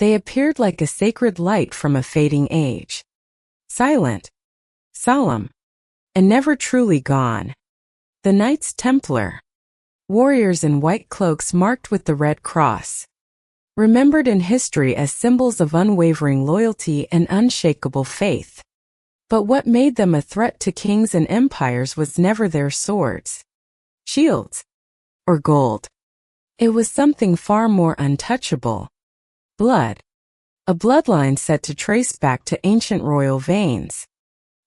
They appeared like a sacred light from a fading age. Silent, solemn, and never truly gone. The Knights Templar. Warriors in white cloaks marked with the red cross. Remembered in history as symbols of unwavering loyalty and unshakable faith. But what made them a threat to kings and empires was never their swords, shields, or gold. It was something far more untouchable. Blood. A bloodline set to trace back to ancient royal veins,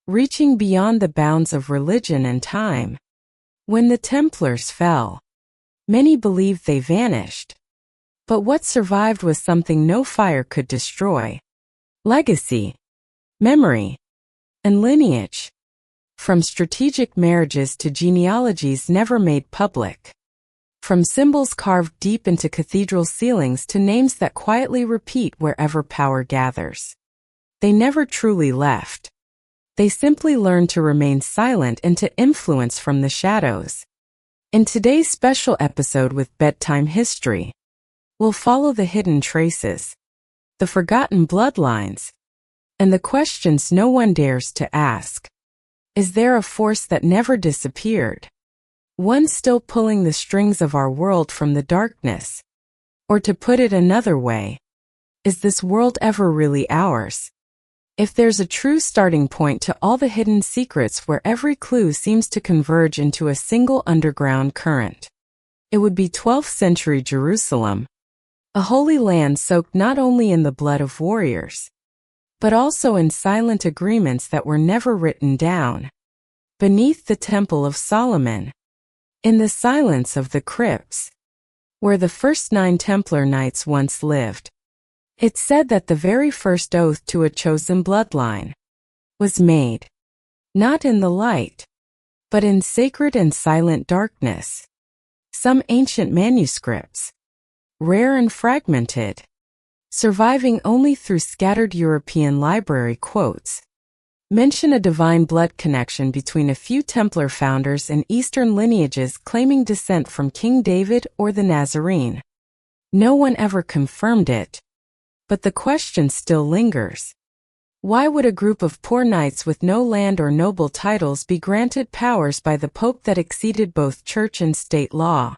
reaching beyond the bounds of religion and time. When the Templars fell, many believed they vanished. But what survived was something no fire could destroy. Legacy, memory, and lineage. From strategic marriages to genealogies never made public. From symbols carved deep into cathedral ceilings to names that quietly repeat wherever power gathers. They never truly left. They simply learned to remain silent and to influence from the shadows. In today's special episode with Bedtime History, we'll follow the hidden traces, the forgotten bloodlines, and the questions no one dares to ask. Is there a force that never disappeared? One still pulling the strings of our world from the darkness? Or to put it another way, is this world ever really ours? If there's a true starting point to all the hidden secrets where every clue seems to converge into a single underground current, it would be 12th century Jerusalem, a holy land soaked not only in the blood of warriors, but also in silent agreements that were never written down. Beneath the Temple of Solomon, in the silence of the crypts, where the first 9 Templar Knights once lived, it's said that the very first oath to a chosen bloodline was made, not in the light, but in sacred and silent darkness. Some ancient manuscripts, rare and fragmented, surviving only through scattered European library quotes, mention a divine blood connection between a few Templar founders and Eastern lineages claiming descent from King David or the Nazarene. No one ever confirmed it, but the question still lingers. Why would a group of poor knights with no land or noble titles be granted powers by the Pope that exceeded both church and state law?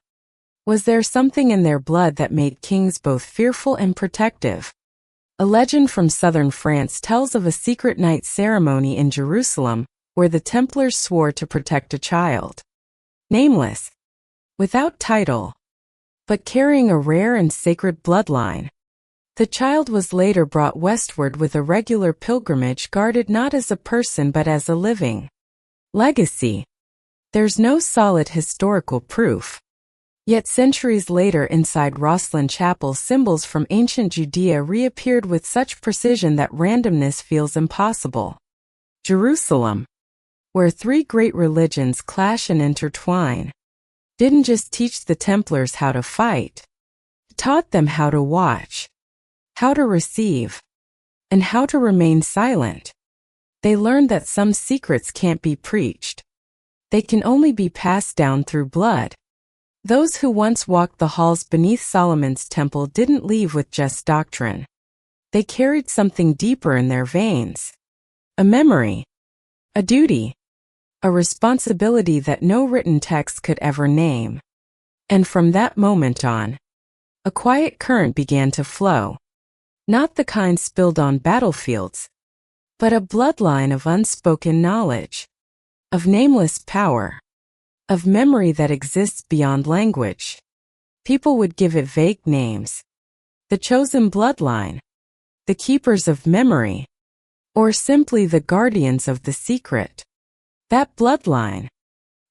Was there something in their blood that made kings both fearful and protective? A legend from southern France tells of a secret night ceremony in Jerusalem where the Templars swore to protect a child, nameless, without title, but carrying a rare and sacred bloodline. The child was later brought westward with a regular pilgrimage guarded not as a person but as a living legacy. There's no solid historical proof. Yet centuries later inside Rosslyn Chapel, symbols from ancient Judea reappeared with such precision that randomness feels impossible. Jerusalem, where 3 great religions clash and intertwine, didn't just teach the Templars how to fight, it taught them how to watch, how to receive, and how to remain silent. They learned that some secrets can't be preached. They can only be passed down through blood. Those who once walked the halls beneath Solomon's temple didn't leave with just doctrine. They carried something deeper in their veins. A memory, a duty, a responsibility that no written text could ever name. And from that moment on, a quiet current began to flow. Not the kind spilled on battlefields, but a bloodline of unspoken knowledge, of nameless power, of memory that exists beyond language. People would give it vague names. The chosen bloodline, the keepers of memory, or simply the guardians of the secret. That bloodline,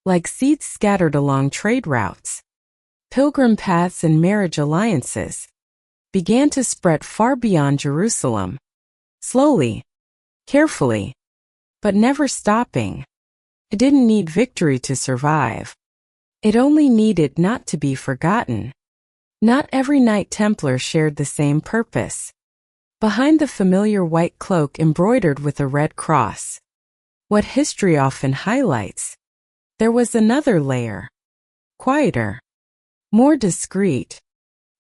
like seeds scattered along trade routes, pilgrim paths and marriage alliances, began to spread far beyond Jerusalem. Slowly, carefully, but never stopping. It didn't need victory to survive. It only needed not to be forgotten. Not every Knight Templar shared the same purpose. Behind the familiar white cloak embroidered with a red cross, what history often highlights, there was another layer. Quieter, more discreet,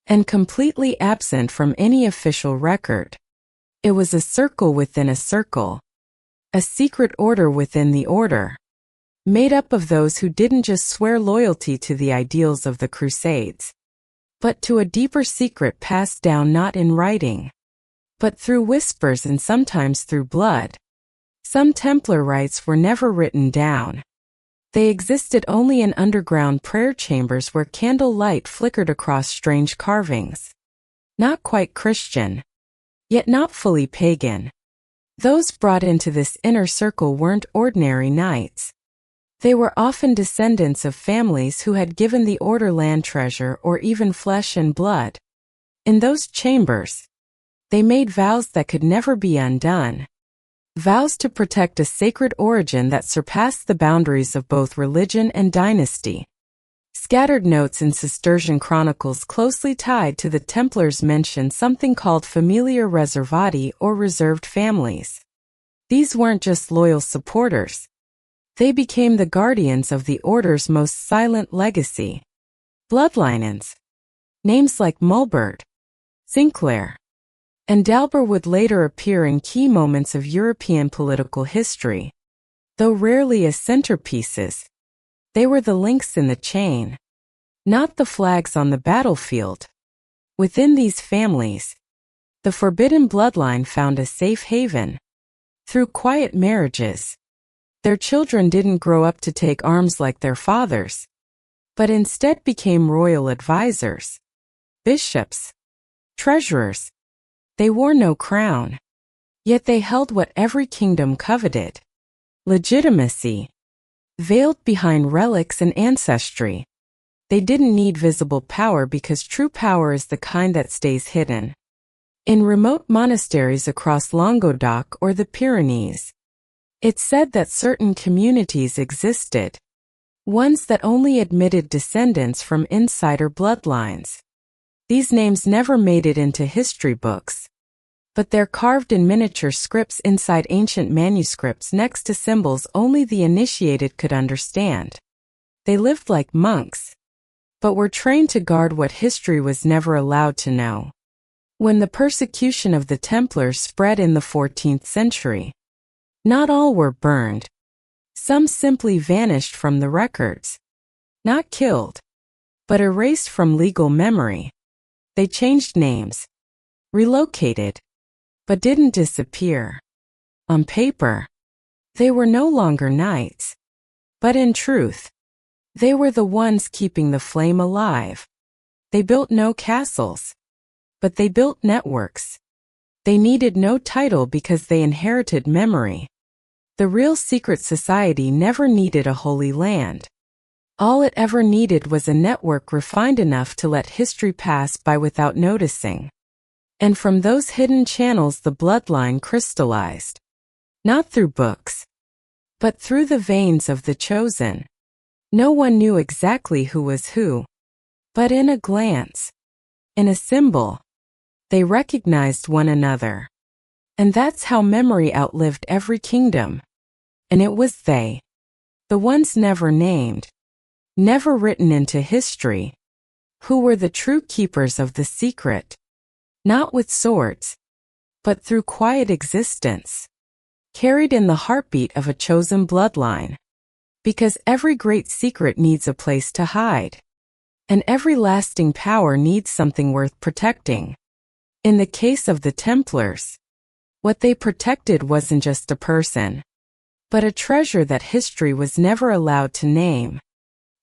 and completely absent from any official record. It was a circle within a circle, a secret order within the order, made up of those who didn't just swear loyalty to the ideals of the Crusades, but to a deeper secret passed down not in writing, but through whispers and sometimes through blood. Some Templar rites were never written down. They existed only in underground prayer chambers where candle light flickered across strange carvings. Not quite Christian, yet not fully pagan. Those brought into this inner circle weren't ordinary knights. They were often descendants of families who had given the order land treasure or even flesh and blood. In those chambers, they made vows that could never be undone. Vows to protect a sacred origin that surpassed the boundaries of both religion and dynasty. Scattered notes in Cistercian chronicles closely tied to the Templars mention something called familia reservati or reserved families. These weren't just loyal supporters. They became the guardians of the order's most silent legacy. Bloodlines. Names like Mulbert, Sinclair, and Dalber would later appear in key moments of European political history. Though rarely as centerpieces, they were the links in the chain, not the flags on the battlefield. Within these families, the forbidden bloodline found a safe haven. Through quiet marriages, their children didn't grow up to take arms like their fathers, but instead became royal advisors, bishops, treasurers. They wore no crown, yet they held what every kingdom coveted: legitimacy, veiled behind relics and ancestry. They didn't need visible power because true power is the kind that stays hidden. In remote monasteries across Languedoc or the Pyrenees, it's said that certain communities existed, ones that only admitted descendants from insider bloodlines. These names never made it into history books, but they're carved in miniature scripts inside ancient manuscripts next to symbols only the initiated could understand. They lived like monks, but were trained to guard what history was never allowed to know. When the persecution of the Templars spread in the 14th century, not all were burned. Some simply vanished from the records. Not killed, but erased from legal memory. They changed names, relocated, but didn't disappear. On paper, they were no longer knights, but in truth, they were the ones keeping the flame alive. They built no castles, but they built networks. They needed no title because they inherited memory. The real secret society never needed a holy land. All it ever needed was a network refined enough to let history pass by without noticing. And from those hidden channels the bloodline crystallized. Not through books, but through the veins of the chosen. No one knew exactly who was who, but in a glance, in a symbol, they recognized one another. And that's how memory outlived every kingdom. And it was they, the ones never named, never written into history, who were the true keepers of the secret. Not with swords, but through quiet existence, carried in the heartbeat of a chosen bloodline. Because every great secret needs a place to hide, and every lasting power needs something worth protecting. In the case of the Templars, what they protected wasn't just a person, but a treasure that history was never allowed to name.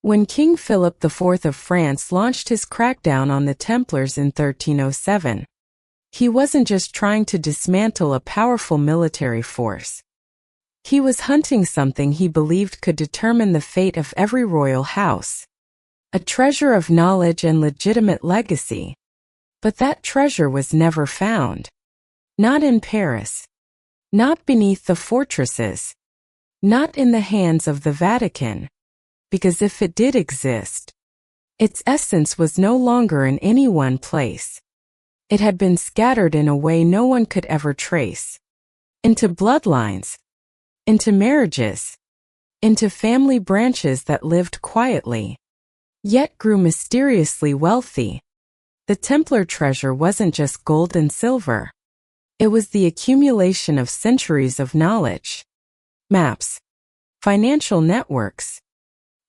When King Philip IV of France launched his crackdown on the Templars in 1307, he wasn't just trying to dismantle a powerful military force. He was hunting something he believed could determine the fate of every royal house. A treasure of knowledge and legitimate legacy. But that treasure was never found. Not in Paris. Not beneath the fortresses. Not in the hands of the Vatican. Because if it did exist, its essence was no longer in any one place. It had been scattered in a way no one could ever trace. Into bloodlines. Into marriages. Into family branches that lived quietly, yet grew mysteriously wealthy. The Templar treasure wasn't just gold and silver. It was the accumulation of centuries of knowledge, maps, financial networks,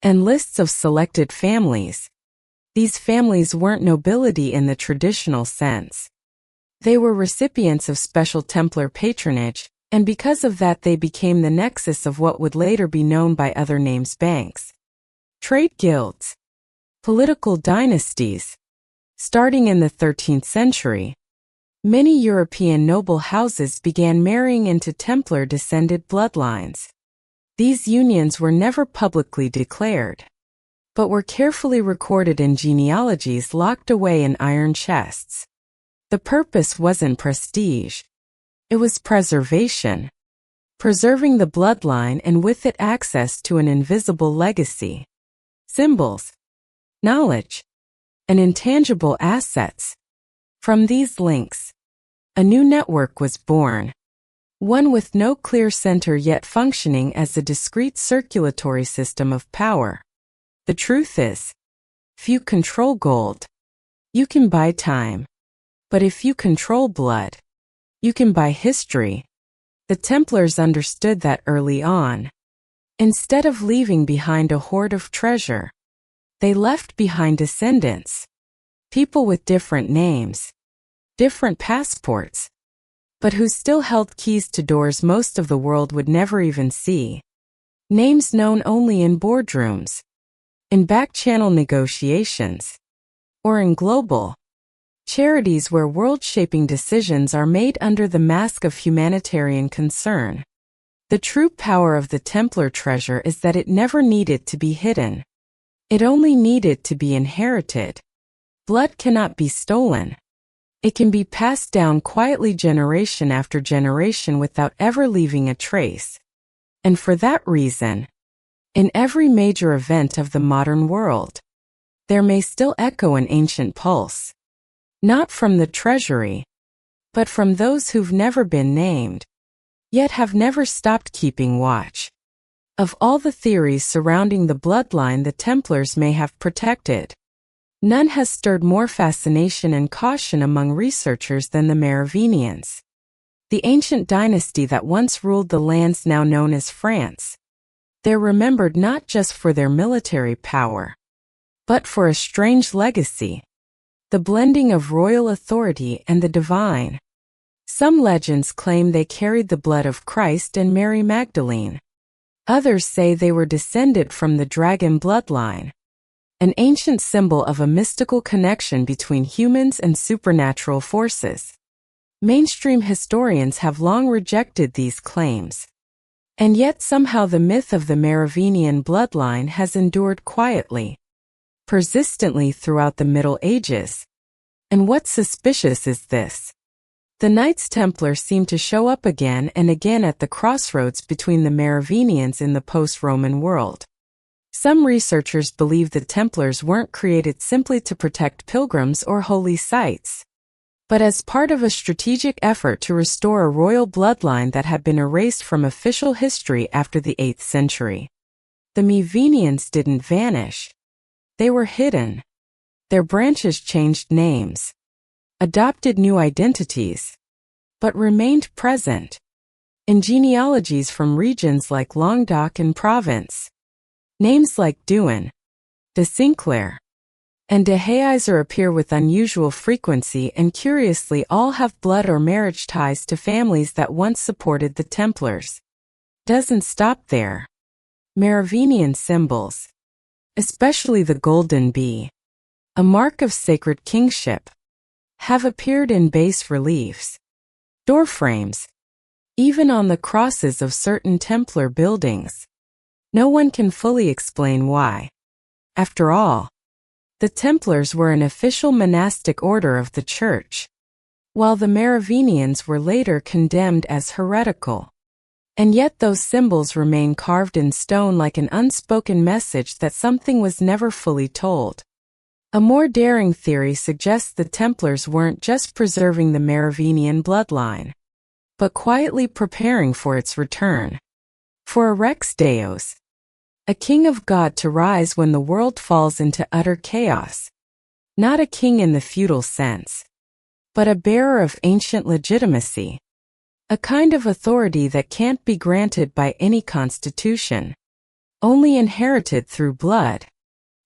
and lists of selected families. These families weren't nobility in the traditional sense. They were recipients of special Templar patronage, and because of that they became the nexus of what would later be known by other names: banks, trade guilds, political dynasties. Starting in the 13th century, many European noble houses began marrying into Templar-descended bloodlines. These unions were never publicly declared, but were carefully recorded in genealogies locked away in iron chests. The purpose wasn't prestige. It was preservation, preserving the bloodline and with it access to an invisible legacy, symbols, knowledge, and intangible assets. From these links, a new network was born, one with no clear center yet functioning as a discrete circulatory system of power. The truth is, if you control gold, you can buy time. But if you control blood, you can buy history. The Templars understood that early on. Instead of leaving behind a hoard of treasure, they left behind descendants, people with different names, different passports, but who still held keys to doors most of the world would never even see. Names known only in boardrooms, in back-channel negotiations, or in global charities where world-shaping decisions are made under the mask of humanitarian concern. The true power of the Templar treasure is that it never needed to be hidden. It only needed to be inherited. Blood cannot be stolen. It can be passed down quietly generation after generation without ever leaving a trace. And for that reason, in every major event of the modern world, there may still echo an ancient pulse. Not from the treasury, but from those who've never been named, yet have never stopped keeping watch. Of all the theories surrounding the bloodline the Templars may have protected, none has stirred more fascination and caution among researchers than the Merovingians, the ancient dynasty that once ruled the lands now known as France. They're remembered not just for their military power, but for a strange legacy: the blending of royal authority and the divine. Some legends claim they carried the blood of Christ and Mary Magdalene. Others say they were descended from the dragon bloodline, an ancient symbol of a mystical connection between humans and supernatural forces. Mainstream historians have long rejected these claims. And yet somehow the myth of the Merovingian bloodline has endured quietly, persistently throughout the Middle Ages. And what's suspicious is this: the Knights Templar seem to show up again and again at the crossroads between the Merovingians in the post-Roman world. Some researchers believe the Templars weren't created simply to protect pilgrims or holy sites, but as part of a strategic effort to restore a royal bloodline that had been erased from official history after the 8th century. The Merovingians didn't vanish. They were hidden. Their branches changed names, adopted new identities, but remained present in genealogies from regions like Languedoc and Provence. Names like Duin, de Sinclair, and de Heiser appear with unusual frequency, and curiously all have blood or marriage ties to families that once supported the Templars. Doesn't stop there. Merovingian symbols, especially the golden bee, a mark of sacred kingship, have appeared in bas-reliefs, doorframes, even on the crosses of certain Templar buildings. No one can fully explain why. After all, the Templars were an official monastic order of the Church, while the Merovingians were later condemned as heretical. And yet those symbols remain carved in stone like an unspoken message that something was never fully told. A more daring theory suggests the Templars weren't just preserving the Merovingian bloodline, but quietly preparing for its return. For a Rex Deus, a king of God to rise when the world falls into utter chaos. Not a king in the feudal sense, but a bearer of ancient legitimacy. A kind of authority that can't be granted by any constitution, only inherited through blood.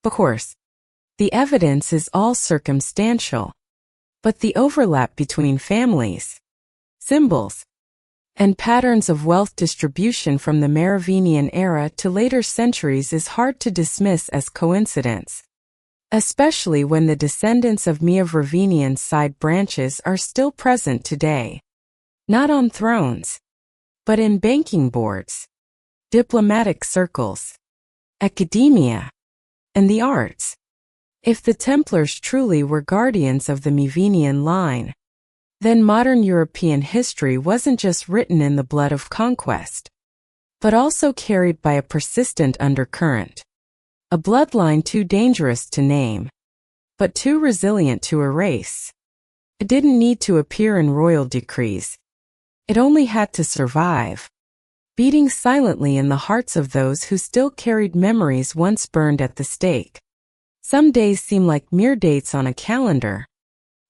Of course, the evidence is all circumstantial, but the overlap between families, symbols, and patterns of wealth distribution from the Merovingian era to later centuries is hard to dismiss as coincidence, especially when the descendants of Merovingian side branches are still present today. Not on thrones, but in banking boards, diplomatic circles, academia, and the arts. If the Templars truly were guardians of the Merovingian line, then modern European history wasn't just written in the blood of conquest, but also carried by a persistent undercurrent. A bloodline too dangerous to name, but too resilient to erase. It didn't need to appear in royal decrees. It only had to survive, beating silently in the hearts of those who still carried memories once burned at the stake. Some days seem like mere dates on a calendar,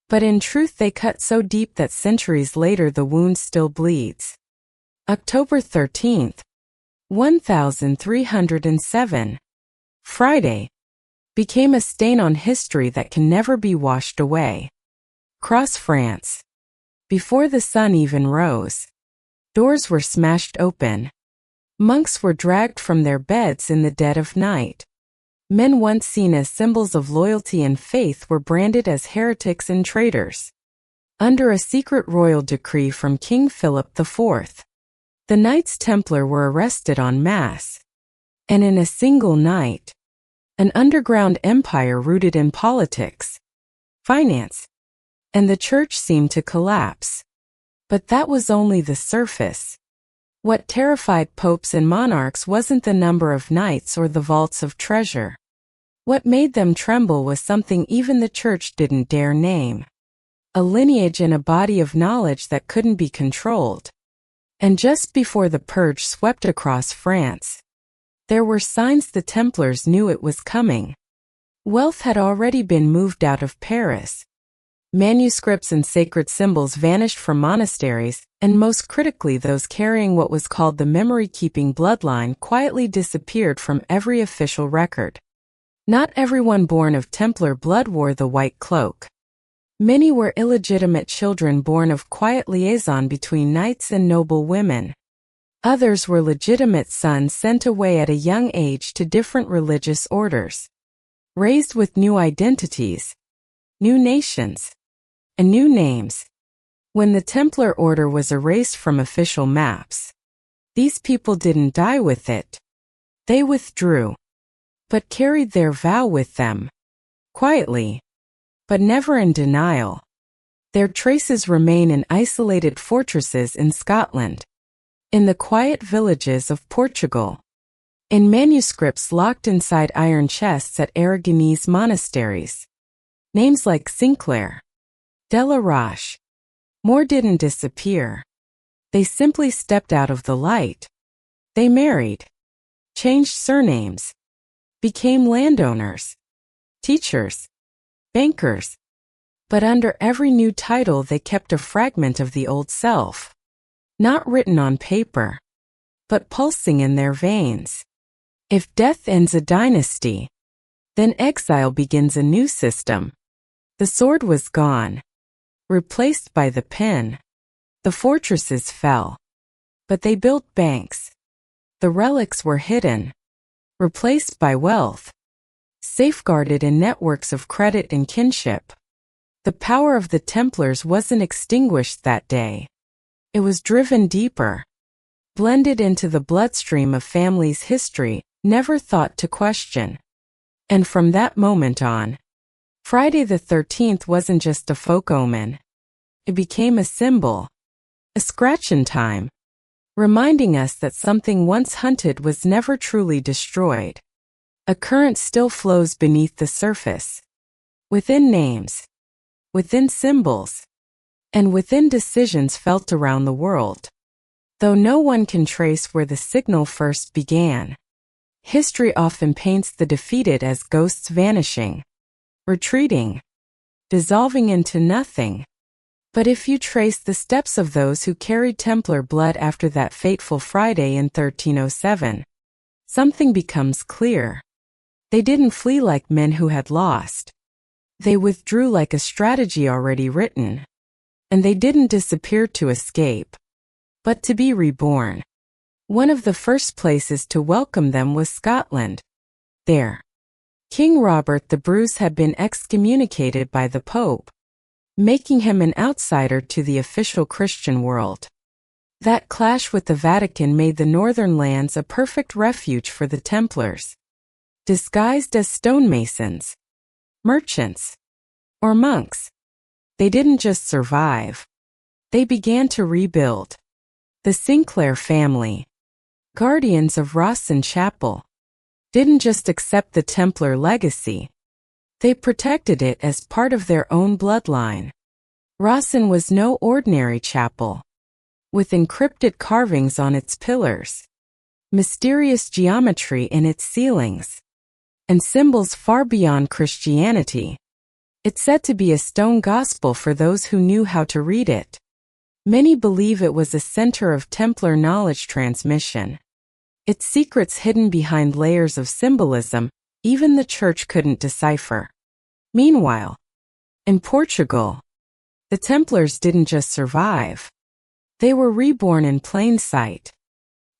but in truth they cut so deep that centuries later the wound still bleeds. October 13th, 1307, Friday, became a stain on history that can never be washed away. Across France, before the sun even rose, doors were smashed open. Monks were dragged from their beds in the dead of night. Men once seen as symbols of loyalty and faith were branded as heretics and traitors. Under a secret royal decree from King Philip IV, the Knights Templar were arrested en masse. And in a single night, an underground empire rooted in politics, finance, and the church seemed to collapse. But that was only the surface. What terrified popes and monarchs wasn't the number of knights or the vaults of treasure. What made them tremble was something even the church didn't dare name. A lineage and a body of knowledge that couldn't be controlled. And just before the purge swept across France, there were signs the Templars knew it was coming. Wealth had already been moved out of Paris. Manuscripts and sacred symbols vanished from monasteries, and most critically those carrying what was called the memory-keeping bloodline quietly disappeared from every official record. Not everyone born of Templar blood wore the white cloak. Many were illegitimate children born of quiet liaison between knights and noble women. Others were legitimate sons sent away at a young age to different religious orders, raised with new identities, new nations, and new names. When the Templar Order was erased from official maps, these people didn't die with it. They withdrew, but carried their vow with them, quietly, but never in denial. Their traces remain in isolated fortresses in Scotland, in the quiet villages of Portugal, in manuscripts locked inside iron chests at Aragonese monasteries. Names like Sinclair, De la Roche, More didn't disappear. They simply stepped out of the light. They married, changed surnames, became landowners, teachers, bankers. But under every new title they kept a fragment of the old self, not written on paper, but pulsing in their veins. If death ends a dynasty, then exile begins a new system. The sword was gone, replaced by the pen. The fortresses fell, but they built banks. The relics were hidden, replaced by wealth, safeguarded in networks of credit and kinship. The power of the Templars wasn't extinguished that day. It was driven deeper, blended into the bloodstream of families' history, never thought to question. And from that moment on, Friday the 13th wasn't just a folk omen. It became a symbol, a scratch in time, reminding us that something once hunted was never truly destroyed. A current still flows beneath the surface, within names, within symbols, and within decisions felt around the world. Though no one can trace where the signal first began, history often paints the defeated as ghosts vanishing, retreating, dissolving into nothing. But if you trace the steps of those who carried Templar blood after that fateful Friday in 1307, something becomes clear. They didn't flee like men who had lost. They withdrew like a strategy already written. And they didn't disappear to escape, but to be reborn. One of the first places to welcome them was Scotland. There, King Robert the Bruce had been excommunicated by the Pope, making him an outsider to the official Christian world. That clash with the Vatican made the northern lands a perfect refuge for the Templars. Disguised as stonemasons, merchants, or monks, they didn't just survive. They began to rebuild. The Sinclair family, guardians of Rawson Chapel, didn't just accept the Templar legacy. They protected it as part of their own bloodline. Rawson was no ordinary chapel. With encrypted carvings on its pillars, mysterious geometry in its ceilings, and symbols far beyond Christianity, it's said to be a stone gospel for those who knew how to read it. Many believe it was a center of Templar knowledge transmission. Its secrets hidden behind layers of symbolism even the Church couldn't decipher. Meanwhile, in Portugal, the Templars didn't just survive. They were reborn in plain sight.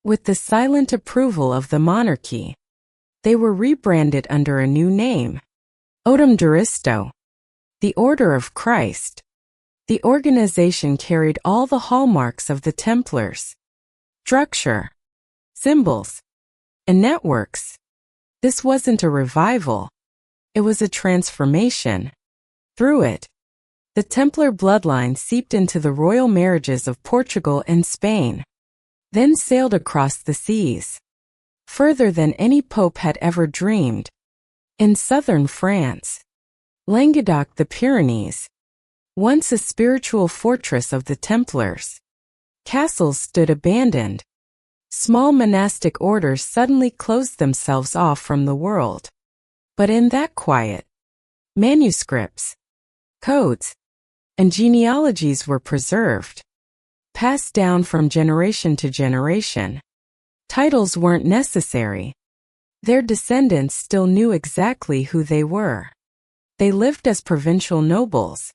With the silent approval of the monarchy, they were rebranded under a new name, Ordem de Cristo, the Order of Christ. The organization carried all the hallmarks of the Templars: structure, symbols, and networks. This wasn't a revival. It was a transformation. Through it, the Templar bloodline seeped into the royal marriages of Portugal and Spain, then sailed across the seas, further than any pope had ever dreamed. In southern France, Languedoc, the Pyrenees, once a spiritual fortress of the Templars, castles stood abandoned. Small monastic orders suddenly closed themselves off from the world. But in that quiet, manuscripts, codes, and genealogies were preserved, passed down from generation to generation. Titles weren't necessary. Their descendants still knew exactly who they were. They lived as provincial nobles.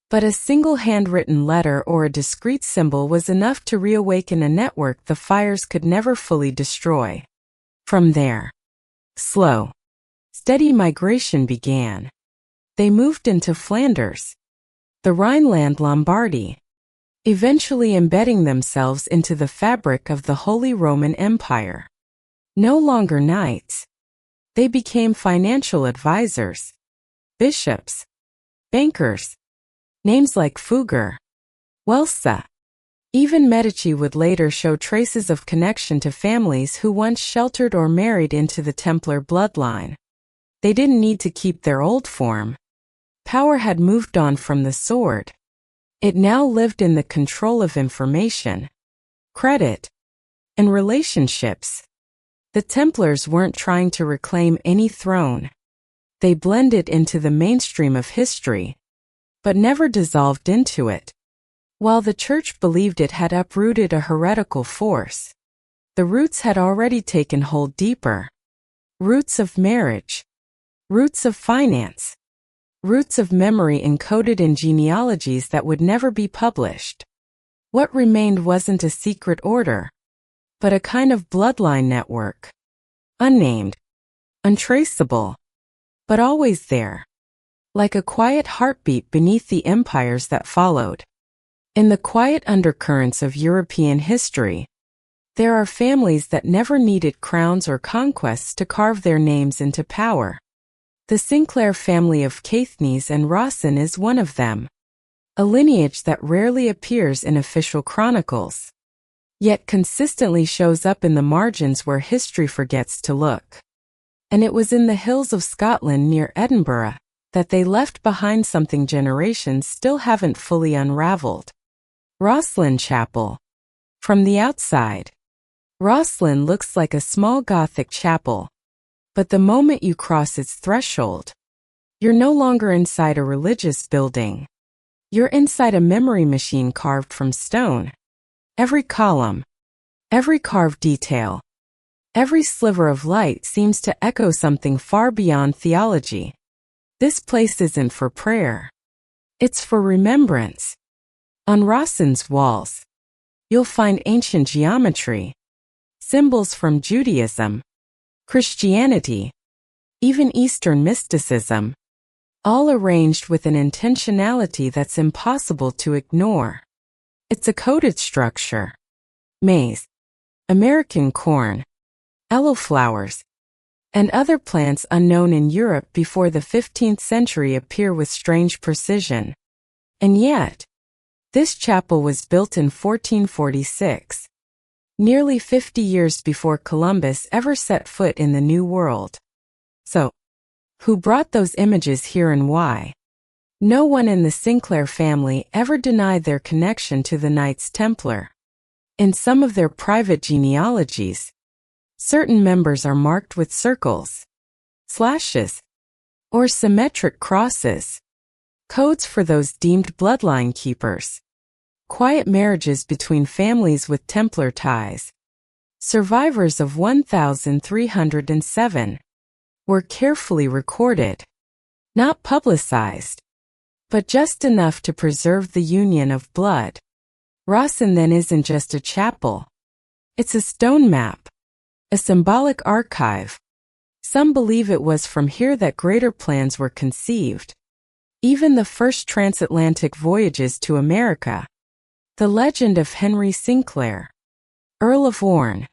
But a single handwritten letter or a discreet symbol was enough to reawaken a network the fires could never fully destroy. From there, slow, steady migration began. They moved into Flanders, the Rhineland Lombardy, eventually embedding themselves into the fabric of the Holy Roman Empire. No longer knights, they became financial advisors, bishops, bankers. Names like Fugger, Welsa, even Medici would later show traces of connection to families who once sheltered or married into the Templar bloodline. They didn't need to keep their old form. Power had moved on from the sword. It now lived in the control of information, credit, and relationships. The Templars weren't trying to reclaim any throne. They blended into the mainstream of history, but never dissolved into it. While the Church believed it had uprooted a heretical force, the roots had already taken hold deeper. Roots of marriage, roots of finance, roots of memory encoded in genealogies that would never be published. What remained wasn't a secret order, but a kind of bloodline network. Unnamed, untraceable, but always there. Like a quiet heartbeat beneath the empires that followed. In the quiet undercurrents of European history, there are families that never needed crowns or conquests to carve their names into power. The Sinclair family of Caithness and Rawson is one of them, a lineage that rarely appears in official chronicles, yet consistently shows up in the margins where history forgets to look. And it was in the hills of Scotland near Edinburgh that they left behind something generations still haven't fully unraveled. Rawson Chapel. From the outside, Rawson looks like a small Gothic chapel, but the moment you cross its threshold, You're no longer inside a religious building. You're inside a memory machine carved from stone. Every column, every carved detail, every sliver of light seems to echo something far beyond theology. This place isn't for prayer. It's for remembrance. On Rawson's walls, you'll find ancient geometry, symbols from Judaism, Christianity, even Eastern mysticism, all arranged with an intentionality that's impossible to ignore. It's a coded structure. Maize, American corn, elderflowers, and other plants unknown in Europe before the 15th century appear with strange precision. And yet, this chapel was built in 1446, nearly 50 years before Columbus ever set foot in the New World. So, who brought those images here and why? No one in the Sinclair family ever denied their connection to the Knights Templar. In some of their private genealogies, certain members are marked with circles, slashes, or symmetric crosses, codes for those deemed bloodline keepers. Quiet marriages between families with Templar ties, survivors of 1307, were carefully recorded, not publicized, but just enough to preserve the union of blood. Rawson then isn't just a chapel. It's a stone map, a symbolic archive. Some believe it was from here that greater plans were conceived. Even the first transatlantic voyages to America. The legend of Henry Sinclair, Earl of Warren,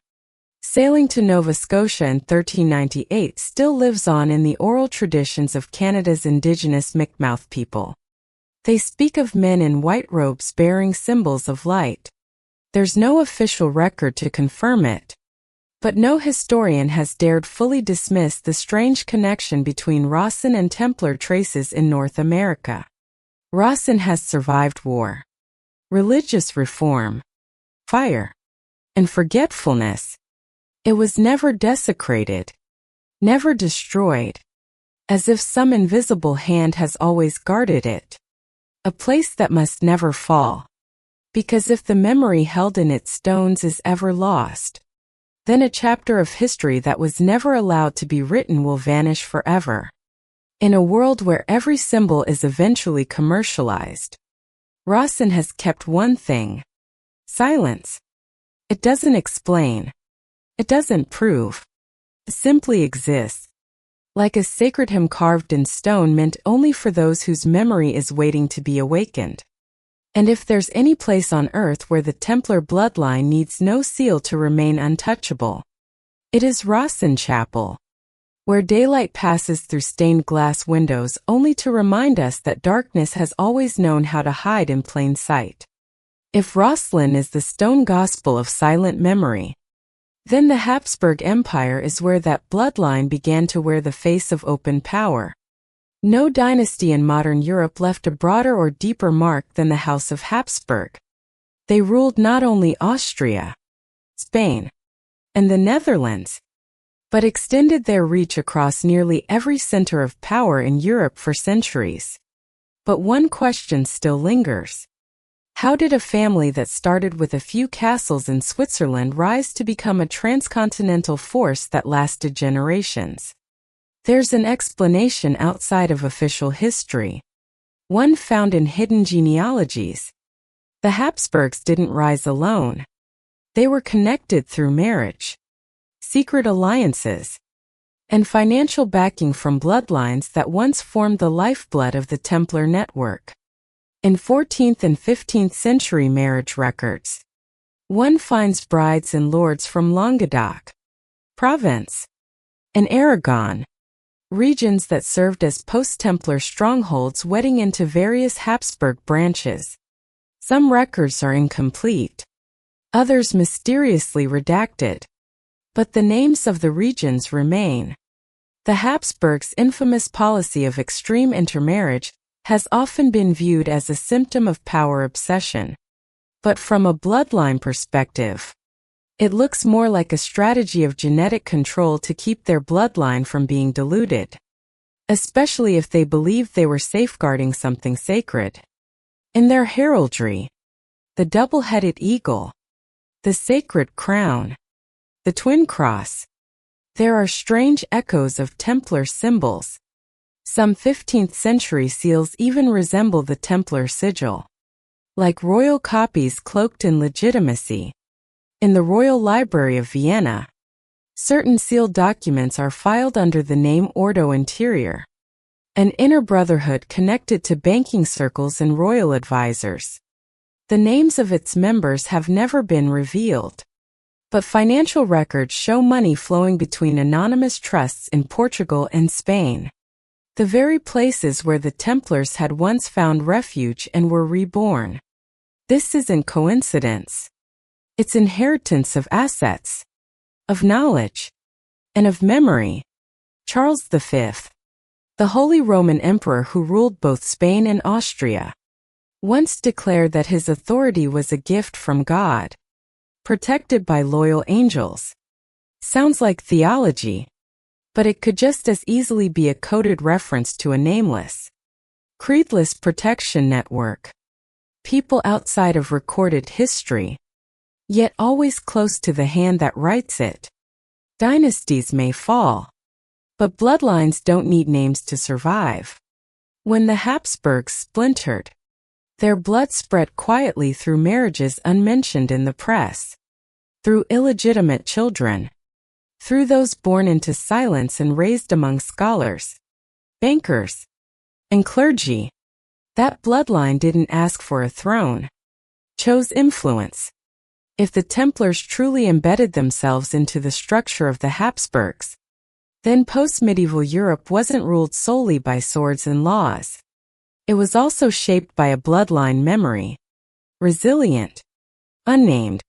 sailing to Nova Scotia in 1398 still lives on in the oral traditions of Canada's Indigenous Mi'kmaq people. They speak of men in white robes bearing symbols of light. There's no official record to confirm it, but no historian has dared fully dismiss the strange connection between Rawson and Templar traces in North America. Rawson has survived war, religious reform, fire, and forgetfulness. It was never desecrated, never destroyed, as if some invisible hand has always guarded it. A place that must never fall. Because if the memory held in its stones is ever lost, then a chapter of history that was never allowed to be written will vanish forever. In a world where every symbol is eventually commercialized, Rawson has kept one thing: silence. It doesn't explain. It doesn't prove. It simply exists. Like a sacred hymn carved in stone meant only for those whose memory is waiting to be awakened. And if there's any place on earth where the Templar bloodline needs no seal to remain untouchable, it is Rawson Chapel, where daylight passes through stained glass windows only to remind us that darkness has always known how to hide in plain sight. If Rawson is the stone gospel of silent memory, then the Habsburg Empire is where that bloodline began to wear the face of open power. No dynasty in modern Europe left a broader or deeper mark than the House of Habsburg. They ruled not only Austria, Spain, and the Netherlands, but extended their reach across nearly every center of power in Europe for centuries. But one question still lingers. How did a family that started with a few castles in Switzerland rise to become a transcontinental force that lasted generations? There's an explanation outside of official history, one found in hidden genealogies. The Habsburgs didn't rise alone. They were connected through marriage, secret alliances, and financial backing from bloodlines that once formed the lifeblood of the Templar network. In 14th and 15th century marriage records, one finds brides and lords from Languedoc, Provence, and Aragon, regions that served as post-Templar strongholds wedding into various Habsburg branches. Some records are incomplete, others mysteriously redacted, but the names of the regions remain. The Habsburgs' infamous policy of extreme intermarriage has often been viewed as a symptom of power obsession. But from a bloodline perspective, it looks more like a strategy of genetic control to keep their bloodline from being diluted. especially if they believed they were safeguarding something sacred. In their heraldry, the double-headed eagle, the sacred crown, the twin cross, there are strange echoes of Templar symbols. Some 15th century seals even resemble the Templar sigil. Like royal copies cloaked in legitimacy. In the Royal Library of Vienna, certain sealed documents are filed under the name Ordo Interior, an inner brotherhood connected to banking circles and royal advisors. The names of its members have never been revealed, but financial records show money flowing between anonymous trusts in Portugal and Spain, the very places where the Templars had once found refuge and were reborn. This isn't coincidence. It's inheritance of assets, of knowledge, and of memory. Charles V, the Holy Roman Emperor who ruled both Spain and Austria, once declared that his authority was a gift from God, protected by loyal angels. Sounds like theology, but it could just as easily be a coded reference to a nameless, creedless protection network. People outside of recorded history, yet always close to the hand that writes it. Dynasties may fall, but bloodlines don't need names to survive. When the Habsburgs splintered, their blood spread quietly through marriages unmentioned in the press, through illegitimate children, through those born into silence and raised among scholars, bankers, and clergy. That bloodline didn't ask for a throne, chose influence. If the Templars truly embedded themselves into the structure of the Habsburgs, then post-medieval Europe wasn't ruled solely by swords and laws. It was also shaped by a bloodline memory, resilient, unnamed,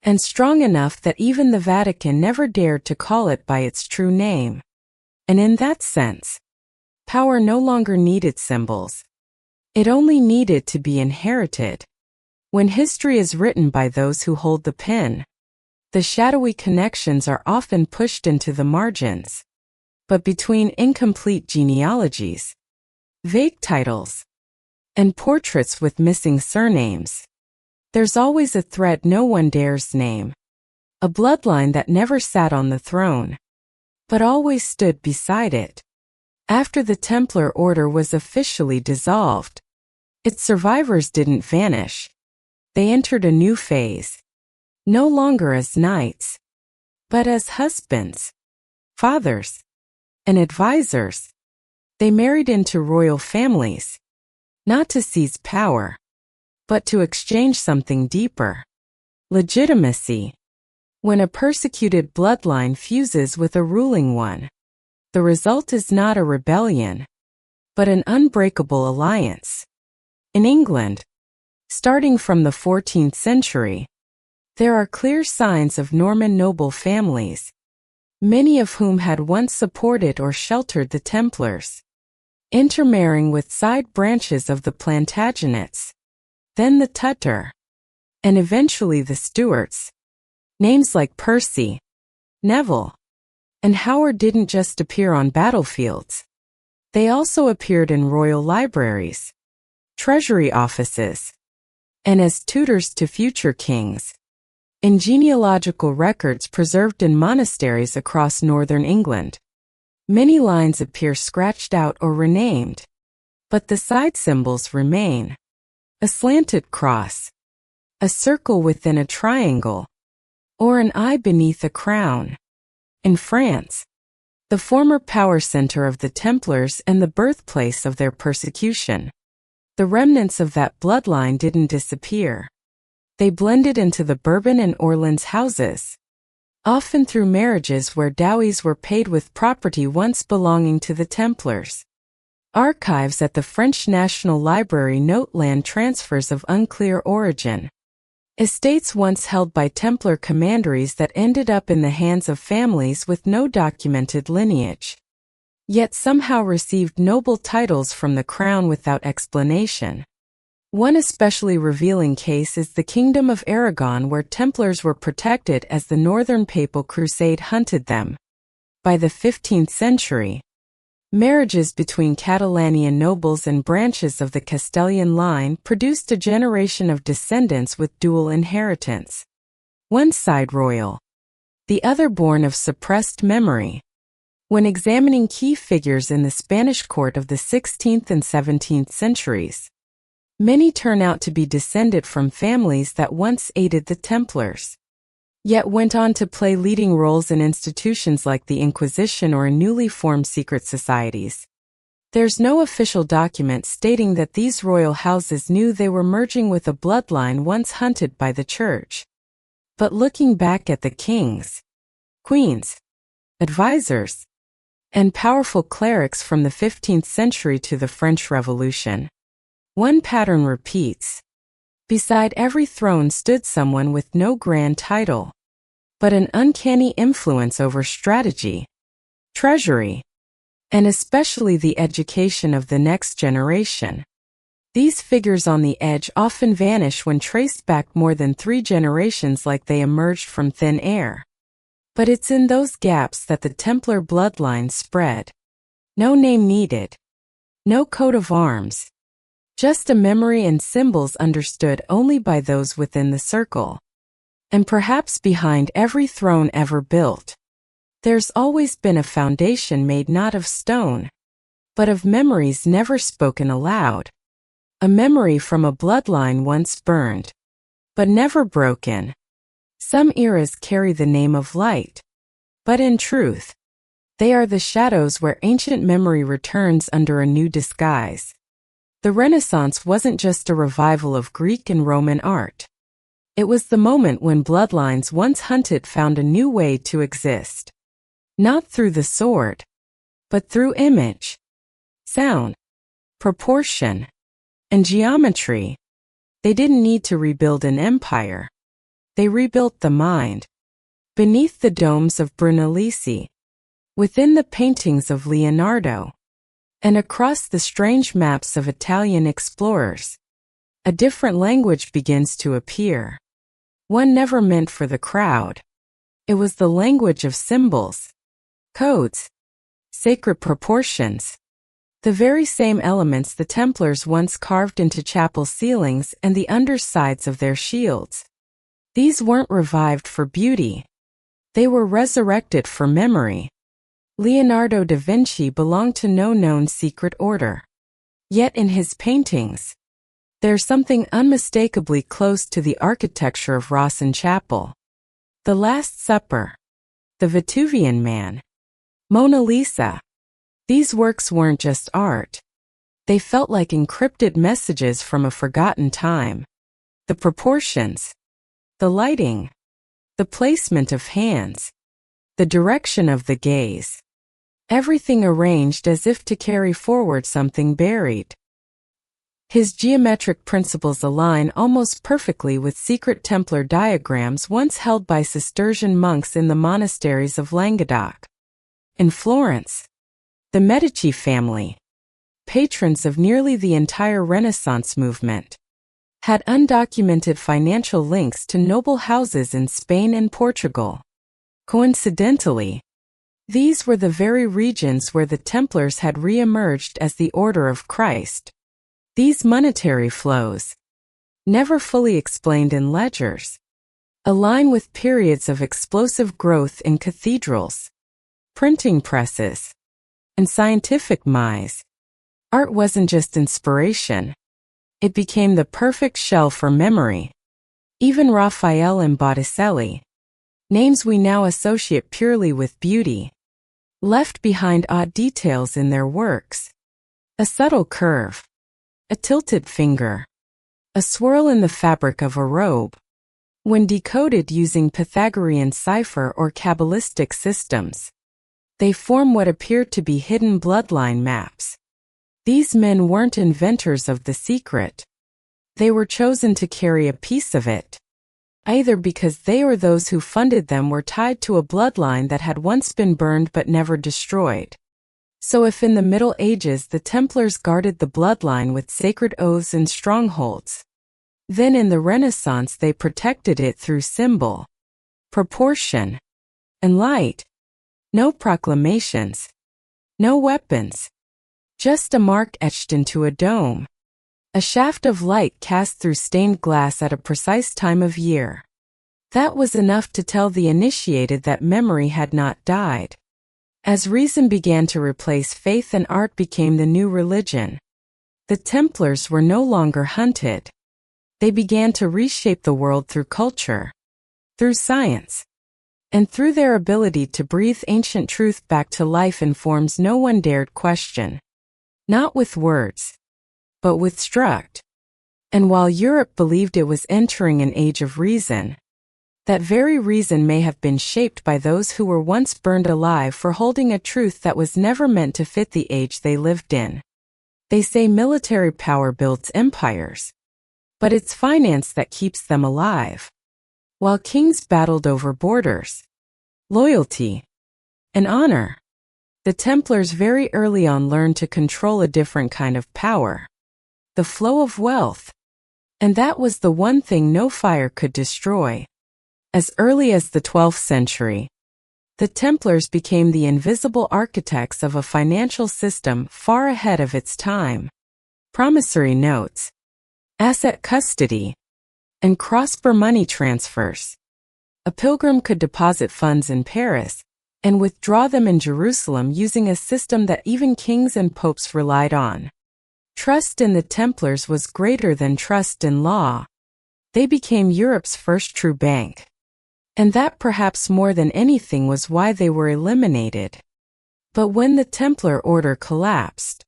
and strong enough that even the Vatican never dared to call it by its true name. And in that sense, power no longer needed symbols. It only needed to be inherited. When history is written by those who hold the pen, the shadowy connections are often pushed into the margins. But between incomplete genealogies, vague titles, and portraits with missing surnames, there's always a thread no one dares name. A bloodline that never sat on the throne, but always stood beside it. After the Templar Order was officially dissolved, its survivors didn't vanish. They entered a new phase, no longer as knights, but as husbands, fathers, and advisors. They married into royal families, not to seize power, but to exchange something deeper, legitimacy. When a persecuted bloodline fuses with a ruling one, the result is not a rebellion, but an unbreakable alliance. In England, starting from the 14th century, there are clear signs of Norman noble families, many of whom had once supported or sheltered the Templars, intermarrying with side branches of the Plantagenets, then the Tudor, and eventually the Stuarts. Names like Percy, Neville, and Howard didn't just appear on battlefields. They also appeared in royal libraries, treasury offices, and as tutors to future kings, in genealogical records preserved in monasteries across northern England. Many lines appear scratched out or renamed, but the side symbols remain. A slanted cross, a circle within a triangle, or an eye beneath a crown. In France, the former power center of the Templars and the birthplace of their persecution, the remnants of that bloodline didn't disappear. They blended into the Bourbon and Orleans houses, often through marriages where dowries were paid with property once belonging to the Templars. Archives at the French National Library note land transfers of unclear origin. Estates once held by Templar commanderies that ended up in the hands of families with no documented lineage, yet somehow received noble titles from the crown without explanation. One especially revealing case is the Kingdom of Aragon, where Templars were protected as the Northern Papal Crusade hunted them. By the 15th century, Marriages between Catalanian nobles and branches of the Castilian line produced a generation of descendants with dual inheritance. One side royal, the other born of suppressed memory. When examining key figures in the Spanish court of the 16th and 17th centuries, many turn out to be descended from families that once aided the Templars, yet went on to play leading roles in institutions like the Inquisition or in newly formed secret societies. There's no official document stating that these royal houses knew they were merging with a bloodline once hunted by the Church. But looking back at the kings, queens, advisors, and powerful clerics from the 15th century to the French Revolution, one pattern repeats. Beside every throne stood someone with no grand title, but an uncanny influence over strategy, treasury, and especially the education of the next generation. These figures on the edge often vanish when traced back more than 3 generations, like they emerged from thin air. But it's in those gaps that the Templar bloodlines spread. No name needed. No coat of arms. Just a memory and symbols understood only by those within the circle. And perhaps behind every throne ever built, there's always been a foundation made not of stone, but of memories never spoken aloud. A memory from a bloodline once burned, but never broken. Some eras carry the name of light, but in truth, they are the shadows where ancient memory returns under a new disguise. The Renaissance wasn't just a revival of Greek and Roman art. It was the moment when bloodlines once hunted found a new way to exist. Not through the sword, but through image, sound, proportion, and geometry. They didn't need to rebuild an empire. They rebuilt the mind. Beneath the domes of Brunelleschi, within the paintings of Leonardo, and across the strange maps of Italian explorers, a different language begins to appear. One never meant for the crowd. It was the language of symbols, codes, sacred proportions. The very same elements the Templars once carved into chapel ceilings and the undersides of their shields. These weren't revived for beauty. They were resurrected for memory. Leonardo da Vinci belonged to no known secret order. Yet in his paintings, there's something unmistakably close to the architecture of Rossin Chapel. The Last Supper, the Vetuvian Man, Mona Lisa. These works weren't just art. They felt like encrypted messages from a forgotten time. The proportions, the lighting, the placement of hands, the direction of the gaze. Everything arranged as if to carry forward something buried. His geometric principles align almost perfectly with secret Templar diagrams once held by Cistercian monks in the monasteries of Languedoc. In Florence, the Medici family, patrons of nearly the entire Renaissance movement, had undocumented financial links to noble houses in Spain and Portugal. Coincidentally, these were the very regions where the Templars had re-emerged as the Order of Christ. These monetary flows, never fully explained in ledgers, align with periods of explosive growth in cathedrals, printing presses, and scientific minds. Art wasn't just inspiration. It became the perfect shell for memory. Even Raphael and Botticelli, names we now associate purely with beauty, left behind odd details in their works. A subtle curve, a tilted finger, a swirl in the fabric of a robe. When decoded using Pythagorean cipher or Kabbalistic systems, they form what appear to be hidden bloodline maps. These men weren't inventors of the secret. They were chosen to carry a piece of it, either because they or those who funded them were tied to a bloodline that had once been burned but never destroyed. So if in the Middle Ages the Templars guarded the bloodline with sacred oaths and strongholds, then in the Renaissance they protected it through symbol, proportion, and light. No proclamations, No weapons. Just a mark etched into a dome. A shaft of light cast through stained glass at a precise time of year. That was enough to tell the initiated that memory had not died. As reason began to replace faith and art became the new religion. The Templars were no longer hunted. They began to reshape the world through culture, through science, and through their ability to breathe ancient truth back to life in forms no one dared question. Not with words, but with struct. And while Europe believed it was entering an age of reason, that very reason may have been shaped by those who were once burned alive for holding a truth that was never meant to fit the age they lived in. They say military power builds empires, but it's finance that keeps them alive. While kings battled over borders, loyalty, and honor, the Templars very early on learned to control a different kind of power, the flow of wealth. And that was the one thing no fire could destroy. As early as the 12th century, the Templars became the invisible architects of a financial system far ahead of its time. Promissory notes, asset custody, and cross-border money transfers. A pilgrim could deposit funds in Paris and withdraw them in Jerusalem using a system that even kings and popes relied on. Trust in the Templars was greater than trust in law. They became Europe's first true bank. And that perhaps more than anything was why they were eliminated. But when the Templar order collapsed,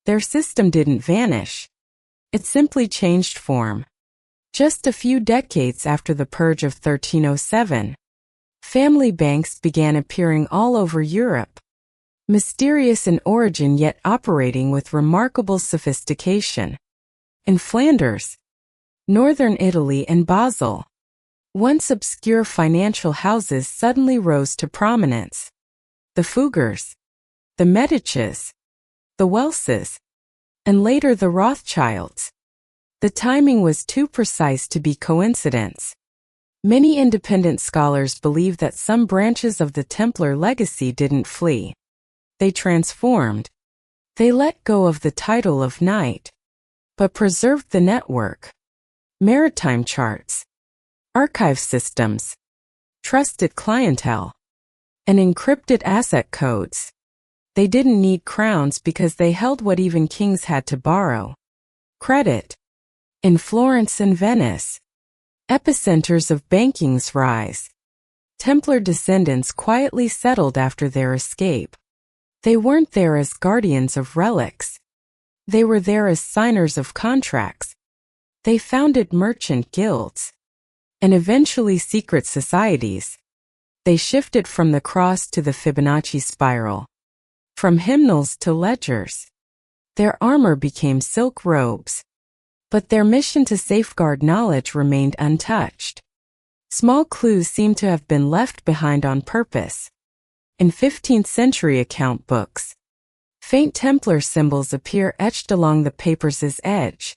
their system didn't vanish. It simply changed form. Just a few decades after the Purge of 1307, family banks began appearing all over Europe. Mysterious in origin yet operating with remarkable sophistication. In Flanders, northern Italy and Basel, once obscure financial houses suddenly rose to prominence. The Fuggers, the Medicis, the Welses, and later the Rothschilds. The timing was too precise to be coincidence. Many independent scholars believe that some branches of the Templar legacy didn't flee. They transformed. They let go of the title of knight, but preserved the network, maritime charts, archive systems, trusted clientele, and encrypted asset codes. They didn't need crowns because they held what even kings had to borrow: credit. In Florence and Venice, epicenters of banking's rise, Templar descendants quietly settled after their escape. They weren't there as guardians of relics. They were there as signers of contracts. They founded merchant guilds, and eventually secret societies. They shifted from the cross to the Fibonacci spiral, from hymnals to ledgers. Their armor became silk robes, but their mission to safeguard knowledge remained untouched. Small clues seem to have been left behind on purpose. In 15th century account books, faint Templar symbols appear etched along the paper's edge.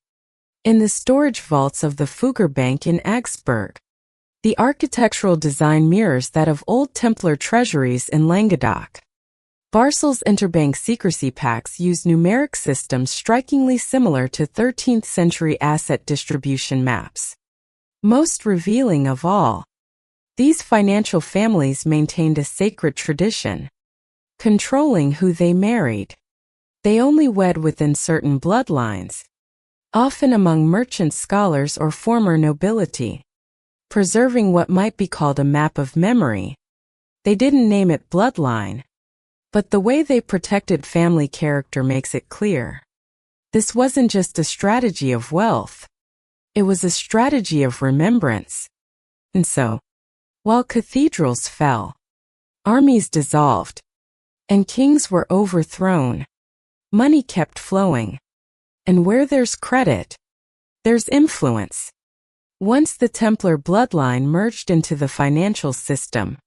In the storage vaults of the Fugger Bank in Augsburg, the architectural design mirrors that of old Templar treasuries in Languedoc. Barcel's interbank secrecy pacts use numeric systems strikingly similar to 13th century asset distribution maps. Most revealing of all, these financial families maintained a sacred tradition, controlling who they married. They only wed within certain bloodlines, often among merchant scholars or former nobility, preserving what might be called a map of memory. They didn't name it bloodline, but the way they protected family character makes it clear. This wasn't just a strategy of wealth. It was a strategy of remembrance. And so, while cathedrals fell, armies dissolved, and kings were overthrown, money kept flowing. And where there's credit, there's influence. Once the Templar bloodline merged into the financial system,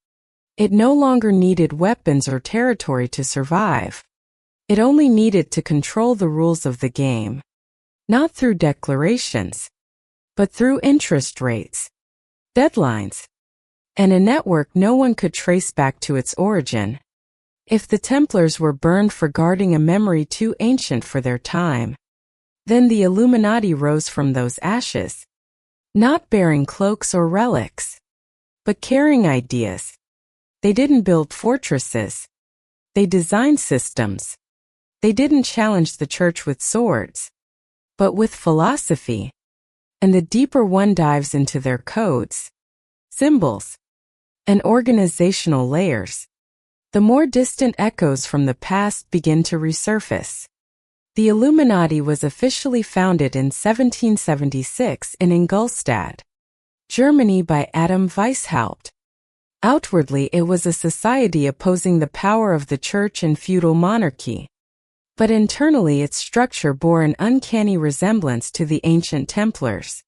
it no longer needed weapons or territory to survive. It only needed to control the rules of the game, not through declarations, but through interest rates, deadlines, and a network no one could trace back to its origin. If the Templars were burned for guarding a memory too ancient for their time, then the Illuminati rose from those ashes, not bearing cloaks or relics, but carrying ideas. They didn't build fortresses. They designed systems. They didn't challenge the church with swords, but with philosophy. And the deeper one dives into their codes, symbols, and organizational layers, the more distant echoes from the past begin to resurface. The Illuminati was officially founded in 1776 in Ingolstadt, Germany by Adam Weishaupt. Outwardly, it was a society opposing the power of the church and feudal monarchy. But internally its structure bore an uncanny resemblance to the ancient Templars.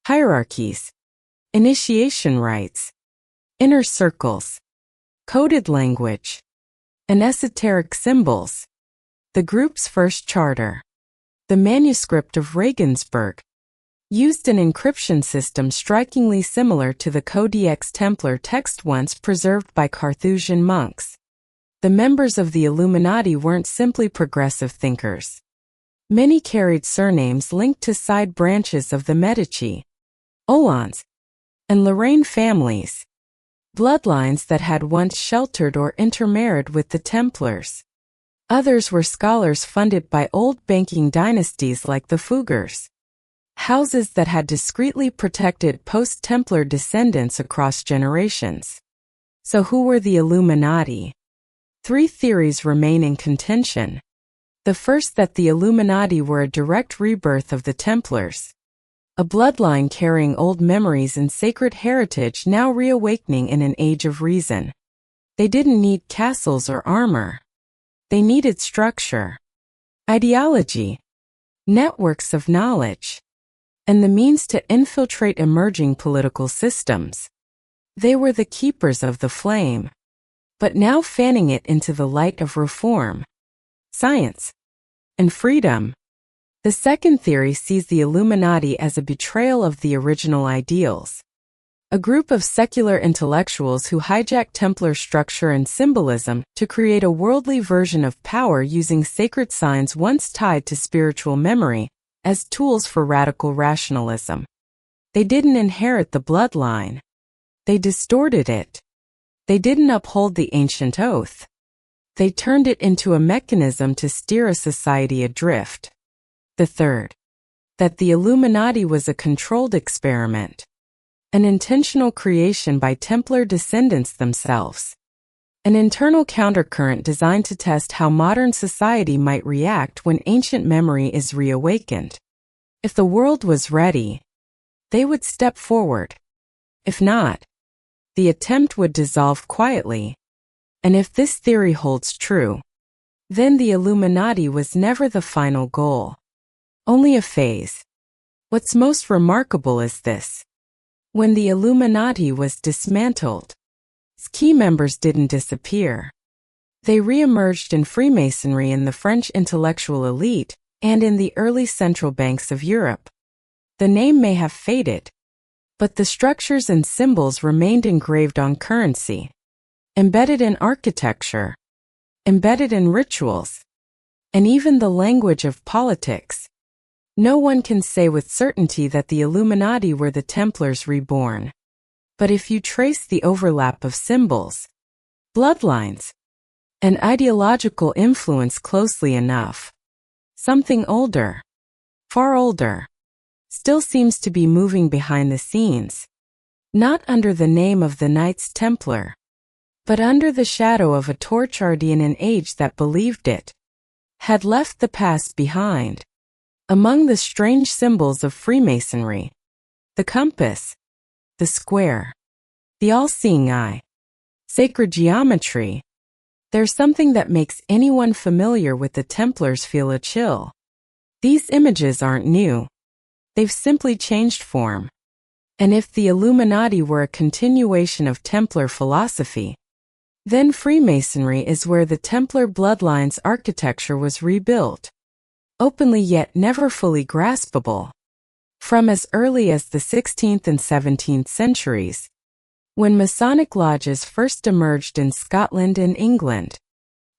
Hierarchies, initiation rites, inner circles, coded language, and esoteric symbols. The group's first charter, the manuscript of Regensburg, used an encryption system strikingly similar to the Codex Templar text once preserved by Carthusian monks. The members of the Illuminati weren't simply progressive thinkers. Many carried surnames linked to side branches of the Medici, Orleans, and Lorraine families, bloodlines that had once sheltered or intermarried with the Templars. Others were scholars funded by old banking dynasties like the Fuggers, houses that had discreetly protected post-Templar descendants across generations. So who were the Illuminati? 3 theories remain in contention. The first, that the Illuminati were a direct rebirth of the Templars, a bloodline carrying old memories and sacred heritage now reawakening in an age of reason. They didn't need castles or armor. They needed structure, ideology, networks of knowledge, and the means to infiltrate emerging political systems. They were the keepers of the flame, but now fanning it into the light of reform, science, and freedom. The second theory sees the Illuminati as a betrayal of the original ideals. A group of secular intellectuals who hijacked Templar structure and symbolism to create a worldly version of power using sacred signs once tied to spiritual memory as tools for radical rationalism. They didn't inherit the bloodline. They distorted it. They didn't uphold the ancient oath. They turned it into a mechanism to steer a society adrift. The third, that the Illuminati was a controlled experiment, an intentional creation by Templar descendants themselves, an internal countercurrent designed to test how modern society might react when ancient memory is reawakened. If the world was ready, they would step forward. If not, the attempt would dissolve quietly. And if this theory holds true, then the Illuminati was never the final goal, only a phase. What's most remarkable is this. When the Illuminati was dismantled, its key members didn't disappear. They re-emerged in Freemasonry in the French intellectual elite and in the early central banks of Europe. The name may have faded, but the structures and symbols remained engraved on currency, embedded in architecture, embedded in rituals, and even the language of politics. No one can say with certainty that the Illuminati were the Templars reborn. But if you trace the overlap of symbols, bloodlines, and ideological influence closely enough, something older, far older, still seems to be moving behind the scenes, not under the name of the Knights Templar, but under the shadow of a torch in an age that believed it had left the past behind. Among the strange symbols of Freemasonry, the compass, the square, the all-seeing eye, sacred geometry, there's something that makes anyone familiar with the Templars feel a chill. These images aren't new. They've simply changed form. And if the Illuminati were a continuation of Templar philosophy, then Freemasonry is where the Templar bloodlines architecture was rebuilt, openly yet never fully graspable. From as early as the 16th and 17th centuries, when Masonic lodges first emerged in Scotland and England,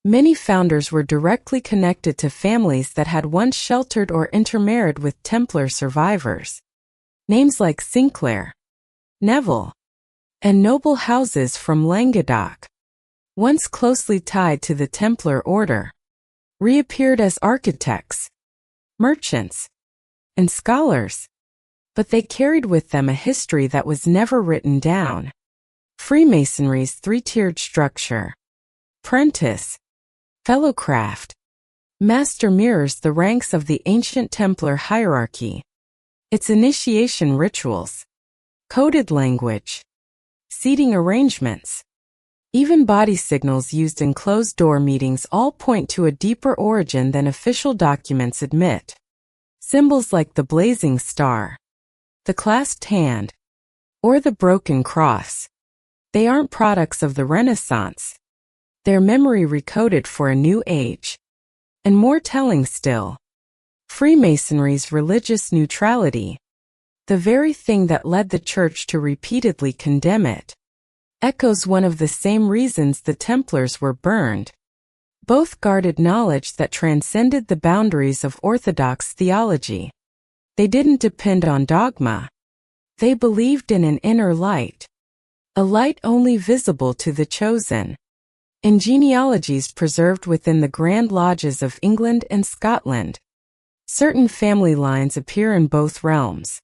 Many founders were directly connected to families that had once sheltered or intermarried with Templar survivors. Names like Sinclair, Neville, and noble houses from Languedoc, once closely tied to the Templar order, reappeared as architects, merchants, and scholars. But they carried with them a history that was never written down. Freemasonry's three-tiered structure, prentice, fellowcraft, master, mirrors the ranks of the ancient Templar hierarchy. Its initiation rituals, coded language, seating arrangements, even body signals used in closed-door meetings all point to a deeper origin than official documents admit. Symbols like the blazing star, the clasped hand, or the broken cross, they aren't products of the Renaissance. They're memory recoded for a new age. And more telling still, Freemasonry's religious neutrality, the very thing that led the Church to repeatedly condemn it, echoes one of the same reasons the Templars were burned. Both guarded knowledge that transcended the boundaries of orthodox theology. They didn't depend on dogma. They believed in an inner light, a light only visible to the chosen. In genealogies preserved within the Grand Lodges of England and Scotland, certain family lines appear in both realms.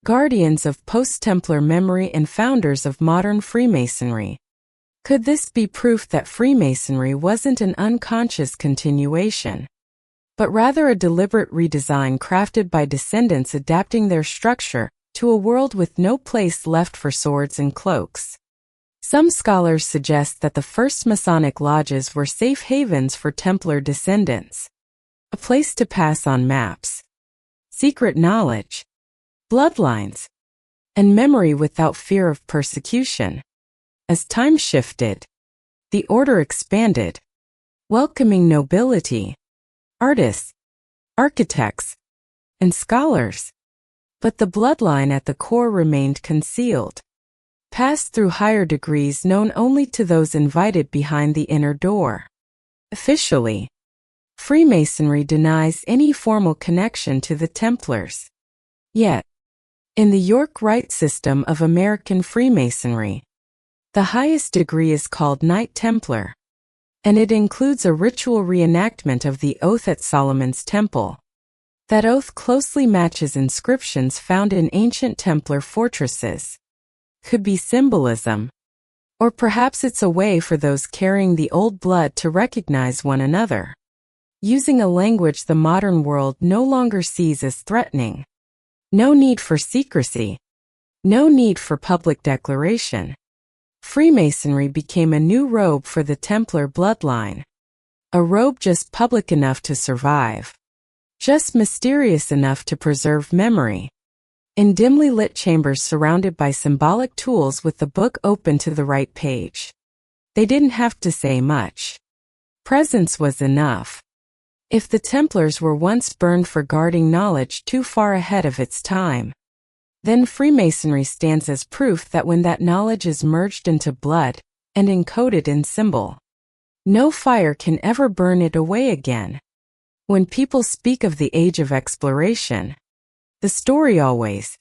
Guardians of post-Templar memory and founders of modern Freemasonry. Could this be proof that Freemasonry wasn't an unconscious continuation, but rather a deliberate redesign crafted by descendants adapting their structure to a world with no place left for swords and cloaks? Some scholars suggest that the first Masonic lodges were safe havens for Templar descendants, a place to pass on maps, secret knowledge, bloodlines, and memory without fear of persecution. As time shifted, the order expanded, welcoming nobility, artists, architects, and scholars. But the bloodline at the core remained concealed, passed through higher degrees known only to those invited behind the inner door. Officially, Freemasonry denies any formal connection to the Templars. Yet, in the York Rite system of American Freemasonry, the highest degree is called Knight Templar, and it includes a ritual reenactment of the oath at Solomon's Temple. That oath closely matches inscriptions found in ancient Templar fortresses. Could be symbolism, or perhaps it's a way for those carrying the old blood to recognize one another, using a language the modern world no longer sees as threatening. No need for secrecy, no need for public declaration. Freemasonry became a new robe for the Templar bloodline. A robe just public enough to survive, just mysterious enough to preserve memory. In dimly lit chambers surrounded by symbolic tools with the book open to the right page. They didn't have to say much. Presence was enough. If the Templars were once burned for guarding knowledge too far ahead of its time, then Freemasonry stands as proof that when that knowledge is merged into blood and encoded in symbol, no fire can ever burn it away again. When people speak of the Age of Exploration, the story always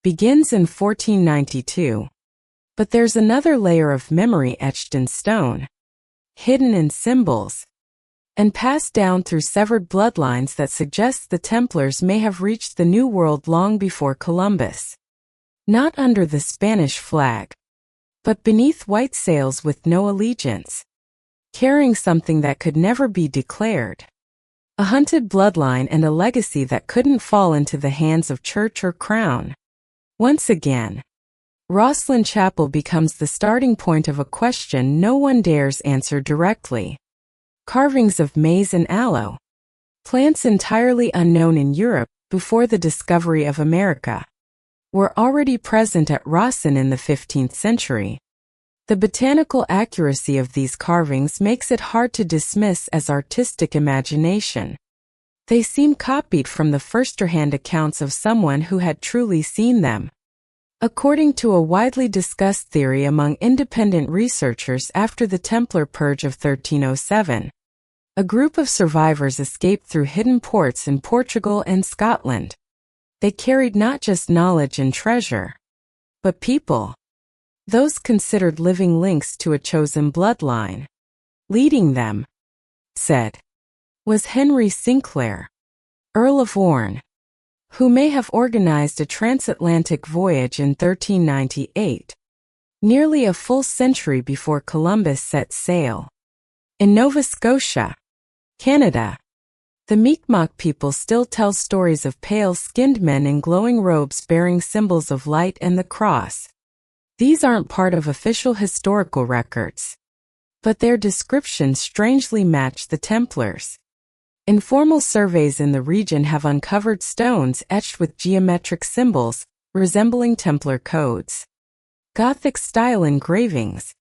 begins in 1492. But there's another layer of memory etched in stone, hidden in symbols, and passed down through severed bloodlines that suggests the Templars may have reached the New World long before Columbus. Not under the Spanish flag, but beneath white sails with no allegiance, carrying something that could never be declared. A hunted bloodline and a legacy that couldn't fall into the hands of church or crown. Once again, Rosslyn Chapel becomes the starting point of a question no one dares answer directly. Carvings of maize and aloe, plants entirely unknown in Europe before the discovery of America, were already present at Rosslyn in the 15th century. The botanical accuracy of these carvings makes it hard to dismiss as artistic imagination. They seem copied from the first-hand accounts of someone who had truly seen them. According to a widely discussed theory among independent researchers, after the Templar Purge of 1307, a group of survivors escaped through hidden ports in Portugal and Scotland. They carried not just knowledge and treasure, but people, those considered living links to a chosen bloodline. Leading them, said, was Henry Sinclair, Earl of Warne, who may have organized a transatlantic voyage in 1398, nearly a full century before Columbus set sail. In Nova Scotia, Canada, the Mi'kmaq people still tell stories of pale-skinned men in glowing robes bearing symbols of light and the cross. These aren't part of official historical records, but their descriptions strangely match the Templars. Informal surveys in the region have uncovered stones etched with geometric symbols resembling Templar codes, Gothic-style engravings,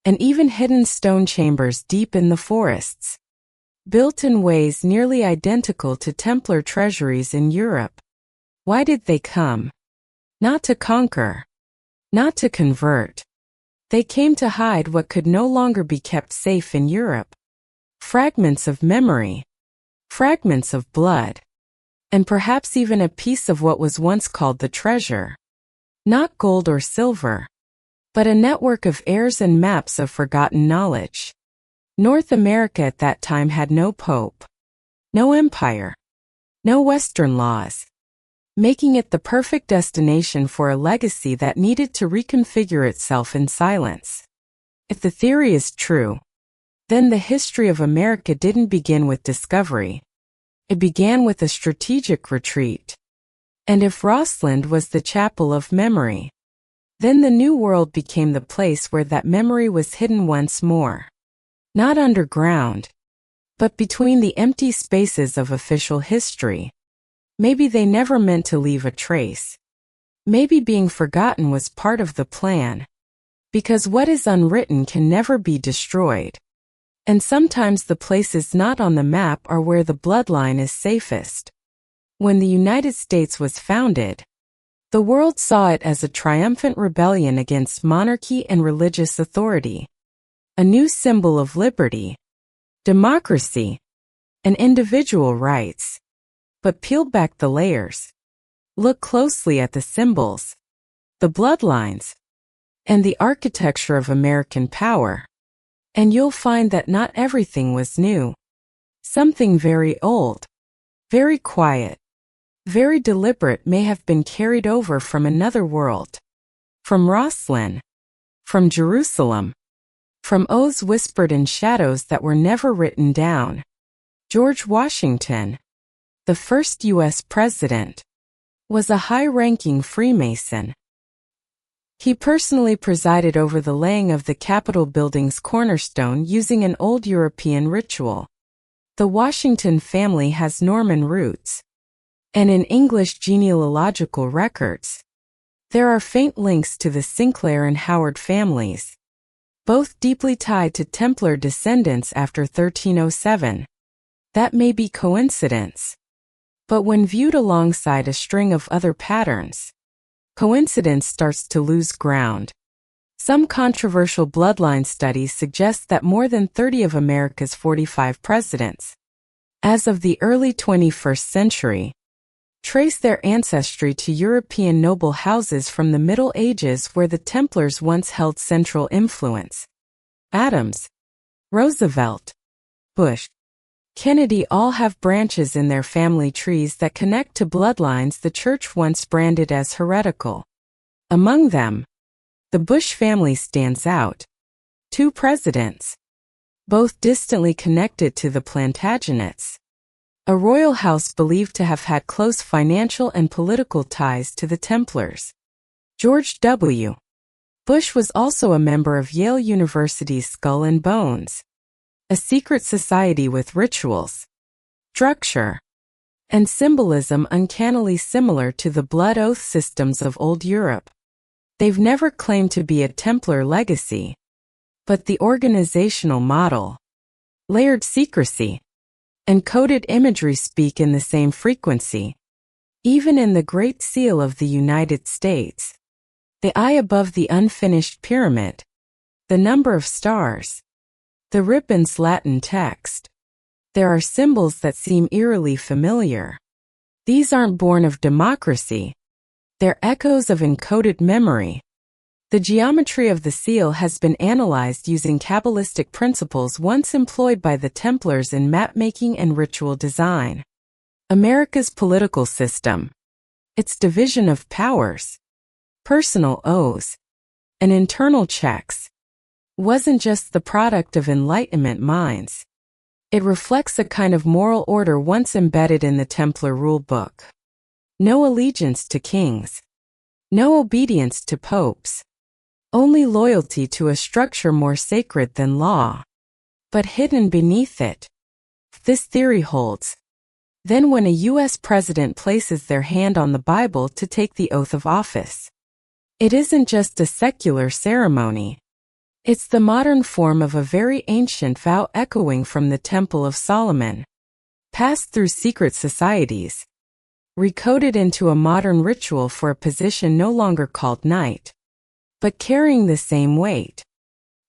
and even hidden stone chambers deep in the forests, built in ways nearly identical to Templar treasuries in Europe. Why did they come? Not to conquer, not to convert. They came to hide what could no longer be kept safe in Europe. Fragments of memory, fragments of blood, and perhaps even a piece of what was once called the treasure. Not gold or silver, but a network of heirs and maps of forgotten knowledge. North America at that time had no pope, no empire, no Western laws, making it the perfect destination for a legacy that needed to reconfigure itself in silence. If the theory is true, then the history of America didn't begin with discovery. It began with a strategic retreat. And if Rossland was the chapel of memory, then the New World became the place where that memory was hidden once more. Not underground, but between the empty spaces of official history. Maybe they never meant to leave a trace. Maybe being forgotten was part of the plan. Because what is unwritten can never be destroyed. And sometimes the places not on the map are where the bloodline is safest. When the United States was founded, the world saw it as a triumphant rebellion against monarchy and religious authority. A new symbol of liberty, democracy, and individual rights. But peel back the layers. Look closely at the symbols, the bloodlines, and the architecture of American power. And you'll find that not everything was new. Something very old, very quiet, very deliberate may have been carried over from another world. From Roslyn, from Jerusalem, from oaths whispered in shadows that were never written down. George Washington, the first U.S. president, was a high-ranking Freemason. He personally presided over the laying of the Capitol building's cornerstone using an old European ritual. The Washington family has Norman roots, and in English genealogical records, there are faint links to the Sinclair and Howard families, both deeply tied to Templar descendants after 1307. That may be coincidence, but when viewed alongside a string of other patterns, coincidence starts to lose ground. Some controversial bloodline studies suggest that more than 30 of America's 45 presidents, as of the early 21st century, trace their ancestry to European noble houses from the Middle Ages where the Templars once held central influence. Adams, Roosevelt, Bush, Kennedy all have branches in their family trees that connect to bloodlines the church once branded as heretical. Among them, the Bush family stands out. 2 presidents, both distantly connected to the Plantagenets, a royal house believed to have had close financial and political ties to the Templars. George W. Bush was also a member of Yale University's Skull and Bones, a secret society with rituals, structure, and symbolism uncannily similar to the blood oath systems of old Europe. They've never claimed to be a Templar legacy, but the organizational model, layered secrecy, and coded imagery speak in the same frequency. Even in the Great Seal of the United States, the eye above the unfinished pyramid, the number of stars, the ribbon's Latin text. There are symbols that seem eerily familiar. These aren't born of democracy. They're echoes of encoded memory. The geometry of the seal has been analyzed using Kabbalistic principles once employed by the Templars in mapmaking and ritual design. America's political system, its division of powers, personal oaths, and internal checks, wasn't just the product of Enlightenment minds. It reflects a kind of moral order once embedded in the Templar rulebook. No allegiance to kings. No obedience to popes. Only loyalty to a structure more sacred than law. But hidden beneath it, this theory holds. Then when a U.S. president places their hand on the Bible to take the oath of office, it isn't just a secular ceremony. It's the modern form of a very ancient vow echoing from the Temple of Solomon, passed through secret societies, recoded into a modern ritual for a position no longer called knight, but carrying the same weight.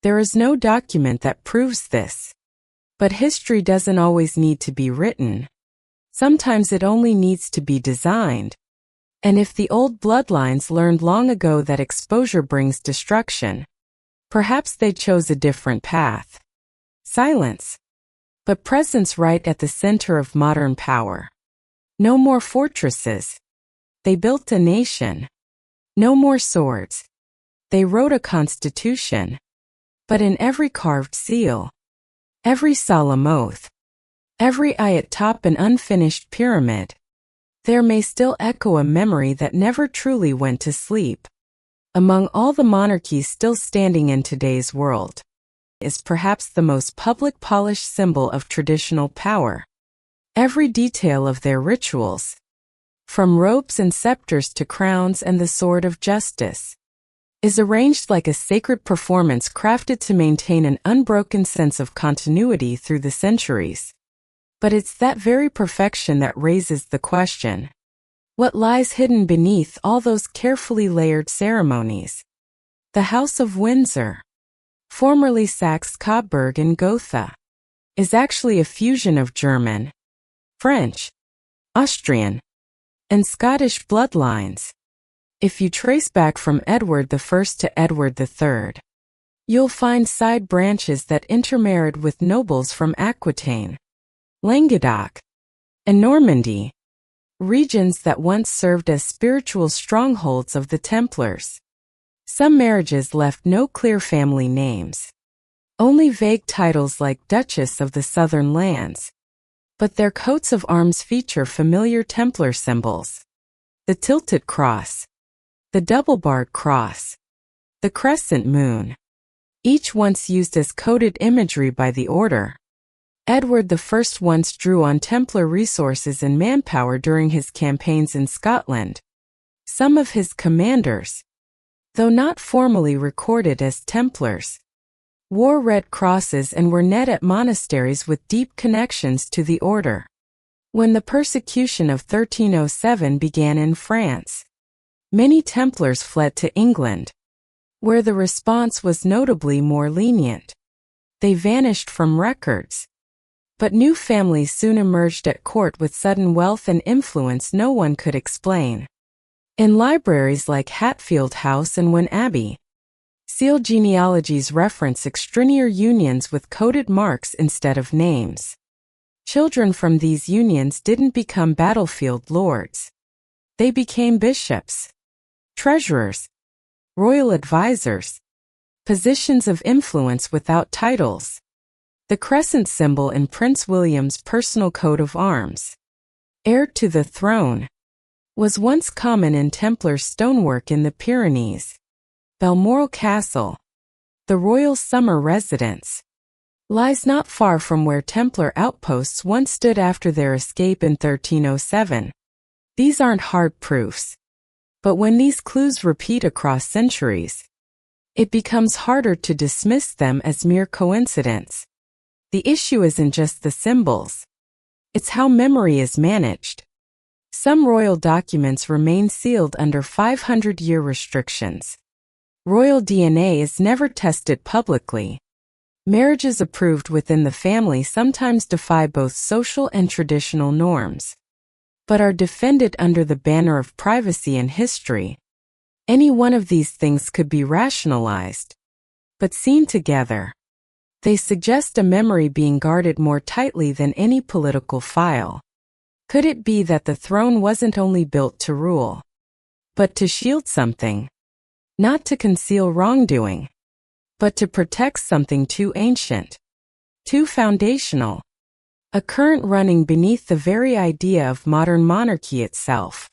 There is no document that proves this. But history doesn't always need to be written. Sometimes it only needs to be designed. And if the old bloodlines learned long ago that exposure brings destruction, perhaps they chose a different path. Silence. But presence right at the center of modern power. No more fortresses. They built a nation. No more swords. They wrote a constitution. But in every carved seal, every solemn oath, every eye at top an unfinished pyramid, there may still echo a memory that never truly went to sleep. Among all the monarchies still standing in today's world, is perhaps the most public polished symbol of traditional power. Every detail of their rituals, from robes and scepters to crowns and the sword of justice, is arranged like a sacred performance crafted to maintain an unbroken sense of continuity through the centuries. But it's that very perfection that raises the question. What lies hidden beneath all those carefully layered ceremonies? The House of Windsor, formerly Saxe-Coburg and Gotha, is actually a fusion of German, French, Austrian, and Scottish bloodlines. If you trace back from Edward I to Edward III, you'll find side branches that intermarried with nobles from Aquitaine, Languedoc, and Normandy, regions that once served as spiritual strongholds of the Templars. Some marriages left no clear family names, only vague titles like Duchess of the Southern Lands, but their coats of arms feature familiar Templar symbols. The tilted cross, the double-barred cross, the crescent moon, each once used as coded imagery by the order. Edward I once drew on Templar resources and manpower during his campaigns in Scotland. Some of his commanders, though not formally recorded as Templars, wore red crosses and were net at monasteries with deep connections to the order. When the persecution of 1307 began in France, many Templars fled to England, where the response was notably more lenient. They vanished from records. But new families soon emerged at court with sudden wealth and influence no one could explain. In libraries like Hatfield House and Wynne Abbey, sealed genealogies reference extraneous unions with coded marks instead of names. Children from these unions didn't become battlefield lords. They became bishops, treasurers, royal advisors, positions of influence without titles. The crescent symbol in Prince William's personal coat of arms, heir to the throne, was once common in Templar stonework in the Pyrenees. Balmoral Castle, the royal summer residence, lies not far from where Templar outposts once stood after their escape in 1307. These aren't hard proofs. But when these clues repeat across centuries, it becomes harder to dismiss them as mere coincidence. The issue isn't just the symbols. It's how memory is managed. Some royal documents remain sealed under 500-year restrictions. Royal DNA is never tested publicly. Marriages approved within the family sometimes defy both social and traditional norms, but are defended under the banner of privacy and history. Any one of these things could be rationalized, but seen together, they suggest a memory being guarded more tightly than any political file. Could it be that the throne wasn't only built to rule, but to shield something? Not to conceal wrongdoing, but to protect something too ancient, too foundational, a current running beneath the very idea of modern monarchy itself.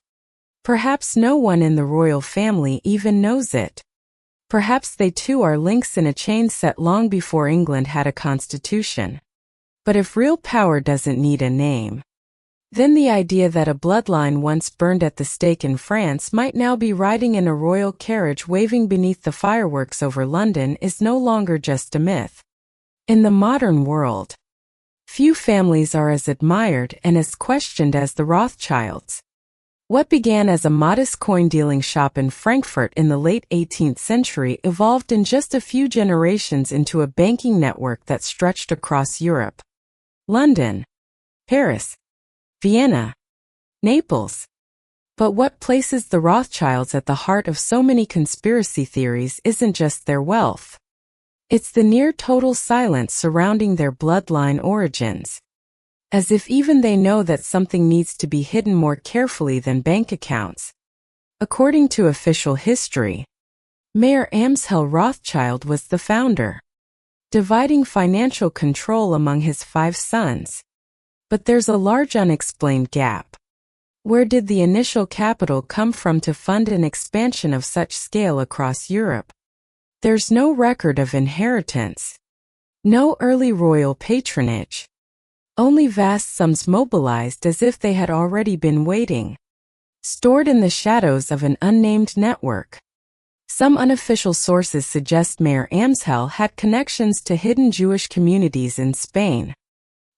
Perhaps no one in the royal family even knows it. Perhaps they too are links in a chain set long before England had a constitution. But if real power doesn't need a name, then the idea that a bloodline once burned at the stake in France might now be riding in a royal carriage waving beneath the fireworks over London is no longer just a myth. In the modern world, few families are as admired and as questioned as the Rothschilds. What began as a modest coin-dealing shop in Frankfurt in the late 18th century evolved in just a few generations into a banking network that stretched across Europe. London, Paris, Vienna, Naples. But what places the Rothschilds at the heart of so many conspiracy theories isn't just their wealth. It's the near-total silence surrounding their bloodline origins. As if even they know that something needs to be hidden more carefully than bank accounts. According to official history, Mayer Amschel Rothschild was the founder, dividing financial control among his 5 sons. But there's a large unexplained gap. Where did the initial capital come from to fund an expansion of such scale across Europe? There's no record of inheritance, no early royal patronage. Only vast sums mobilized as if they had already been waiting, stored in the shadows of an unnamed network. Some unofficial sources suggest Mayer Amschel had connections to hidden Jewish communities in Spain,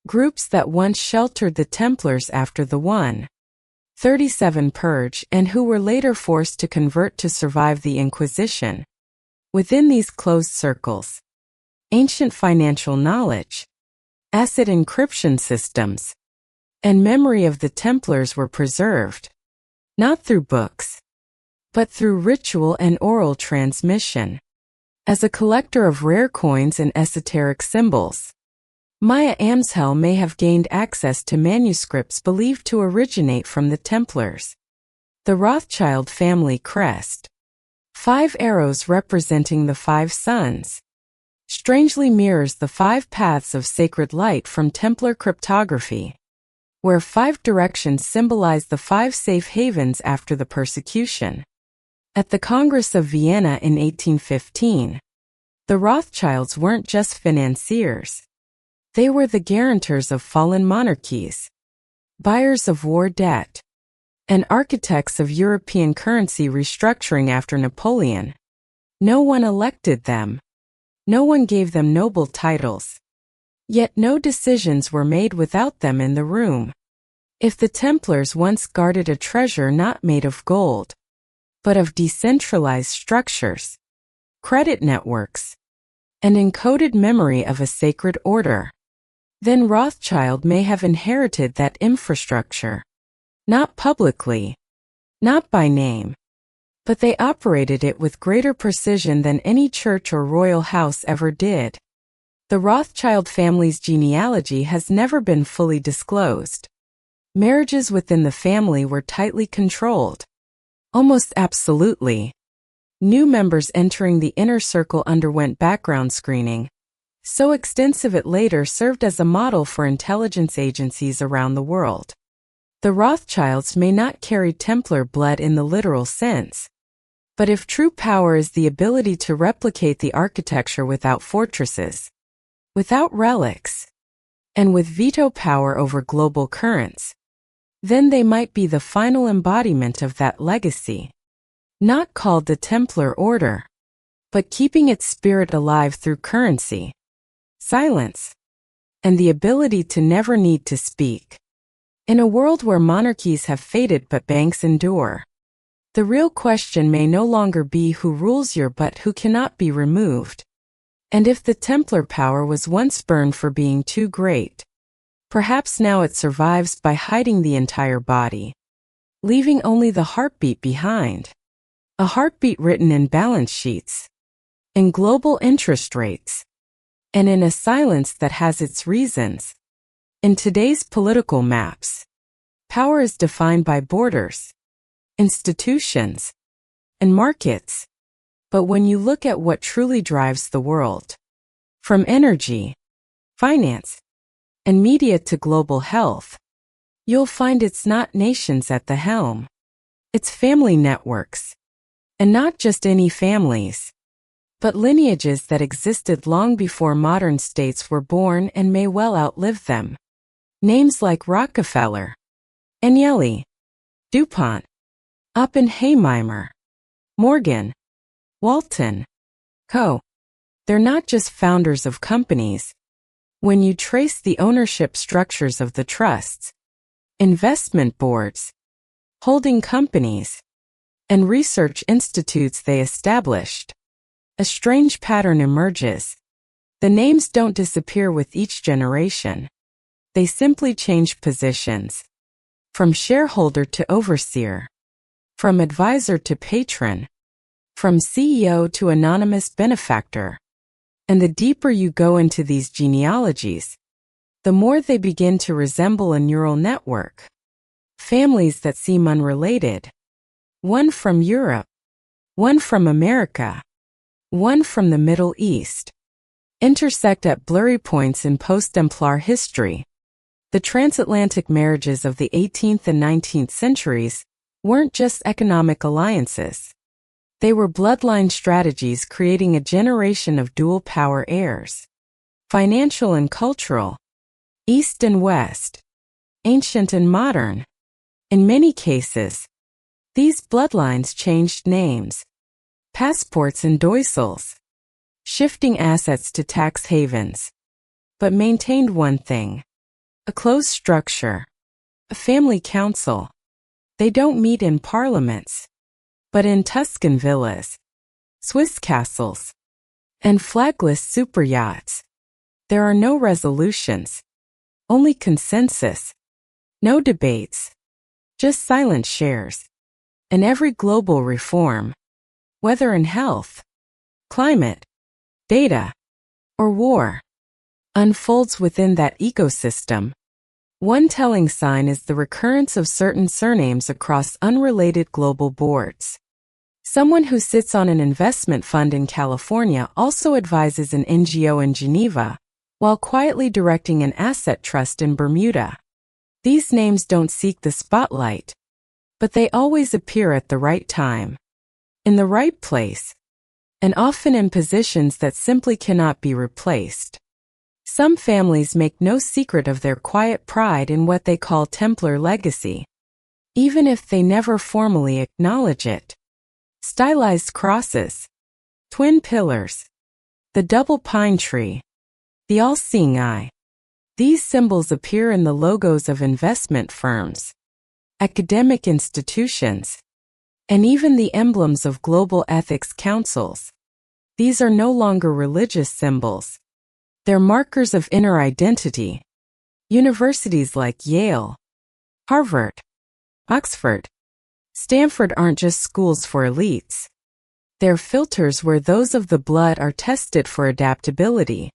groups that once sheltered the Templars after the 137 Purge and who were later forced to convert to survive the Inquisition. Within these closed circles, ancient financial knowledge, asset encryption systems, and memory of the Templars were preserved, not through books, but through ritual and oral transmission. As a collector of rare coins and esoteric symbols, Mayer Amschel may have gained access to manuscripts believed to originate from the Templars. The Rothschild family crest, 5 arrows representing the 5 sons, strangely mirrors the 5 paths of sacred light from Templar cryptography, where 5 directions symbolize the 5 safe havens after the persecution. At the Congress of Vienna in 1815, the Rothschilds weren't just financiers. They were the guarantors of fallen monarchies, buyers of war debt, and architects of European currency restructuring after Napoleon. No one elected them. No one gave them noble titles. Yet no decisions were made without them in the room. If the Templars once guarded a treasure not made of gold, but of decentralized structures, credit networks, and encoded memory of a sacred order, then Rothschild may have inherited that infrastructure. Not publicly, not by name, but they operated it with greater precision than any church or royal house ever did. The Rothschild family's genealogy has never been fully disclosed. Marriages within the family were tightly controlled, almost absolutely. New members entering the inner circle underwent background screening, so extensive it later served as a model for intelligence agencies around the world. The Rothschilds may not carry Templar blood in the literal sense, but if true power is the ability to replicate the architecture without fortresses, without relics, and with veto power over global currents, then they might be the final embodiment of that legacy. Not called the Templar Order, but keeping its spirit alive through currency, silence, and the ability to never need to speak. In a world where monarchies have faded but banks endure, The real question may no longer be who rules you but who cannot be removed. And if the Templar power was once burned for being too great, perhaps now it survives by hiding the entire body, leaving only the heartbeat behind. A heartbeat written in balance sheets, in global interest rates, and in a silence that has its reasons. In today's political maps, power is defined by borders, institutions, and markets. But when you look at what truly drives the world, from energy, finance, and media to global health, you'll find it's not nations at the helm. It's family networks. And not just any families, but lineages that existed long before modern states were born and may well outlive them. Names like Rockefeller, Agnelli, DuPont, Oppenheimer, Morgan, Walton, Co. They're not just founders of companies. When you trace the ownership structures of the trusts, investment boards, holding companies, and research institutes they established, a strange pattern emerges. The names don't disappear with each generation. They simply change positions. From shareholder to overseer, from advisor to patron, from CEO to anonymous benefactor. And the deeper you go into these genealogies, the more they begin to resemble a neural network. Families that seem unrelated. One from Europe, one from America, one from the Middle East, intersect at blurry points in post-Templar history. The transatlantic marriages of the 18th and 19th centuries weren't just economic alliances. They were bloodline strategies creating a generation of dual power heirs. Financial and cultural, East and West, ancient and modern. In many cases, these bloodlines changed names, passports and doissels, shifting assets to tax havens, but maintained one thing: a closed structure, a family council. They don't meet in parliaments, but in Tuscan villas, Swiss castles, and flagless superyachts. There are no resolutions, only consensus, no debates, just silent shares. And every global reform, whether in health, climate, data, or war, unfolds within that ecosystem. One telling sign is the recurrence of certain surnames across unrelated global boards. Someone who sits on an investment fund in California also advises an NGO in Geneva, while quietly directing an asset trust in Bermuda. These names don't seek the spotlight, but they always appear at the right time, in the right place, and often in positions that simply cannot be replaced. Some families make no secret of their quiet pride in what they call Templar legacy, even if they never formally acknowledge it. Stylized crosses, twin pillars, the double pine tree, the all-seeing eye. These symbols appear in the logos of investment firms, academic institutions, and even the emblems of global ethics councils. These are no longer religious symbols. They're markers of inner identity. Universities like Yale, Harvard, Oxford, Stanford aren't just schools for elites. They're filters where those of the blood are tested for adaptability,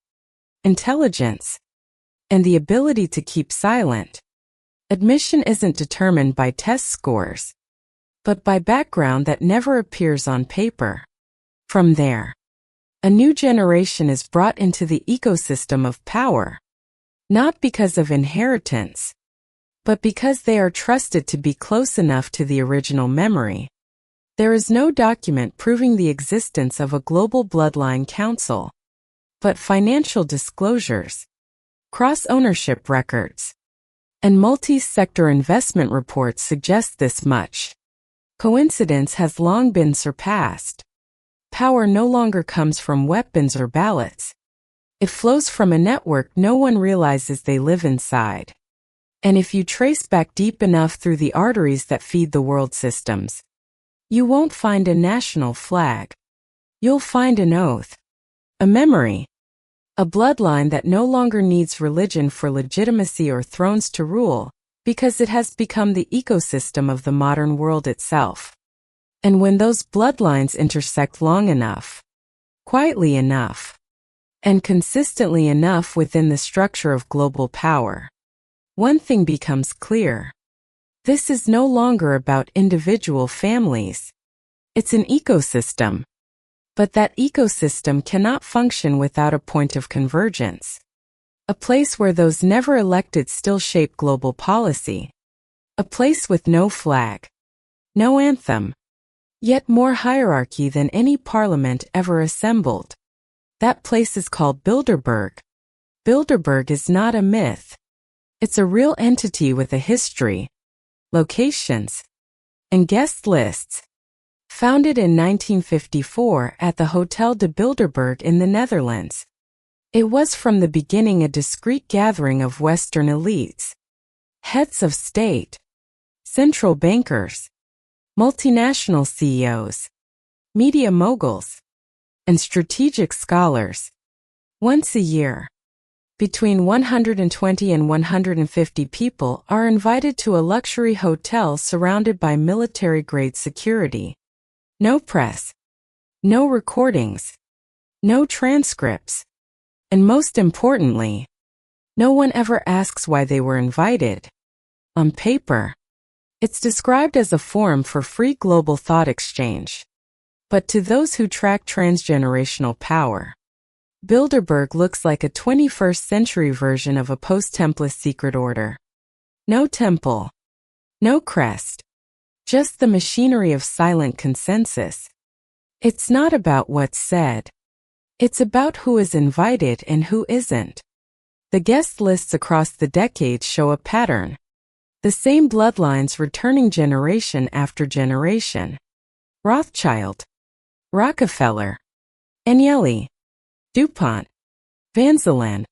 intelligence, and the ability to keep silent. Admission isn't determined by test scores, but by background that never appears on paper. From there, a new generation is brought into the ecosystem of power, not because of inheritance, but because they are trusted to be close enough to the original memory. There is no document proving the existence of a global bloodline council, but financial disclosures, cross-ownership records, and multi-sector investment reports suggest this much. Coincidence has long been surpassed. Power no longer comes from weapons or ballots. It flows from a network no one realizes they live inside. And if you trace back deep enough through the arteries that feed the world systems, You won't find a national flag. You'll find an oath, a memory, a bloodline that no longer needs religion for legitimacy or thrones to rule, because it has become the ecosystem of the modern world itself. And when those bloodlines intersect long enough, quietly enough, and consistently enough within the structure of global power, one thing becomes clear. This is no longer about individual families. It's an ecosystem. But that ecosystem cannot function without a point of convergence. A place where those never elected still shape global policy. A place with no flag, no anthem, yet more hierarchy than any parliament ever assembled. That place is called Bilderberg. Bilderberg is not a myth. It's a real entity with a history, locations, and guest lists. Founded in 1954 at the Hotel de Bilderberg in the Netherlands. It was from the beginning a discreet gathering of Western elites, heads of state, central bankers, multinational CEOs, media moguls, and strategic scholars. Once a year, between 120 and 150 people are invited to a luxury hotel surrounded by military-grade security. No press, no recordings, no transcripts, and most importantly, no one ever asks why they were invited. On paper, it's described as a forum for free global thought exchange. But to those who track transgenerational power, Bilderberg looks like a 21st century version of a post-Templar secret order. No temple, no crest. Just the machinery of silent consensus. It's not about what's said. It's about who is invited and who isn't. The guest lists across the decades show a pattern. The same bloodlines returning generation after generation. Rothschild, Rockefeller, Agnelli, DuPont, Vanzeland,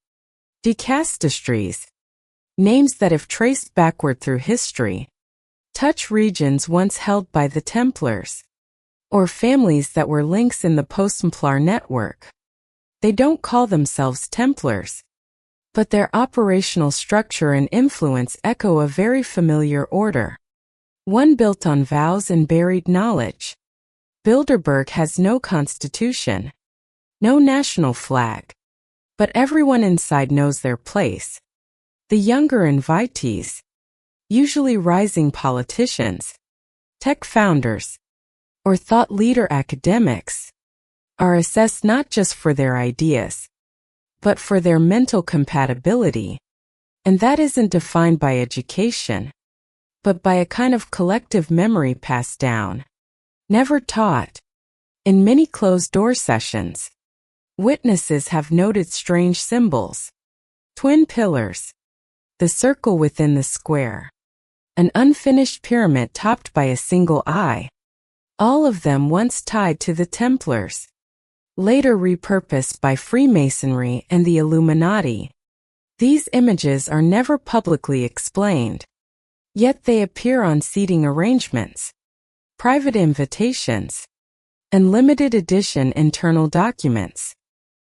De Castistries. Names that if traced backward through history, touch regions once held by the Templars, or families that were links in the post-Templar network. They don't call themselves Templars, but their operational structure and influence echo a very familiar order, one built on vows and buried knowledge. Bilderberg has no constitution, no national flag, but everyone inside knows their place. The younger invitees, usually rising politicians, tech founders, or thought leader academics, are assessed not just for their ideas, but for their mental compatibility. And that isn't defined by education, but by a kind of collective memory passed down, never taught. In many closed-door sessions, witnesses have noted strange symbols, twin pillars, the circle within the square, an unfinished pyramid topped by a single eye, all of them once tied to the Templars, later repurposed by Freemasonry and the Illuminati. These images are never publicly explained, yet they appear on seating arrangements, private invitations, and limited edition internal documents.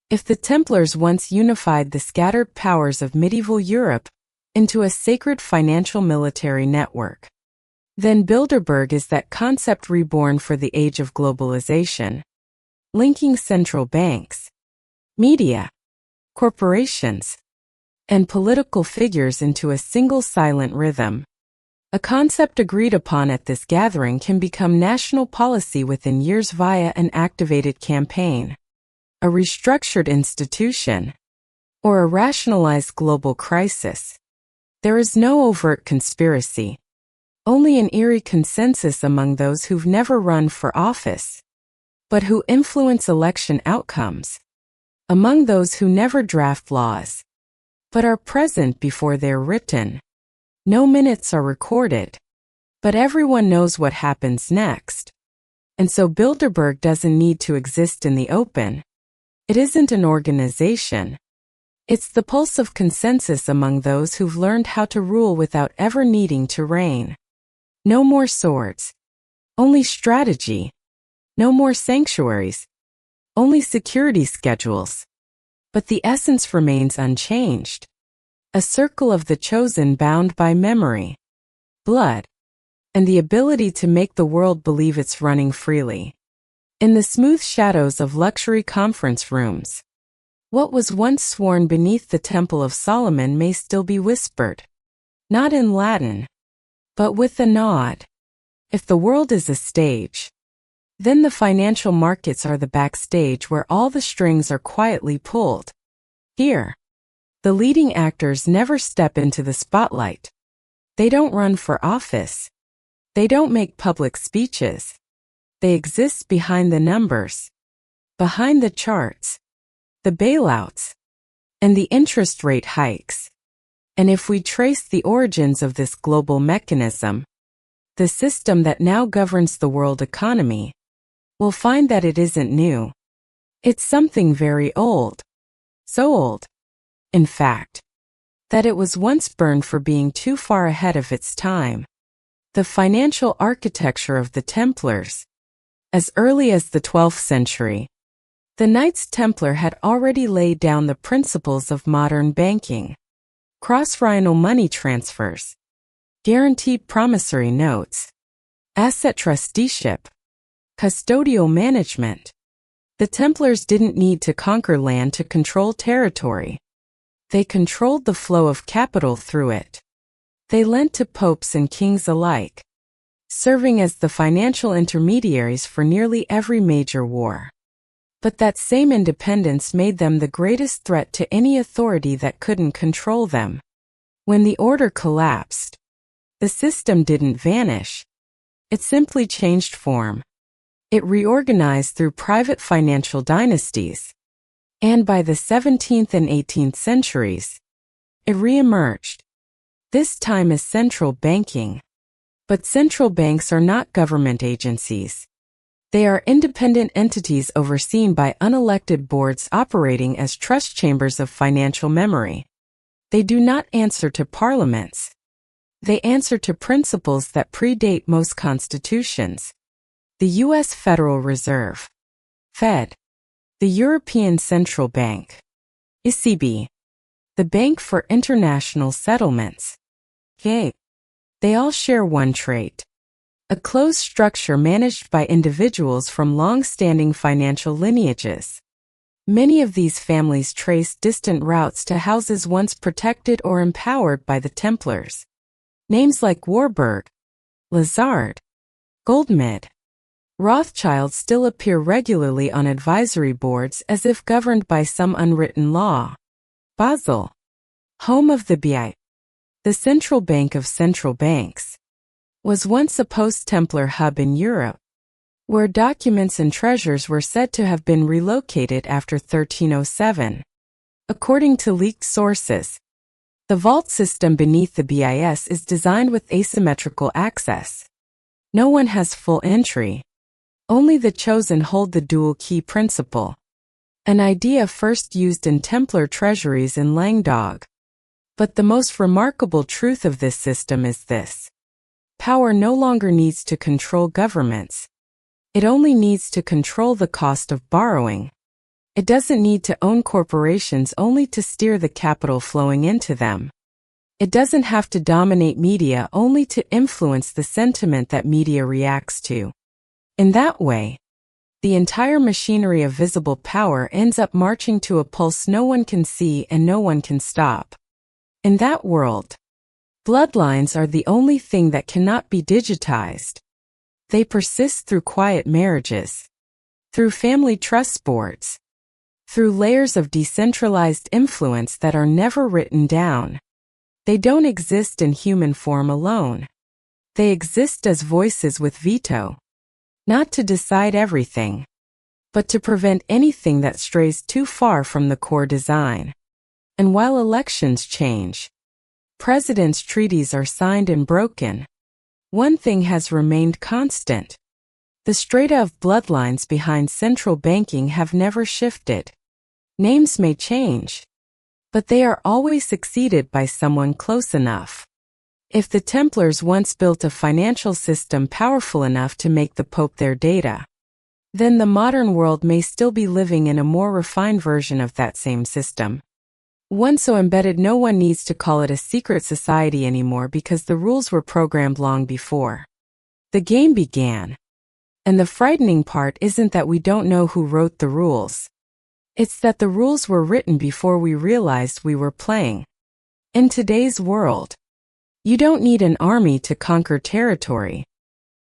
If the Templars once unified the scattered powers of medieval Europe into a sacred financial military network, then Bilderberg is that concept reborn for the age of globalization, linking central banks, media, corporations, and political figures into a single silent rhythm. A concept agreed upon at this gathering can become national policy within years via an activated campaign, a restructured institution, or a rationalized global crisis. There is no overt conspiracy, only an eerie consensus among those who've never run for office, but who influence election outcomes, among those who never draft laws, but are present before they're written. No minutes are recorded, but everyone knows what happens next. And so Bilderberg doesn't need to exist in the open. It isn't an organization. It's the pulse of consensus among those who've learned how to rule without ever needing to reign. No more swords. Only strategy. No more sanctuaries. Only security schedules. But the essence remains unchanged. A circle of the chosen bound by memory, blood, and the ability to make the world believe it's running freely. In the smooth shadows of luxury conference rooms, what was once sworn beneath the Temple of Solomon may still be whispered. Not in Latin, but with a nod. If the world is a stage, then the financial markets are the backstage where all the strings are quietly pulled. Here, the leading actors never step into the spotlight. They don't run for office. They don't make public speeches. They exist behind the numbers, behind the charts, the bailouts, and the interest rate hikes. And if we trace the origins of this global mechanism, the system that now governs the world economy, we'll find that it isn't new. It's something very old. So old, in fact, that it was once burned for being too far ahead of its time. The financial architecture of the Templars. As early as the 12th century, the Knights Templar had already laid down the principles of modern banking. Cross-rhinal money transfers, guaranteed promissory notes, asset trusteeship, custodial management. The Templars didn't need to conquer land to control territory. They controlled the flow of capital through it. They lent to popes and kings alike, serving as the financial intermediaries for nearly every major war. But that same independence made them the greatest threat to any authority that couldn't control them. When the order collapsed, the system didn't vanish. It simply changed form. It reorganized through private financial dynasties. And by the 17th and 18th centuries, it re-emerged. This time as central banking. But central banks are not government agencies. They are independent entities overseen by unelected boards operating as trust chambers of financial memory. They do not answer to parliaments. They answer to principles that predate most constitutions. The U.S. Federal Reserve, Fed, the European Central Bank, ECB, the Bank for International Settlements, GATE. They all share one trait. A closed structure managed by individuals from long-standing financial lineages. Many of these families trace distant routes to houses once protected or empowered by the Templars. Names like Warburg, Lazard, Goldmid, Rothschild still appear regularly on advisory boards as if governed by some unwritten law. Basel, home of the BI, the central bank of central banks, was once a post-Templar hub in Europe, where documents and treasures were said to have been relocated after 1307. According to leaked sources, the vault system beneath the BIS is designed with asymmetrical access. No one has full entry. Only the chosen hold the dual key principle. An idea first used in Templar treasuries in Languedoc. But the most remarkable truth of this system is this. Power no longer needs to control governments. It only needs to control the cost of borrowing. It doesn't need to own corporations only to steer the capital flowing into them. It doesn't have to dominate media only to influence the sentiment that media reacts to. In that way, the entire machinery of visible power ends up marching to a pulse no one can see and no one can stop. In that world, bloodlines are the only thing that cannot be digitized. They persist through quiet marriages, through family trust boards, through layers of decentralized influence that are never written down. They don't exist in human form alone. They exist as voices with veto, not to decide everything, but to prevent anything that strays too far from the core design. And while elections change, presidents' treaties are signed and broken, one thing has remained constant. The strata of bloodlines behind central banking have never shifted. Names may change, but they are always succeeded by someone close enough, If the Templars once built a financial system powerful enough to make the Pope their data, then the modern world may still be living in a more refined version of that same system. One so embedded no one needs to call it a secret society anymore because the rules were programmed long before the game began. And the frightening part isn't that we don't know who wrote the rules. It's that the rules were written before we realized we were playing. In today's world, you don't need an army to conquer territory.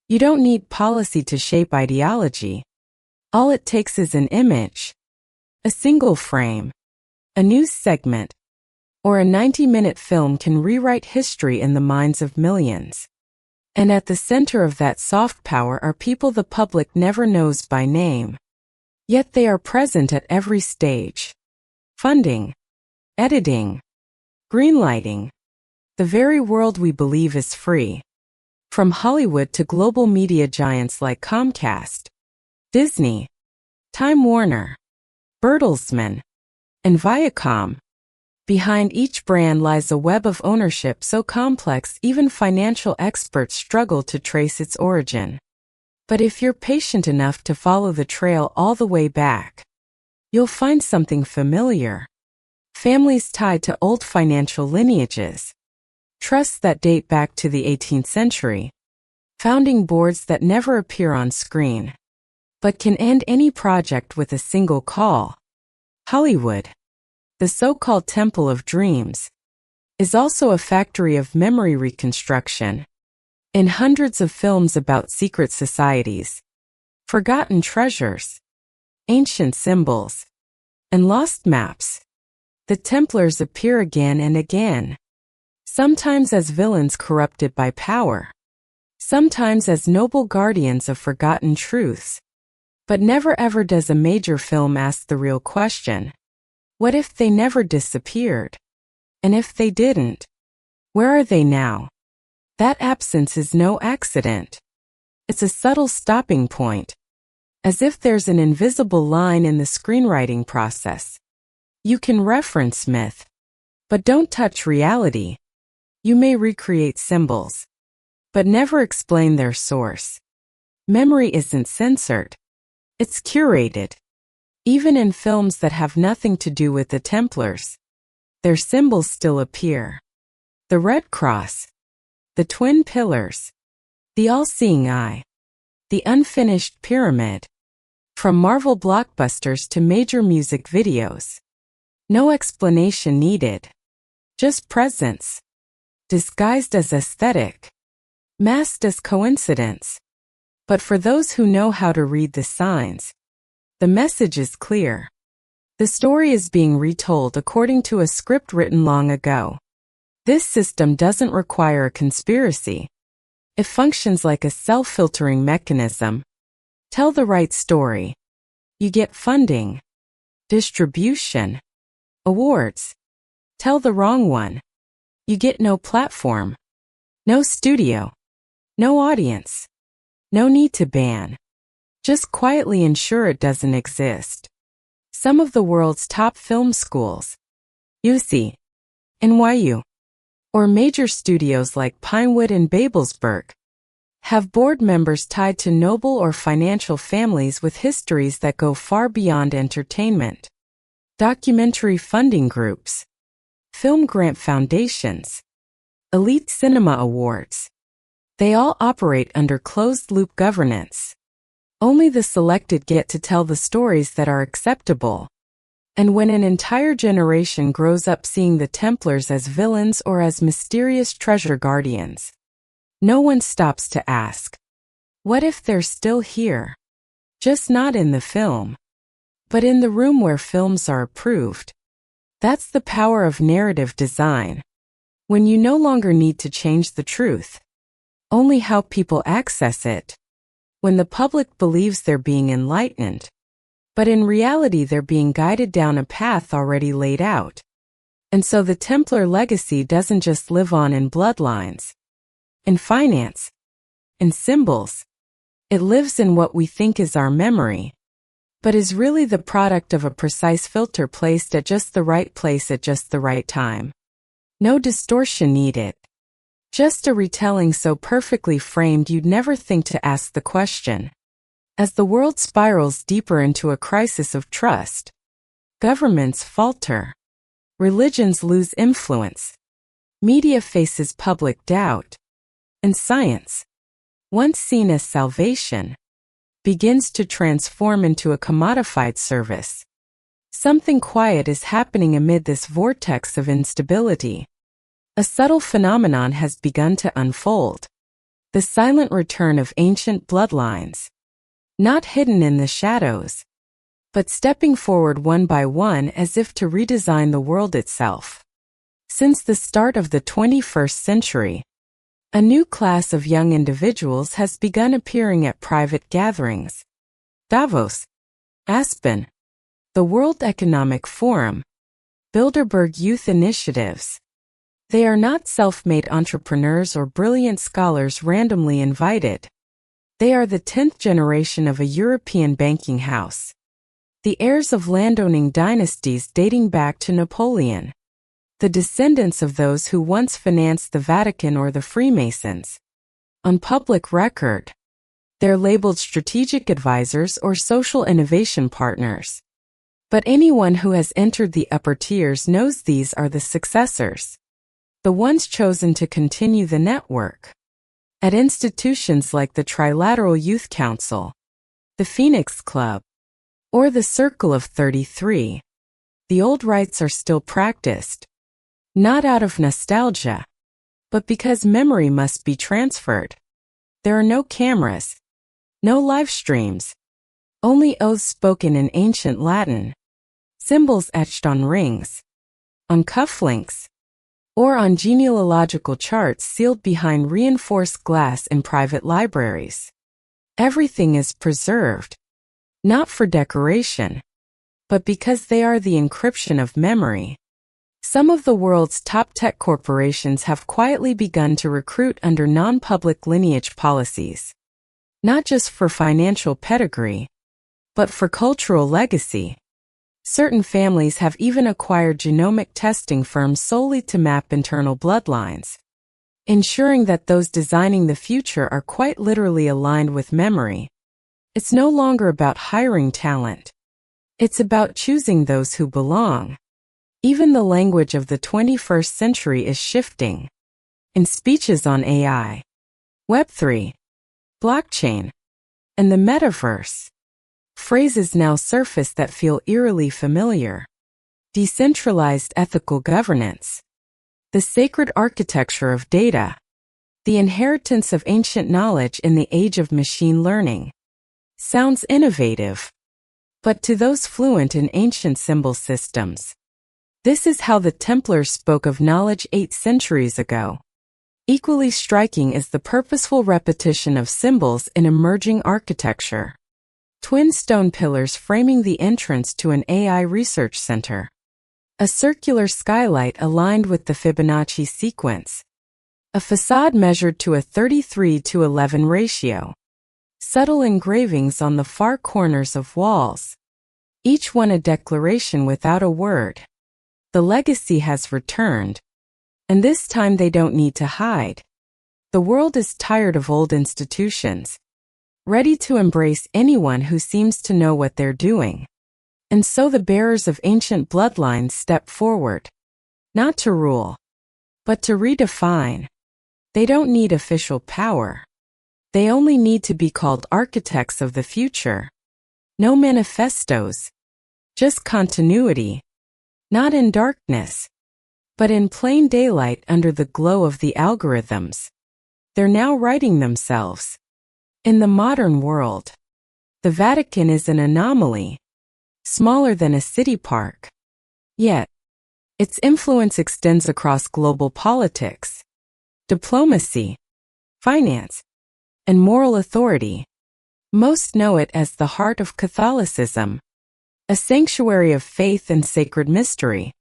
You don't need policy to shape ideology. All it takes is an image, a single frame, a news segment, or a 90-minute film can rewrite history in the minds of millions. And at the center of that soft power are people the public never knows by name. Yet they are present at every stage. Funding, editing, greenlighting. The very world we believe is free. From Hollywood to global media giants like Comcast, Disney, Time Warner, Bertelsmann, and Viacom. Behind each brand lies a web of ownership so complex even financial experts struggle to trace its origin. But if you're patient enough to follow the trail all the way back, you'll find something familiar. Families tied to old financial lineages. Trusts that date back to the 18th century. Founding boards that never appear on screen, but can end any project with a single call. Hollywood, the so-called Temple of Dreams, is also a factory of memory reconstruction. In hundreds of films about secret societies, forgotten treasures, ancient symbols, and lost maps, the Templars appear again and again. Sometimes as villains corrupted by power, sometimes as noble guardians of forgotten truths. But never ever does a major film ask the real question. What if they never disappeared? And if they didn't? Where are they now? That absence is no accident. It's a subtle stopping point. As if there's an invisible line in the screenwriting process. You can reference myth, but don't touch reality. You may recreate symbols, but never explain their source. Memory isn't censored. It's curated. Even in films that have nothing to do with the Templars, their symbols still appear. The Red Cross, the Twin Pillars, the All-Seeing Eye, the Unfinished Pyramid. From Marvel blockbusters to major music videos. No explanation needed. Just presence. Disguised as aesthetic. Masked as coincidence. But for those who know how to read the signs, the message is clear. The story is being retold according to a script written long ago. This system doesn't require a conspiracy. It functions like a self-filtering mechanism. Tell the right story. You get funding, distribution, awards. Tell the wrong one. You get no platform, no studio, no audience, no need to ban. Just quietly ensure it doesn't exist. Some of the world's top film schools, UC, NYU, or major studios like Pinewood and Babelsberg, have board members tied to noble or financial families with histories that go far beyond entertainment. Documentary funding groups, film grant foundations, elite cinema awards. They all operate under closed-loop governance. Only the selected get to tell the stories that are acceptable. And when an entire generation grows up seeing the Templars as villains or as mysterious treasure guardians, no one stops to ask, what if they're still here? Just not in the film, but in the room where films are approved. That's the power of narrative design. When you no longer need to change the truth, only how people access it. When the public believes they're being enlightened, but in reality they're being guided down a path already laid out. And so the Templar legacy doesn't just live on in bloodlines, in finance, in symbols. It lives in what we think is our memory, but is really the product of a precise filter placed at just the right place at just the right time. No distortion needed. Just a retelling so perfectly framed you'd never think to ask the question. As the world spirals deeper into a crisis of trust, governments falter, religions lose influence, media faces public doubt, and science, once seen as salvation, begins to transform into a commodified service. Something quiet is happening amid this vortex of instability. A subtle phenomenon has begun to unfold. The silent return of ancient bloodlines. Not hidden in the shadows, but stepping forward one by one as if to redesign the world itself. Since the start of the 21st century, a new class of young individuals has begun appearing at private gatherings. Davos, Aspen, the World Economic Forum, Bilderberg Youth Initiatives. They are not self-made entrepreneurs or brilliant scholars randomly invited. They are the 10th generation of a European banking house. The heirs of landowning dynasties dating back to Napoleon. The descendants of those who once financed the Vatican or the Freemasons. On public record, they're labeled strategic advisors or social innovation partners. But anyone who has entered the upper tiers knows these are the successors. The ones chosen to continue the network. At institutions like the Trilateral Youth Council, the Phoenix Club, or the Circle of 33, the old rites are still practiced. Not out of nostalgia, but because memory must be transferred. There are no cameras, no live streams, only oaths spoken in ancient Latin, symbols etched on rings, on cufflinks, or on genealogical charts sealed behind reinforced glass in private libraries. Everything is preserved, not for decoration, but because they are the encryption of memory. Some of the world's top tech corporations have quietly begun to recruit under non-public lineage policies, not just for financial pedigree, but for cultural legacy. Certain families have even acquired genomic testing firms solely to map internal bloodlines, ensuring that those designing the future are quite literally aligned with memory. It's no longer about hiring talent. It's about choosing those who belong. Even the language of the 21st century is shifting. In speeches on AI, Web3, blockchain, and the metaverse, phrases now surface that feel eerily familiar. Decentralized ethical governance, the sacred architecture of data, the inheritance of ancient knowledge in the age of machine learning. Sounds innovative, but to those fluent in ancient symbol systems, this is how the Templars spoke of knowledge 8 centuries ago. Equally striking is the purposeful repetition of symbols in emerging architecture. Twin stone pillars framing the entrance to an AI research center. A circular skylight aligned with the Fibonacci sequence. A facade measured to a 33:11 ratio. Subtle engravings on the far corners of walls. Each one a declaration without a word. The legacy has returned. And this time they don't need to hide. The world is tired of old institutions, ready to embrace anyone who seems to know what they're doing. And so the bearers of ancient bloodlines step forward, not to rule, but to redefine. They don't need official power. They only need to be called architects of the future. No manifestos, just continuity, not in darkness, but in plain daylight under the glow of the algorithms. They're now writing themselves. In the modern world, the Vatican is an anomaly, smaller than a city park. Yet, its influence extends across global politics, diplomacy, finance, and moral authority. Most know it as the heart of Catholicism, a sanctuary of faith and sacred mystery.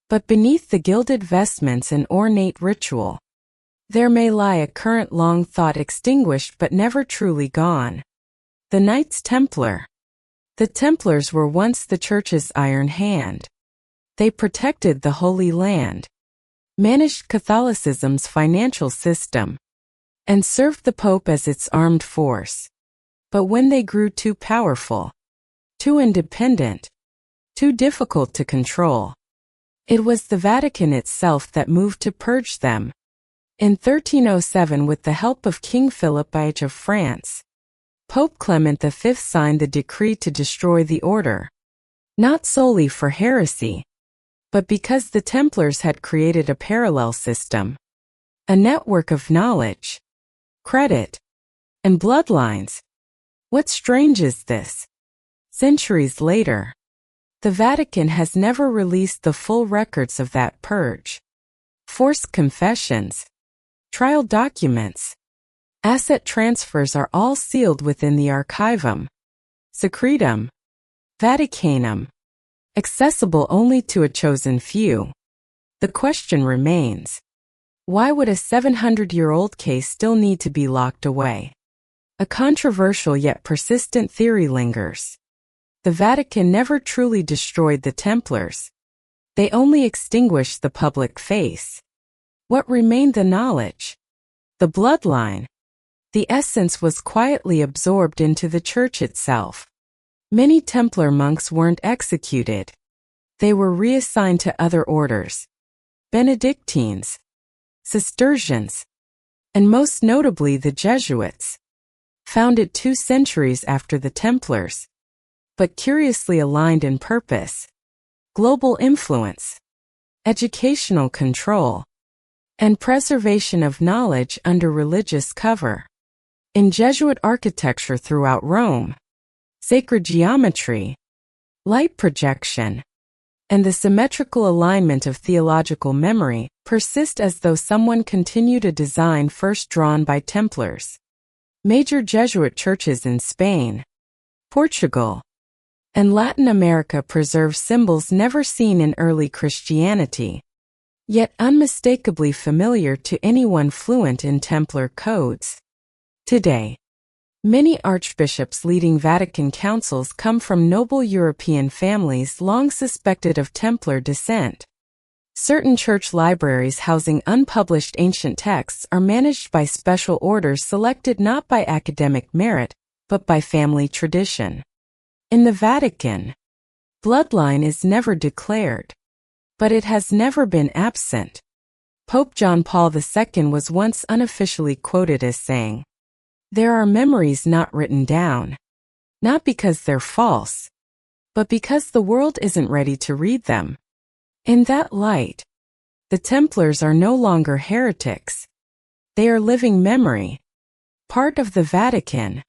But beneath the gilded vestments and ornate ritual, there may lie a current long thought extinguished but never truly gone. The Knights Templar. The Templars were once the Church's iron hand. They protected the Holy Land. managed Catholicism's financial system, and served the Pope as its armed force. But when they grew too powerful, too independent, too difficult to control, it was the Vatican itself that moved to purge them. In 1307, with the help of King Philip I of France, Pope Clement V signed the decree to destroy the order, not solely for heresy, but because the Templars had created a parallel system, a network of knowledge, credit, and bloodlines. What's strange is this. Centuries later, the Vatican has never released the full records of that purge. Forced confessions, trial documents, asset transfers are all sealed within the Archivum Secretum Vaticanum, accessible only to a chosen few. The question remains, why would a 700-year-old case still need to be locked away? A controversial yet persistent theory lingers. The Vatican never truly destroyed the Templars. They only extinguished the public face. What remained? The knowledge, the bloodline. The essence was quietly absorbed into the Church itself. Many Templar monks weren't executed. They were reassigned to other orders. Benedictines, Cistercians, and most notably the Jesuits, founded 2 centuries after the Templars, but curiously aligned in purpose, global influence, educational control, and preservation of knowledge under religious cover. In Jesuit architecture throughout Rome, sacred geometry, light projection, and the symmetrical alignment of theological memory persist as though someone continued a design first drawn by Templars. Major Jesuit churches in Spain, Portugal, and Latin America preserve symbols never seen in early Christianity, yet unmistakably familiar to anyone fluent in Templar codes. Today, many archbishops leading Vatican councils come from noble European families long suspected of Templar descent. Certain church libraries housing unpublished ancient texts are managed by special orders selected not by academic merit, but by family tradition. In the Vatican, bloodline is never declared, but it has never been absent. Pope John Paul II was once unofficially quoted as saying, "There are memories not written down, not because they're false, but because the world isn't ready to read them." In that light, the Templars are no longer heretics. They are living memory, part of the Vatican,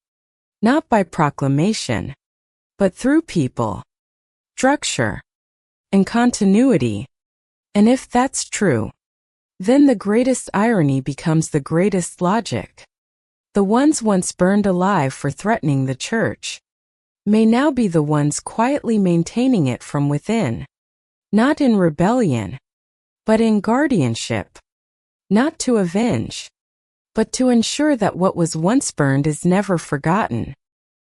not by proclamation, but through people, structure, and continuity. And if that's true, then the greatest irony becomes the greatest logic. The ones once burned alive for threatening the Church may now be the ones quietly maintaining it from within, not in rebellion, but in guardianship, not to avenge, but to ensure that what was once burned is never forgotten.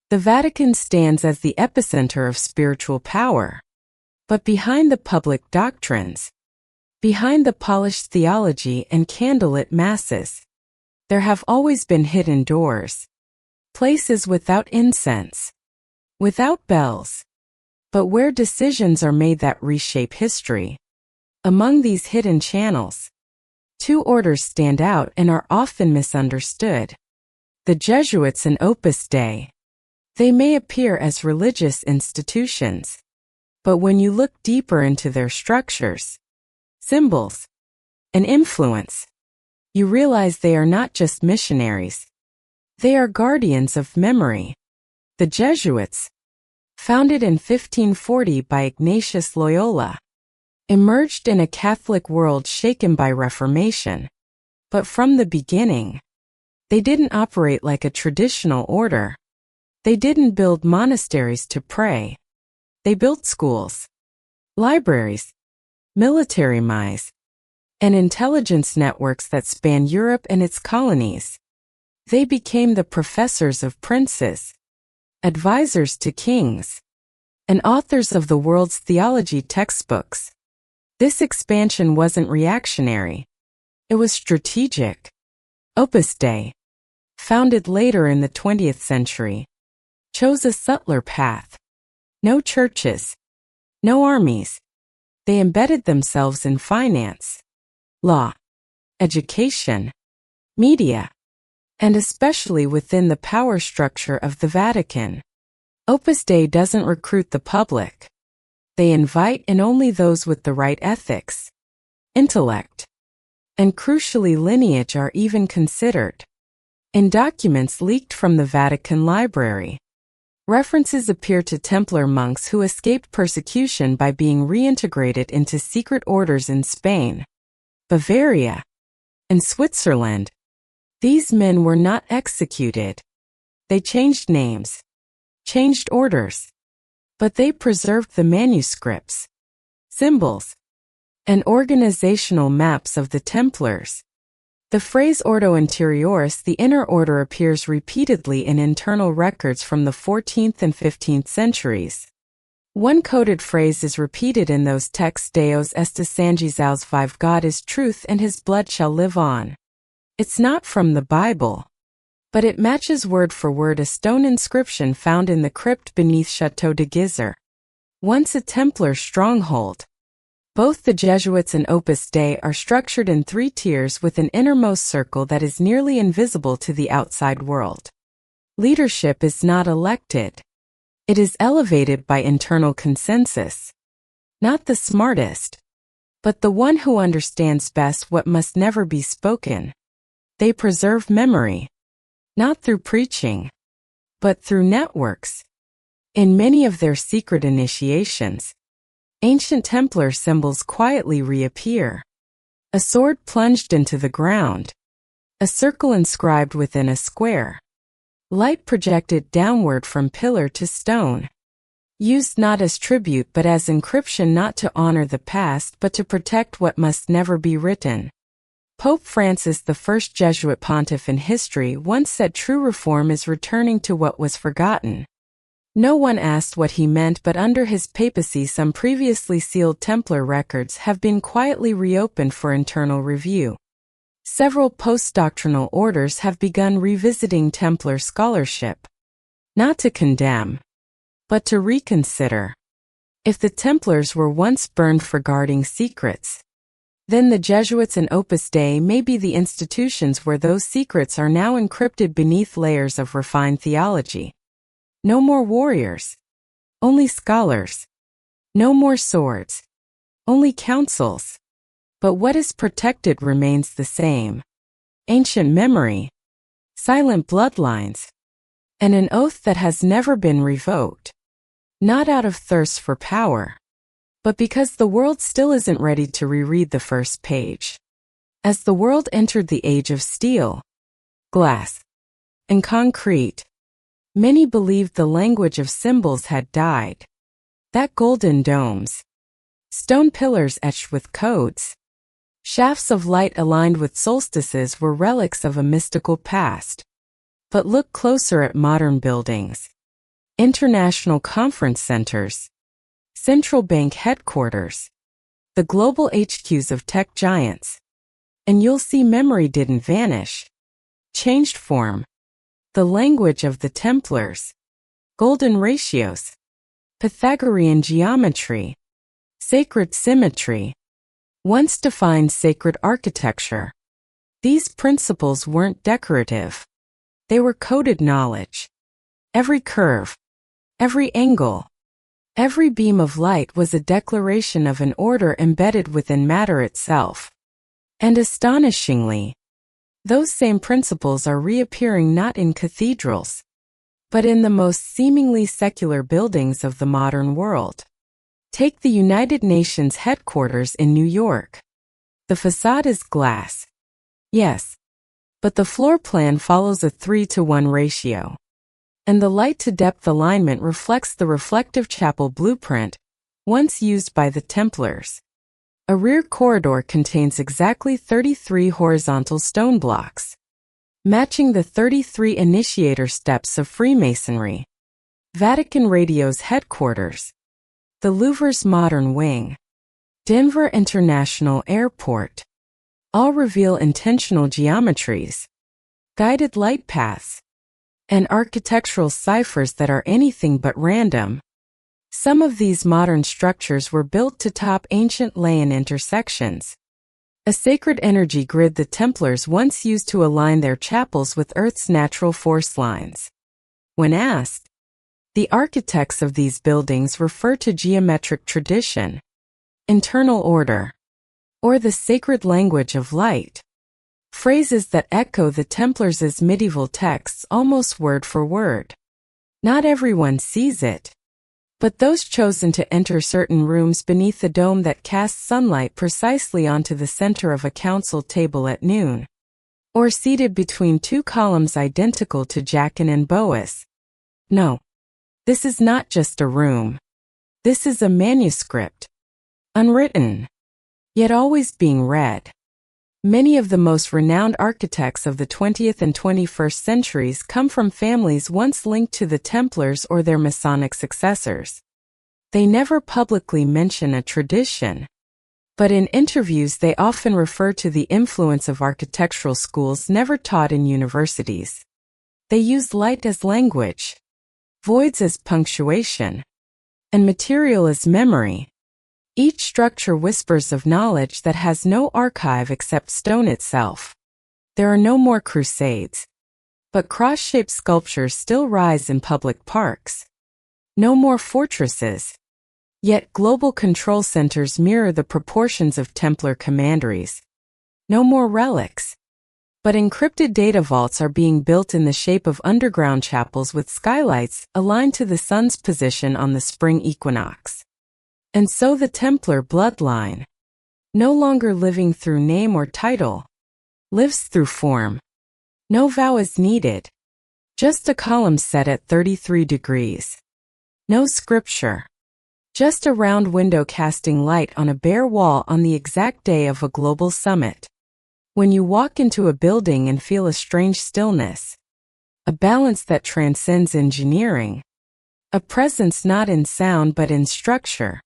The Vatican stands as the epicenter of spiritual power, but behind the public doctrines, behind the polished theology and candlelit masses, there have always been hidden doors, places without incense, without bells, but where decisions are made that reshape history. Among these hidden channels, 2 orders stand out and are often misunderstood: the Jesuits and Opus Dei. They may appear as religious institutions, but when you look deeper into their structures, symbols, and influence, you realize they are not just missionaries. They are guardians of memory. The Jesuits, founded in 1540 by Ignatius Loyola, emerged in a Catholic world shaken by Reformation. But from the beginning, they didn't operate like a traditional order. They didn't build monasteries to pray. They built schools, libraries, military mice, and intelligence networks that span Europe and its colonies. They became the professors of princes, advisors to kings, and authors of the world's theology textbooks. This expansion wasn't reactionary. It was strategic. Opus Dei, founded later in the 20th century, chose a subtler path. No churches, no armies. They embedded themselves in finance, law, education, media, and especially within the power structure of the Vatican. Opus Dei doesn't recruit the public. They invite in only those with the right ethics, intellect, and crucially lineage are even considered. In documents leaked from the Vatican Library, references appear to Templar monks who escaped persecution by being reintegrated into secret orders in Spain, Bavaria, and Switzerland. These men were not executed. They changed names, changed orders, but they preserved the manuscripts, symbols, and organizational maps of the Templars. The phrase Ordo Interioris, the inner order, appears repeatedly in internal records from the 14th and 15th centuries. One coded phrase is repeated in those texts: Deus est sanguis aus vive, God is truth and his blood shall live on. It's not from the Bible, but it matches word for word a stone inscription found in the crypt beneath Château de Gizur, once a Templar stronghold. Both the Jesuits and Opus Dei are structured in 3 tiers with an innermost circle that is nearly invisible to the outside world. Leadership is not elected. It is elevated by internal consensus. Not the smartest, but the one who understands best what must never be spoken. They preserve memory, not through preaching, but through networks. In many of their secret initiations, ancient Templar symbols quietly reappear. A sword plunged into the ground, a circle inscribed within a square, light projected downward from pillar to stone, used not as tribute but as encryption, not to honor the past but to protect what must never be written. Pope Francis, the first Jesuit pontiff in history, once said true reform is returning to what was forgotten. No one asked what he meant, but under his papacy some previously sealed Templar records have been quietly reopened for internal review. Several post-doctrinal orders have begun revisiting Templar scholarship, not to condemn, but to reconsider. If the Templars were once burned for guarding secrets, then the Jesuits and Opus Dei may be the institutions where those secrets are now encrypted beneath layers of refined theology. No more warriors, only scholars. No more swords, only councils. But what is protected remains the same: ancient memory, silent bloodlines, and an oath that has never been revoked. Not out of thirst for power, but because the world still isn't ready to reread the first page. As the world entered the age of steel, glass, and concrete, many believed the language of symbols had died. That golden domes, stone pillars etched with codes, shafts of light aligned with solstices were relics of a mystical past. But look closer at modern buildings, international conference centers, central bank headquarters, the global HQs of tech giants, and you'll see memory didn't vanish, changed form. The language of the Templars, golden ratios, Pythagorean geometry, sacred symmetry, once defined sacred architecture. These principles weren't decorative. They were coded knowledge. Every curve, every angle, every beam of light was a declaration of an order embedded within matter itself. And astonishingly, those same principles are reappearing not in cathedrals, but in the most seemingly secular buildings of the modern world. Take the United Nations headquarters in New York. The facade is glass. Yes, but the floor plan follows a 3:1 ratio. And the light-to-depth alignment reflects the reflective chapel blueprint, once used by the Templars. A rear corridor contains exactly 33 horizontal stone blocks, matching the 33 initiator steps of Freemasonry. Vatican Radio's headquarters. The Louvre's modern wing. Denver International Airport. All reveal intentional geometries, guided light paths, and architectural ciphers that are anything but random. Some of these modern structures were built to top ancient ley intersections, a sacred energy grid the Templars once used to align their chapels with Earth's natural force lines. When asked, the architects of these buildings refer to geometric tradition, internal order, or the sacred language of light, phrases that echo the Templars' medieval texts almost word for word. Not everyone sees it, but those chosen to enter certain rooms beneath the dome that casts sunlight precisely onto the center of a council table at noon, or seated between two columns identical to Jachin and Boas. No, this is not just a room. This is a manuscript, unwritten, yet always being read. Many of the most renowned architects of the 20th and 21st centuries come from families once linked to the Templars or their Masonic successors. They never publicly mention a tradition, but in interviews they often refer to the influence of architectural schools never taught in universities. They use light as language, voids as punctuation, and material as memory. Each structure whispers of knowledge that has no archive except stone itself. There are no more crusades, but cross-shaped sculptures still rise in public parks. No more fortresses, yet global control centers mirror the proportions of Templar commanderies. No more relics, but encrypted data vaults are being built in the shape of underground chapels with skylights aligned to the sun's position on the spring equinox. And so the Templar bloodline, no longer living through name or title, lives through form. No vow is needed, just a column set at 33 degrees. No scripture, just a round window casting light on a bare wall on the exact day of a global summit. When you walk into a building and feel a strange stillness, a balance that transcends engineering, a presence not in sound but in structure,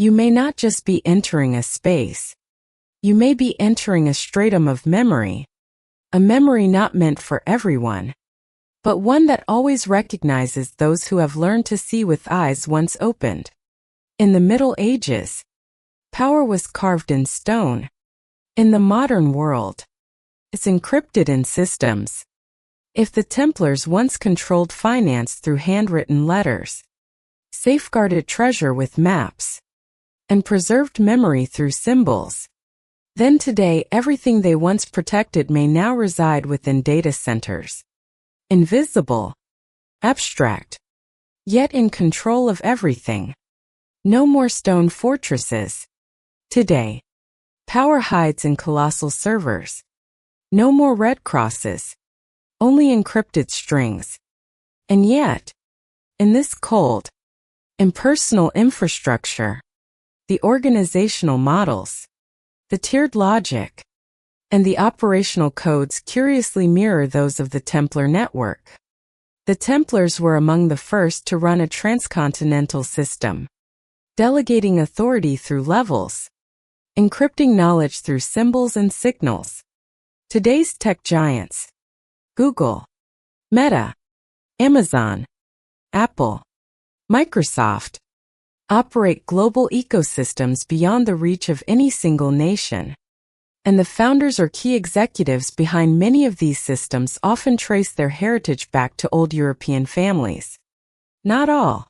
you may not just be entering a space. You may be entering a stratum of memory, a memory not meant for everyone, but one that always recognizes those who have learned to see with eyes once opened. In the Middle Ages, power was carved in stone. In the modern world, it's encrypted in systems. If the Templars once controlled finance through handwritten letters, safeguarded treasure with maps, and preserved memory through symbols, then today everything they once protected may now reside within data centers. Invisible, abstract, yet in control of everything. No more stone fortresses. Today, power hides in colossal servers. No more red crosses, only encrypted strings. And yet, in this cold, impersonal infrastructure, the organizational models, the tiered logic, and the operational codes curiously mirror those of the Templar network. The Templars were among the first to run a transcontinental system, delegating authority through levels, encrypting knowledge through symbols and signals. Today's tech giants, Google, Meta, Amazon, Apple, Microsoft, operate global ecosystems beyond the reach of any single nation. And the founders or key executives behind many of these systems often trace their heritage back to old European families. Not all,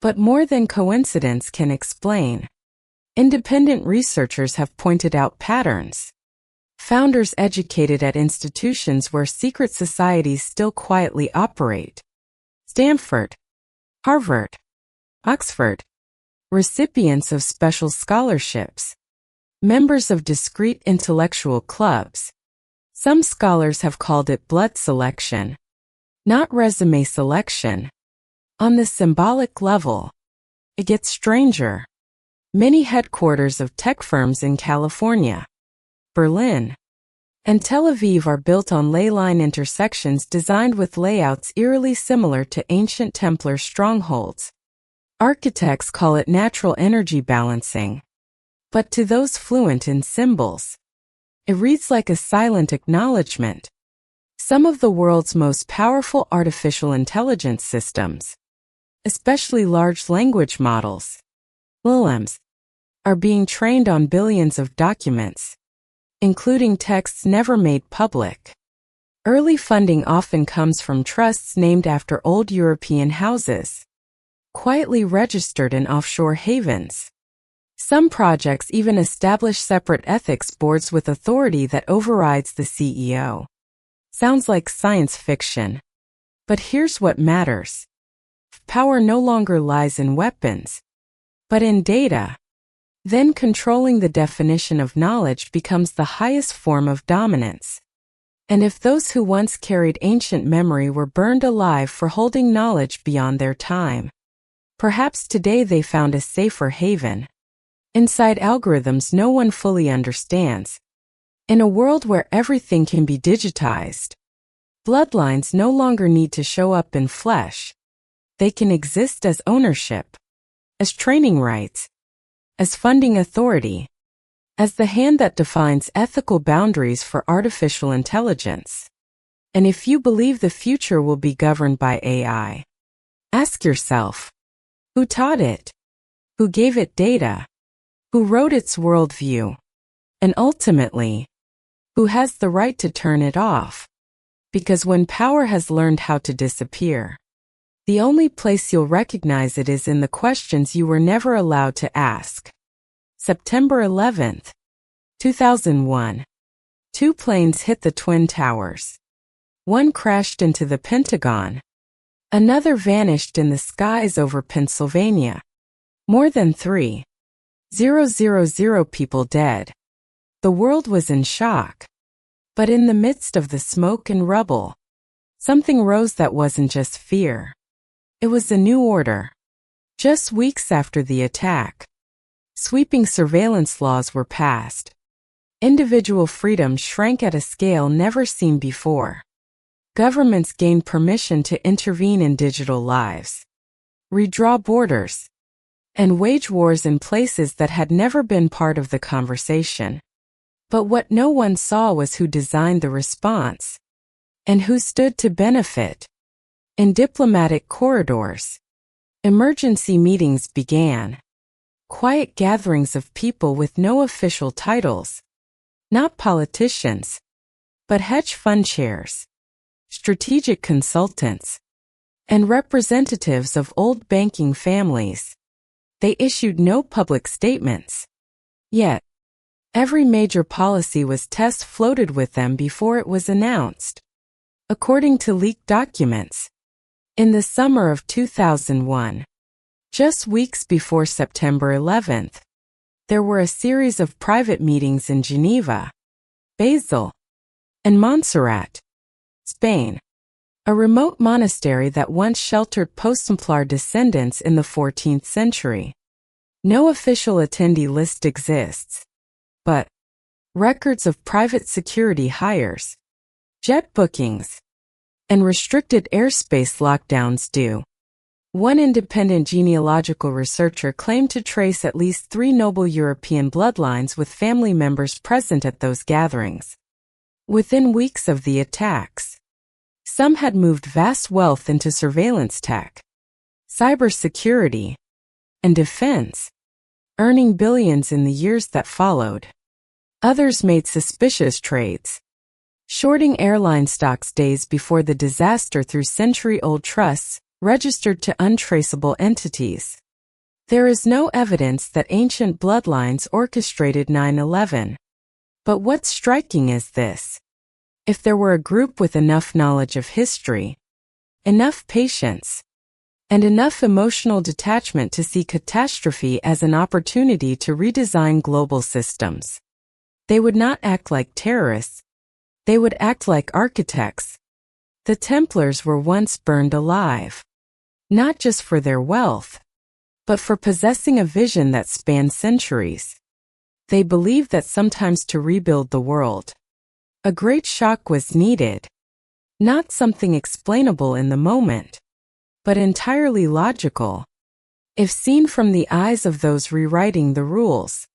but more than coincidence can explain. Independent researchers have pointed out patterns. Founders educated at institutions where secret societies still quietly operate. Stanford, Harvard, Oxford. Recipients of special scholarships. Members of discrete intellectual clubs. Some scholars have called it blood selection, not resume selection. On the symbolic level, it gets stranger. Many headquarters of tech firms in California, Berlin, and Tel Aviv are built on ley line intersections designed with layouts eerily similar to ancient Templar strongholds. Architects call it natural energy balancing. But to those fluent in symbols, it reads like a silent acknowledgement. Some of the world's most powerful artificial intelligence systems, especially large language models, LLMs, are being trained on billions of documents, including texts never made public. Early funding often comes from trusts named after old European houses, quietly registered in offshore havens. Some projects even establish separate ethics boards with authority that overrides the CEO. Sounds like science fiction. But here's what matters. Power no longer lies in weapons, but in data. Then controlling the definition of knowledge becomes the highest form of dominance. And if those who once carried ancient memory were burned alive for holding knowledge beyond their time, perhaps today they found a safer haven. Inside algorithms no one fully understands. In a world where everything can be digitized, bloodlines no longer need to show up in flesh. They can exist as ownership, as training rights, as funding authority, as the hand that defines ethical boundaries for artificial intelligence. And if you believe the future will be governed by AI, ask yourself, who taught it? Who gave it data? Who wrote its worldview? And ultimately, who has the right to turn it off? Because when power has learned how to disappear, the only place you'll recognize it is in the questions you were never allowed to ask. September 11, 2001. 2 planes hit the Twin Towers. One crashed into the Pentagon. Another vanished in the skies over Pennsylvania. More than 3,000 people dead. The world was in shock. But in the midst of the smoke and rubble, something rose that wasn't just fear. It was a new order. Just weeks after the attack, sweeping surveillance laws were passed. Individual freedom shrank at a scale never seen before. Governments gained permission to intervene in digital lives, redraw borders, and wage wars in places that had never been part of the conversation. But what no one saw was who designed the response, and who stood to benefit. In diplomatic corridors, emergency meetings began. Quiet gatherings of people with no official titles. Not politicians, but hedge fund chairs, strategic consultants, and representatives of old banking families. They issued no public statements. Yet, every major policy was test floated with them before it was announced. According to leaked documents, in the summer of 2001, just weeks before September 11th, there were a series of private meetings in Geneva, Basel, and Montserrat, Spain, a remote monastery that once sheltered post-Templar descendants in the 14th century. No official attendee list exists, but records of private security hires, jet bookings, and restricted airspace lockdowns do. One independent genealogical researcher claimed to trace at least 3 noble European bloodlines with family members present at those gatherings. Within weeks of the attacks, some had moved vast wealth into surveillance tech, cybersecurity, and defense, earning billions in the years that followed. Others made suspicious trades, shorting airline stocks days before the disaster through century-old trusts registered to untraceable entities. There is no evidence that ancient bloodlines orchestrated 9/11. But what's striking is this. If there were a group with enough knowledge of history, enough patience, and enough emotional detachment to see catastrophe as an opportunity to redesign global systems, they would not act like terrorists. They would act like architects. The Templars were once burned alive, not just for their wealth, but for possessing a vision that spanned centuries. They believed that sometimes to rebuild the world, a great shock was needed, not something explainable in the moment, but entirely logical, if seen from the eyes of those rewriting the rules.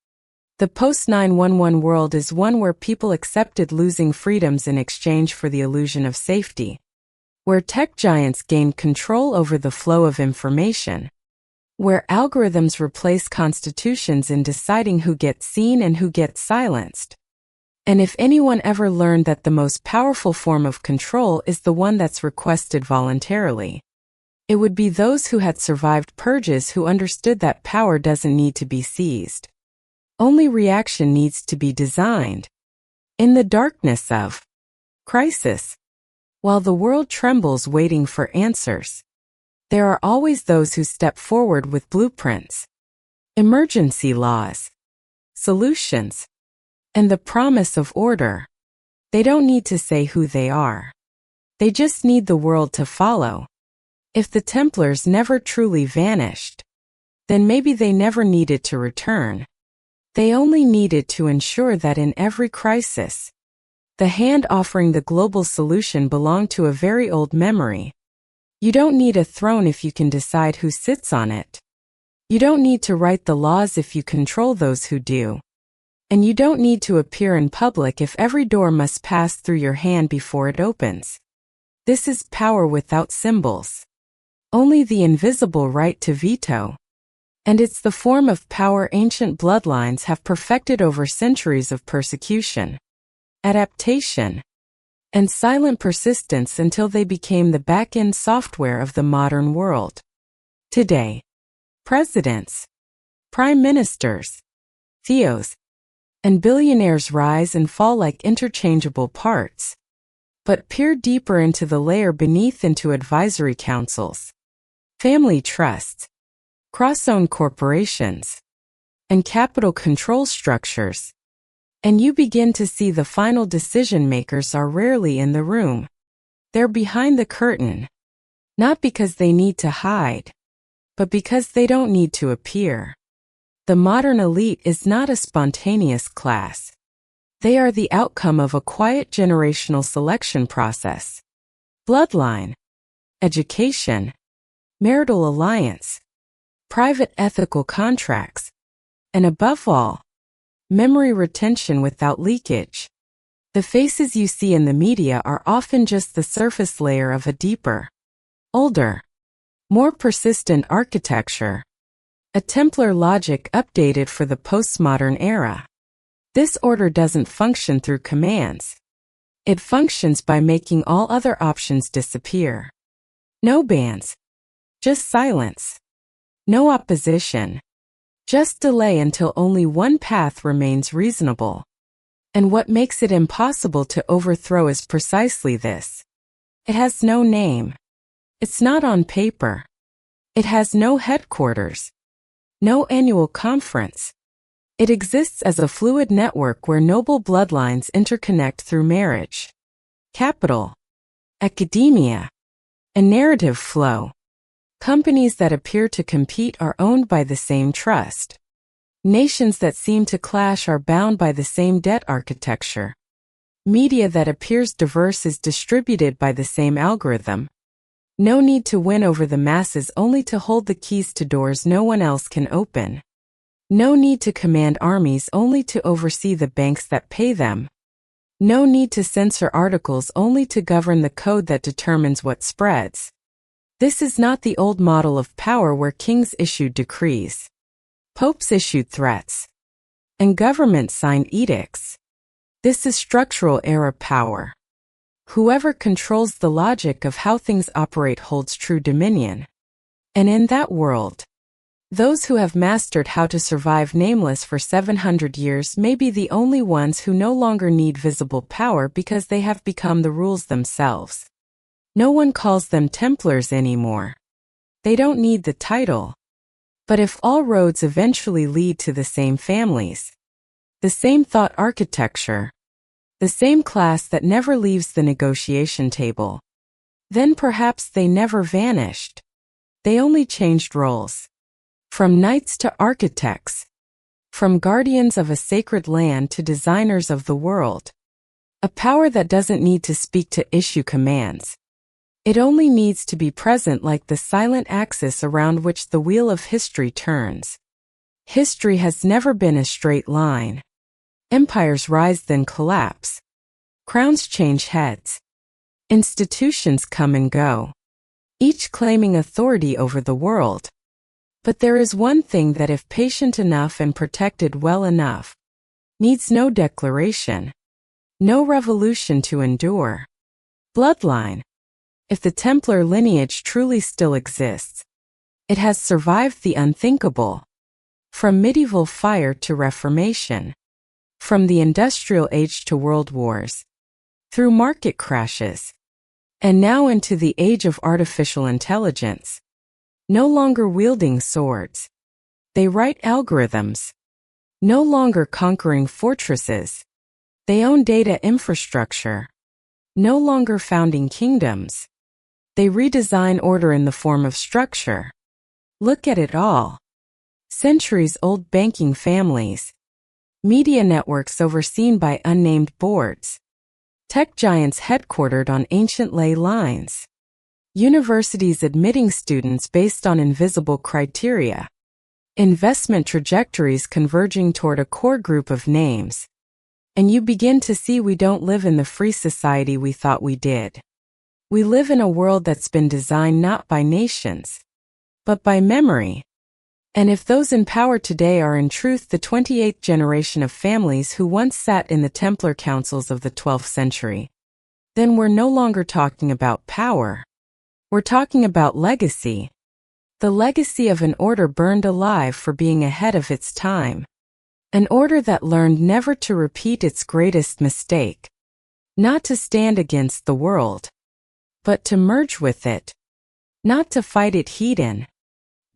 The post-911 world is one where people accepted losing freedoms in exchange for the illusion of safety, where tech giants gained control over the flow of information, where algorithms replace constitutions in deciding who gets seen and who gets silenced. And if anyone ever learned that the most powerful form of control is the one that's requested voluntarily, it would be those who had survived purges who understood that power doesn't need to be seized. Only reaction needs to be designed. In the darkness of crisis, while the world trembles waiting for answers, there are always those who step forward with blueprints, emergency laws, solutions, and the promise of order. They don't need to say who they are. They just need the world to follow. If the Templars never truly vanished, then maybe they never needed to return. They only needed to ensure that in every crisis, the hand offering the global solution belonged to a very old memory. You don't need a throne if you can decide who sits on it. You don't need to write the laws if you control those who do. And you don't need to appear in public if every door must pass through your hand before it opens. This is power without symbols. Only the invisible right to veto. And it's the form of power ancient bloodlines have perfected over centuries of persecution, adaptation, and silent persistence until they became the back-end software of the modern world. Today, presidents, prime ministers, CEOs, and billionaires rise and fall like interchangeable parts, but peer deeper into the layer beneath into advisory councils, family trusts, cross-owned corporations, and capital control structures, and you begin to see the final decision-makers are rarely in the room. They're behind the curtain, not because they need to hide, but because they don't need to appear. The modern elite is not a spontaneous class. They are the outcome of a quiet generational selection process. Bloodline, education, marital alliance, private ethical contracts, and above all, memory retention without leakage. The faces you see in the media are often just the surface layer of a deeper, older, more persistent architecture. A Templar logic updated for the postmodern era. This order doesn't function through commands. It functions by making all other options disappear. No bans. Just silence. No opposition. Just delay until only one path remains reasonable. And what makes it impossible to overthrow is precisely this. It has no name. It's not on paper. It has no headquarters. No annual conference. It exists as a fluid network where noble bloodlines interconnect through marriage, capital, academia, and narrative flow. Companies that appear to compete are owned by the same trust. Nations that seem to clash are bound by the same debt architecture. Media that appears diverse is distributed by the same algorithm. No need to win over the masses only to hold the keys to doors no one else can open. No need to command armies only to oversee the banks that pay them. No need to censor articles only to govern the code that determines what spreads. This is not the old model of power where kings issued decrees, popes issued threats, and governments signed edicts. This is structural era power. Whoever controls the logic of how things operate holds true dominion. And in that world, those who have mastered how to survive nameless for 700 years may be the only ones who no longer need visible power because they have become the rules themselves. No one calls them Templars anymore. They don't need the title. But if all roads eventually lead to the same families, the same thought architecture, the same class that never leaves the negotiation table, then perhaps they never vanished. They only changed roles. From knights to architects. From guardians of a sacred land to designers of the world. A power that doesn't need to speak to issue commands. It only needs to be present like the silent axis around which the wheel of history turns. History has never been a straight line. Empires rise then collapse. Crowns change heads. Institutions come and go, each claiming authority over the world. But there is one thing that, if patient enough and protected well enough, needs no declaration, no revolution to endure. Bloodline. If the Templar lineage truly still exists, it has survived the unthinkable. From medieval fire to Reformation, from the Industrial Age to world wars, through market crashes, and now into the age of artificial intelligence. No longer wielding swords, they write algorithms. No longer conquering fortresses, they own data infrastructure. No longer founding kingdoms, they redesign order in the form of structure. Look at it all. Centuries-old banking families, media networks overseen by unnamed boards, tech giants headquartered on ancient ley lines, universities admitting students based on invisible criteria, investment trajectories converging toward a core group of names. And you begin to see we don't live in the free society we thought we did. We live in a world that's been designed not by nations, but by memory. And if those in power today are in truth the 28th generation of families who once sat in the Templar councils of the 12th century, then we're no longer talking about power. We're talking about legacy. The legacy of an order burned alive for being ahead of its time. An order that learned never to repeat its greatest mistake. Not to stand against the world, but to merge with it. Not to fight it heat-in,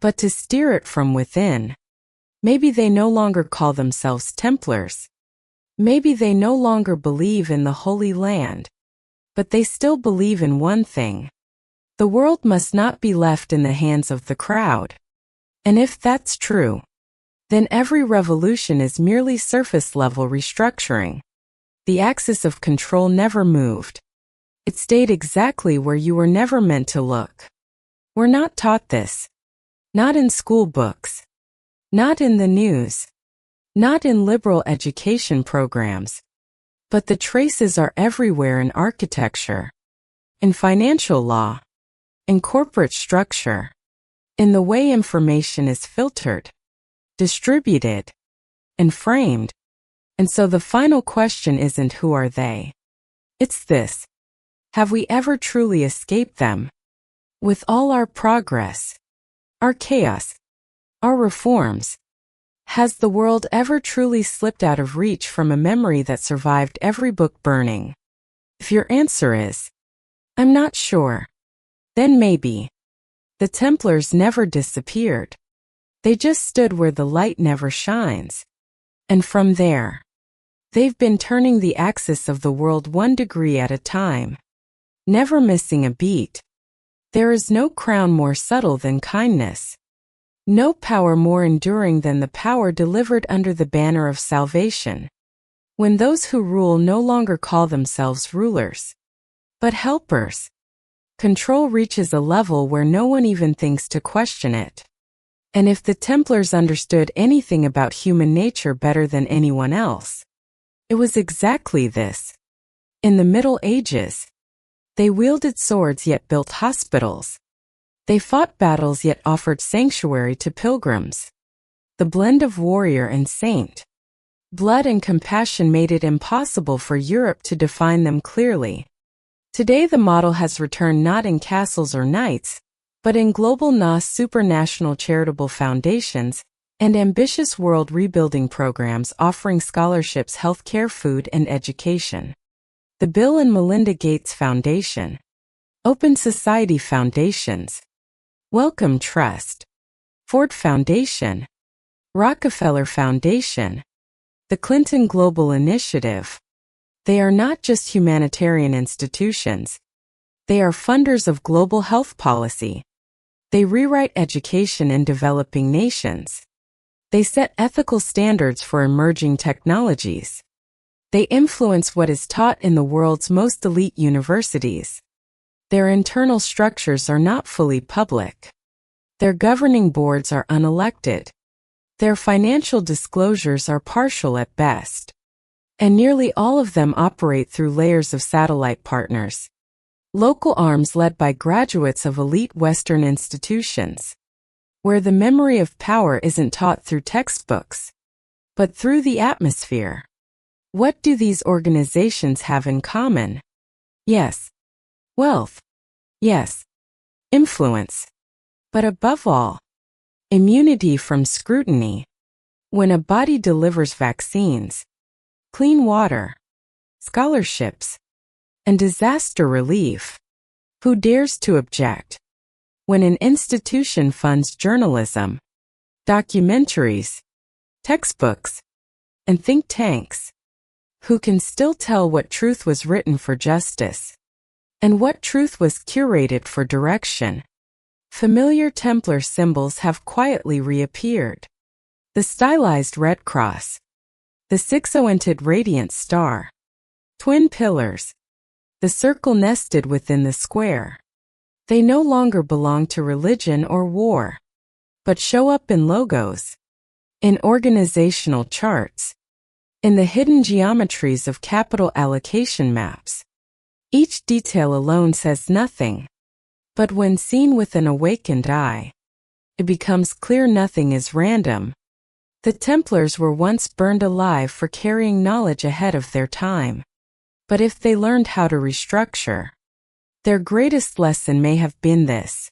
but to steer it from within. Maybe they no longer call themselves Templars. Maybe they no longer believe in the Holy Land. But they still believe in one thing. The world must not be left in the hands of the crowd. And if that's true, then every revolution is merely surface-level restructuring. The axis of control never moved. It stayed exactly where you were never meant to look. We're not taught this. Not in school books. Not in the news. Not in liberal education programs. But the traces are everywhere in architecture, in financial law, in corporate structure, in the way information is filtered, distributed, and framed. And so the final question isn't who are they? It's this. Have we ever truly escaped them? With all our progress, our chaos, our reforms, has the world ever truly slipped out of reach from a memory that survived every book burning? If your answer is, I'm not sure, then maybe. The Templars never disappeared. They just stood where the light never shines. And from there, they've been turning the axis of the world 1 degree at a time, never missing a beat. There is no crown more subtle than kindness. No power more enduring than the power delivered under the banner of salvation. When those who rule no longer call themselves rulers, but helpers, control reaches a level where no one even thinks to question it. And if the Templars understood anything about human nature better than anyone else, it was exactly this. In the Middle Ages, they wielded swords yet built hospitals. They fought battles yet offered sanctuary to pilgrims. The blend of warrior and saint, blood and compassion made it impossible for Europe to define them clearly. Today the model has returned not in castles or knights, but in global supranational charitable foundations and ambitious world rebuilding programs offering scholarships, healthcare, food, and education. The Bill and Melinda Gates Foundation, Open Society Foundations, Wellcome Trust, Ford Foundation, Rockefeller Foundation, the Clinton Global Initiative. They are not just humanitarian institutions. They are funders of global health policy. They rewrite education in developing nations. They set ethical standards for emerging technologies. They influence what is taught in the world's most elite universities. Their internal structures are not fully public. Their governing boards are unelected. Their financial disclosures are partial at best. And nearly all of them operate through layers of satellite partners. Local arms led by graduates of elite Western institutions, where the memory of power isn't taught through textbooks, but through the atmosphere. What do these organizations have in common? Yes, wealth. Yes, influence. But above all, immunity from scrutiny. When a body delivers vaccines, clean water, scholarships, and disaster relief, who dares to object? When an institution funds journalism, documentaries, textbooks, and think tanks, who can still tell what truth was written for justice and what truth was curated for direction? Familiar Templar symbols have quietly reappeared. The stylized red cross, the six-oented radiant star, twin pillars, the circle nested within the square. They no longer belong to religion or war, but show up in logos, in organizational charts, in the hidden geometries of capital allocation maps. Each detail alone says nothing, but when seen with an awakened eye, it becomes clear nothing is random. The Templars were once burned alive for carrying knowledge ahead of their time. But if they learned how to restructure, their greatest lesson may have been this: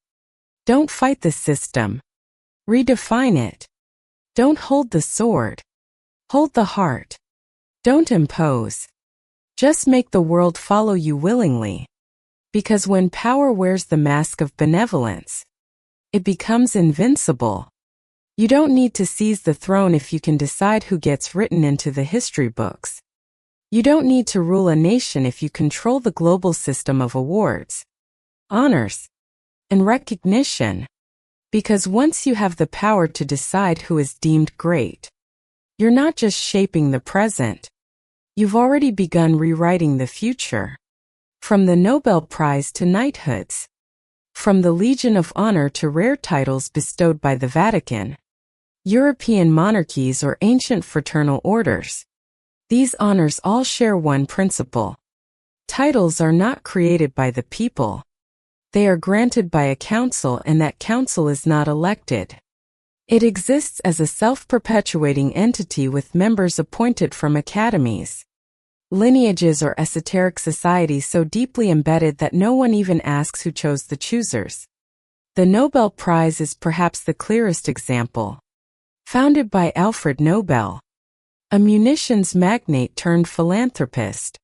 don't fight the system, redefine it. Don't hold the sword, hold the heart. Don't impose, just make the world follow you willingly. Because when power wears the mask of benevolence, it becomes invincible. You don't need to seize the throne if you can decide who gets written into the history books. You don't need to rule a nation if you control the global system of awards, honors, and recognition. Because once you have the power to decide who is deemed great, you're not just shaping the present, you've already begun rewriting the future. From the Nobel Prize to knighthoods, from the Legion of Honor to rare titles bestowed by the Vatican, European monarchies or ancient fraternal orders, these honors all share one principle. Titles are not created by the people. They are granted by a council, and that council is not elected. It exists as a self-perpetuating entity with members appointed from academies, lineages, or esoteric societies so deeply embedded that no one even asks who chose the choosers. The Nobel Prize is perhaps the clearest example. Founded by Alfred Nobel, a munitions magnate turned philanthropist,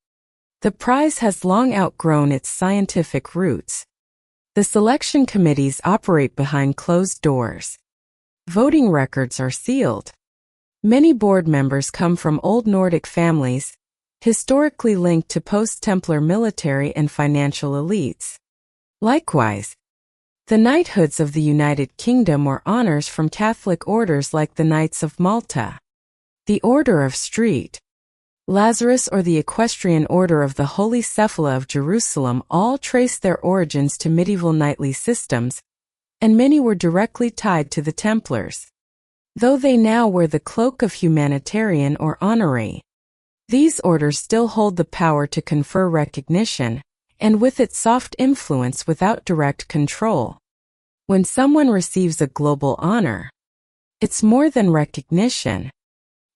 the prize has long outgrown its scientific roots. The selection committees operate behind closed doors. Voting records are sealed. Many board members come from old Nordic families, historically linked to post-Templar military and financial elites. Likewise, the knighthoods of the United Kingdom were honors from Catholic orders like the Knights of Malta, the Order of St. Lazarus, or the Equestrian Order of the Holy Cephala of Jerusalem all trace their origins to medieval knightly systems, and many were directly tied to the Templars. Though they now wear the cloak of humanitarian or honorary, these orders still hold the power to confer recognition, and with its soft influence without direct control. When someone receives a global honor, it's more than recognition.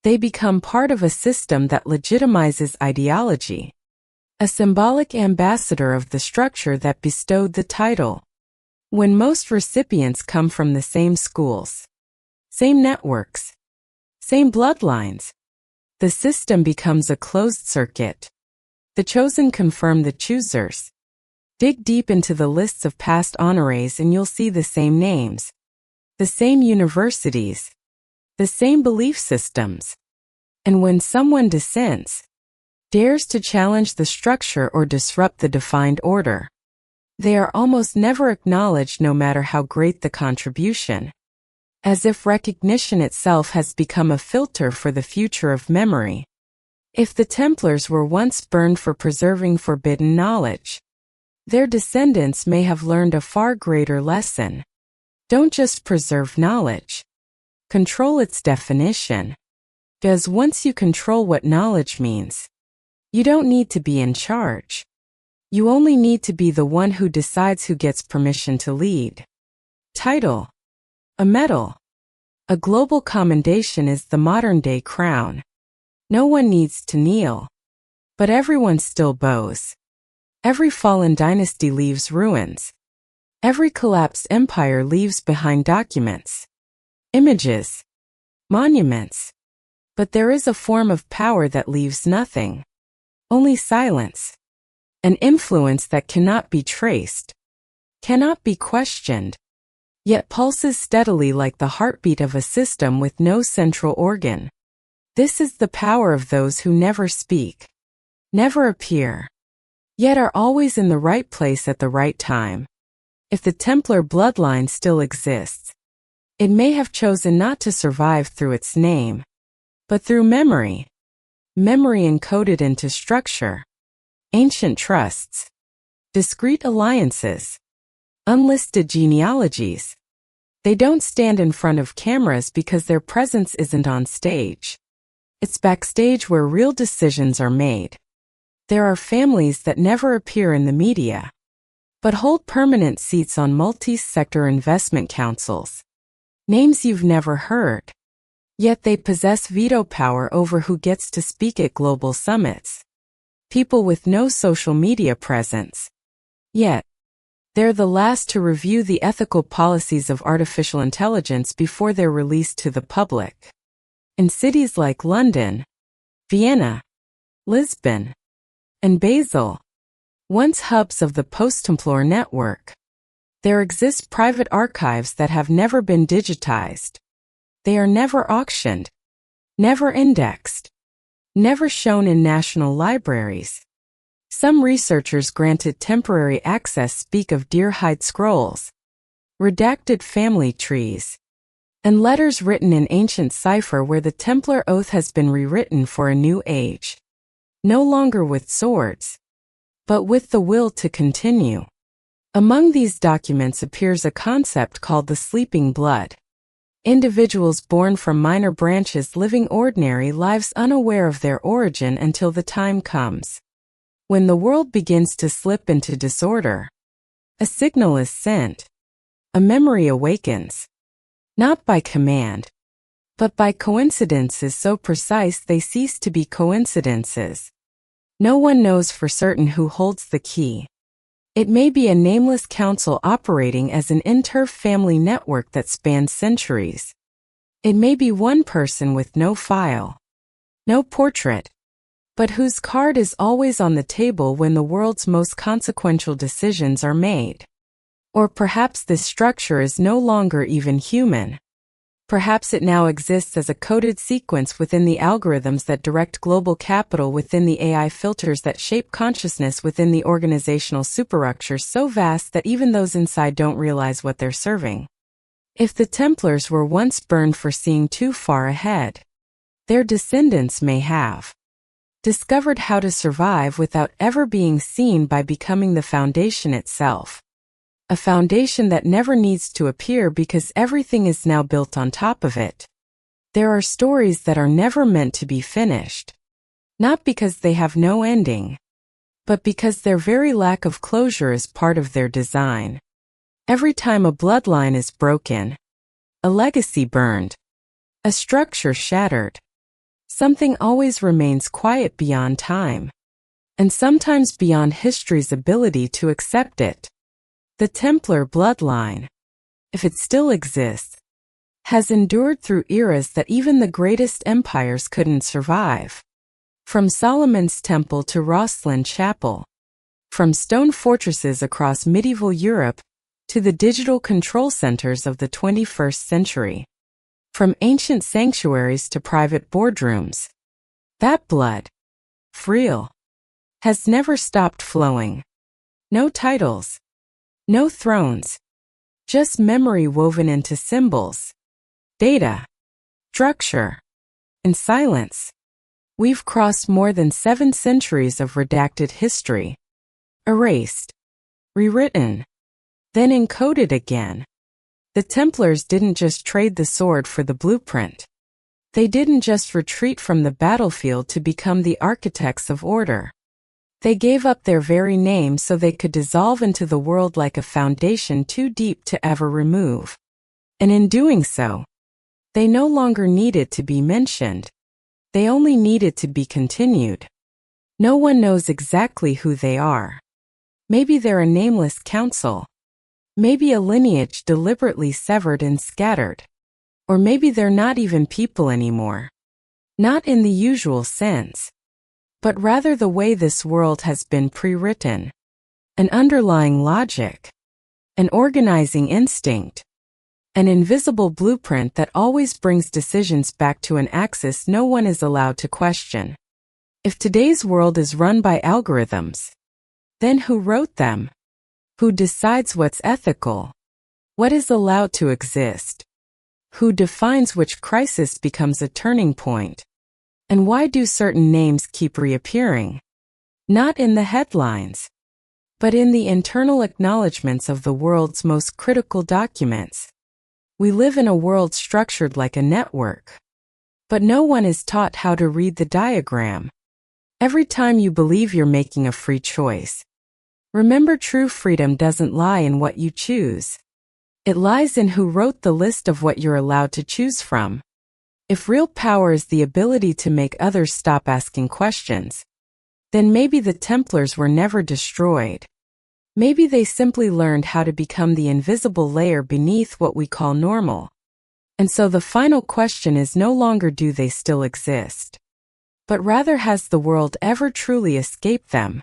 They become part of a system that legitimizes ideology, a symbolic ambassador of the structure that bestowed the title. When most recipients come from the same schools, same networks, same bloodlines, the system becomes a closed circuit. The chosen confirm the choosers. Dig deep into the lists of past honorees and you'll see the same names, the same universities, the same belief systems. And when someone dissents, dares to challenge the structure or disrupt the defined order, they are almost never acknowledged no matter how great the contribution. As if recognition itself has become a filter for the future of memory. If the Templars were once burned for preserving forbidden knowledge, their descendants may have learned a far greater lesson. Don't just preserve knowledge. Control its definition. Because once you control what knowledge means, you don't need to be in charge. You only need to be the one who decides who gets permission to lead. Title. A medal. A global commendation is the modern-day crown. No one needs to kneel. But everyone still bows. Every fallen dynasty leaves ruins. Every collapsed empire leaves behind documents, images, monuments. But there is a form of power that leaves nothing. Only silence. An influence that cannot be traced, cannot be questioned, yet pulses steadily like the heartbeat of a system with no central organ. This is the power of those who never speak, never appear, yet are always in the right place at the right time. If the Templar bloodline still exists, it may have chosen not to survive through its name, but through memory. Memory encoded into structure, ancient trusts, discrete alliances, unlisted genealogies. They don't stand in front of cameras because their presence isn't on stage. It's backstage where real decisions are made. There are families that never appear in the media, but hold permanent seats on multi-sector investment councils. Names you've never heard. Yet they possess veto power over who gets to speak at global summits. People with no social media presence. Yet, they're the last to review the ethical policies of artificial intelligence before they're released to the public. In cities like London, Vienna, Lisbon, and Basel, once hubs of the post-Templar network, there exist private archives that have never been digitized. They are never auctioned, never indexed, never shown in national libraries. Some researchers granted temporary access speak of deer-hide scrolls, redacted family trees, and letters written in ancient cipher where the Templar oath has been rewritten for a new age. No longer with swords, but with the will to continue. Among these documents appears a concept called the sleeping blood. Individuals born from minor branches living ordinary lives unaware of their origin until the time comes when the world begins to slip into disorder. A signal is sent. A memory awakens. Not by command, but by coincidences so precise they cease to be coincidences. No one knows for certain who holds the key. It may be a nameless council operating as an inter-family network that spans centuries. It may be one person with no file, no portrait, but whose card is always on the table when the world's most consequential decisions are made. Or perhaps this structure is no longer even human. Perhaps it now exists as a coded sequence within the algorithms that direct global capital, within the AI filters that shape consciousness, within the organizational superstructures so vast that even those inside don't realize what they're serving. If the Templars were once burned for seeing too far ahead, their descendants may have discovered how to survive without ever being seen by becoming the foundation itself. A foundation that never needs to appear because everything is now built on top of it. There are stories that are never meant to be finished. Not because they have no ending, but because their very lack of closure is part of their design. Every time a bloodline is broken, a legacy burned, a structure shattered, something always remains quiet beyond time, and sometimes beyond history's ability to accept it. The Templar bloodline, if it still exists, has endured through eras that even the greatest empires couldn't survive. From Solomon's Temple to Rosslyn Chapel, from stone fortresses across medieval Europe to the digital control centers of the 21st century, from ancient sanctuaries to private boardrooms, that blood, real, has never stopped flowing. No titles. No thrones, just memory woven into symbols, data, structure, and silence. We've crossed more than 7 centuries of redacted history, erased, rewritten, then encoded again. The Templars didn't just trade the sword for the blueprint. They didn't just retreat from the battlefield to become the architects of order. They gave up their very name so they could dissolve into the world like a foundation too deep to ever remove. And in doing so, they no longer needed to be mentioned. They only needed to be continued. No one knows exactly who they are. Maybe they're a nameless council. Maybe a lineage deliberately severed and scattered. Or maybe they're not even people anymore. Not in the usual sense, but rather the way this world has been pre-written. An underlying logic. An organizing instinct. An invisible blueprint that always brings decisions back to an axis no one is allowed to question. If today's world is run by algorithms, then who wrote them? Who decides what's ethical? What is allowed to exist? Who defines which crisis becomes a turning point? And why do certain names keep reappearing? Not in the headlines, but in the internal acknowledgments of the world's most critical documents. We live in a world structured like a network. But no one is taught how to read the diagram. Every time you believe you're making a free choice, remember true freedom doesn't lie in what you choose. It lies in who wrote the list of what you're allowed to choose from. If real power is the ability to make others stop asking questions, then maybe the Templars were never destroyed. Maybe they simply learned how to become the invisible layer beneath what we call normal. And so the final question is no longer do they still exist, but rather has the world ever truly escaped them?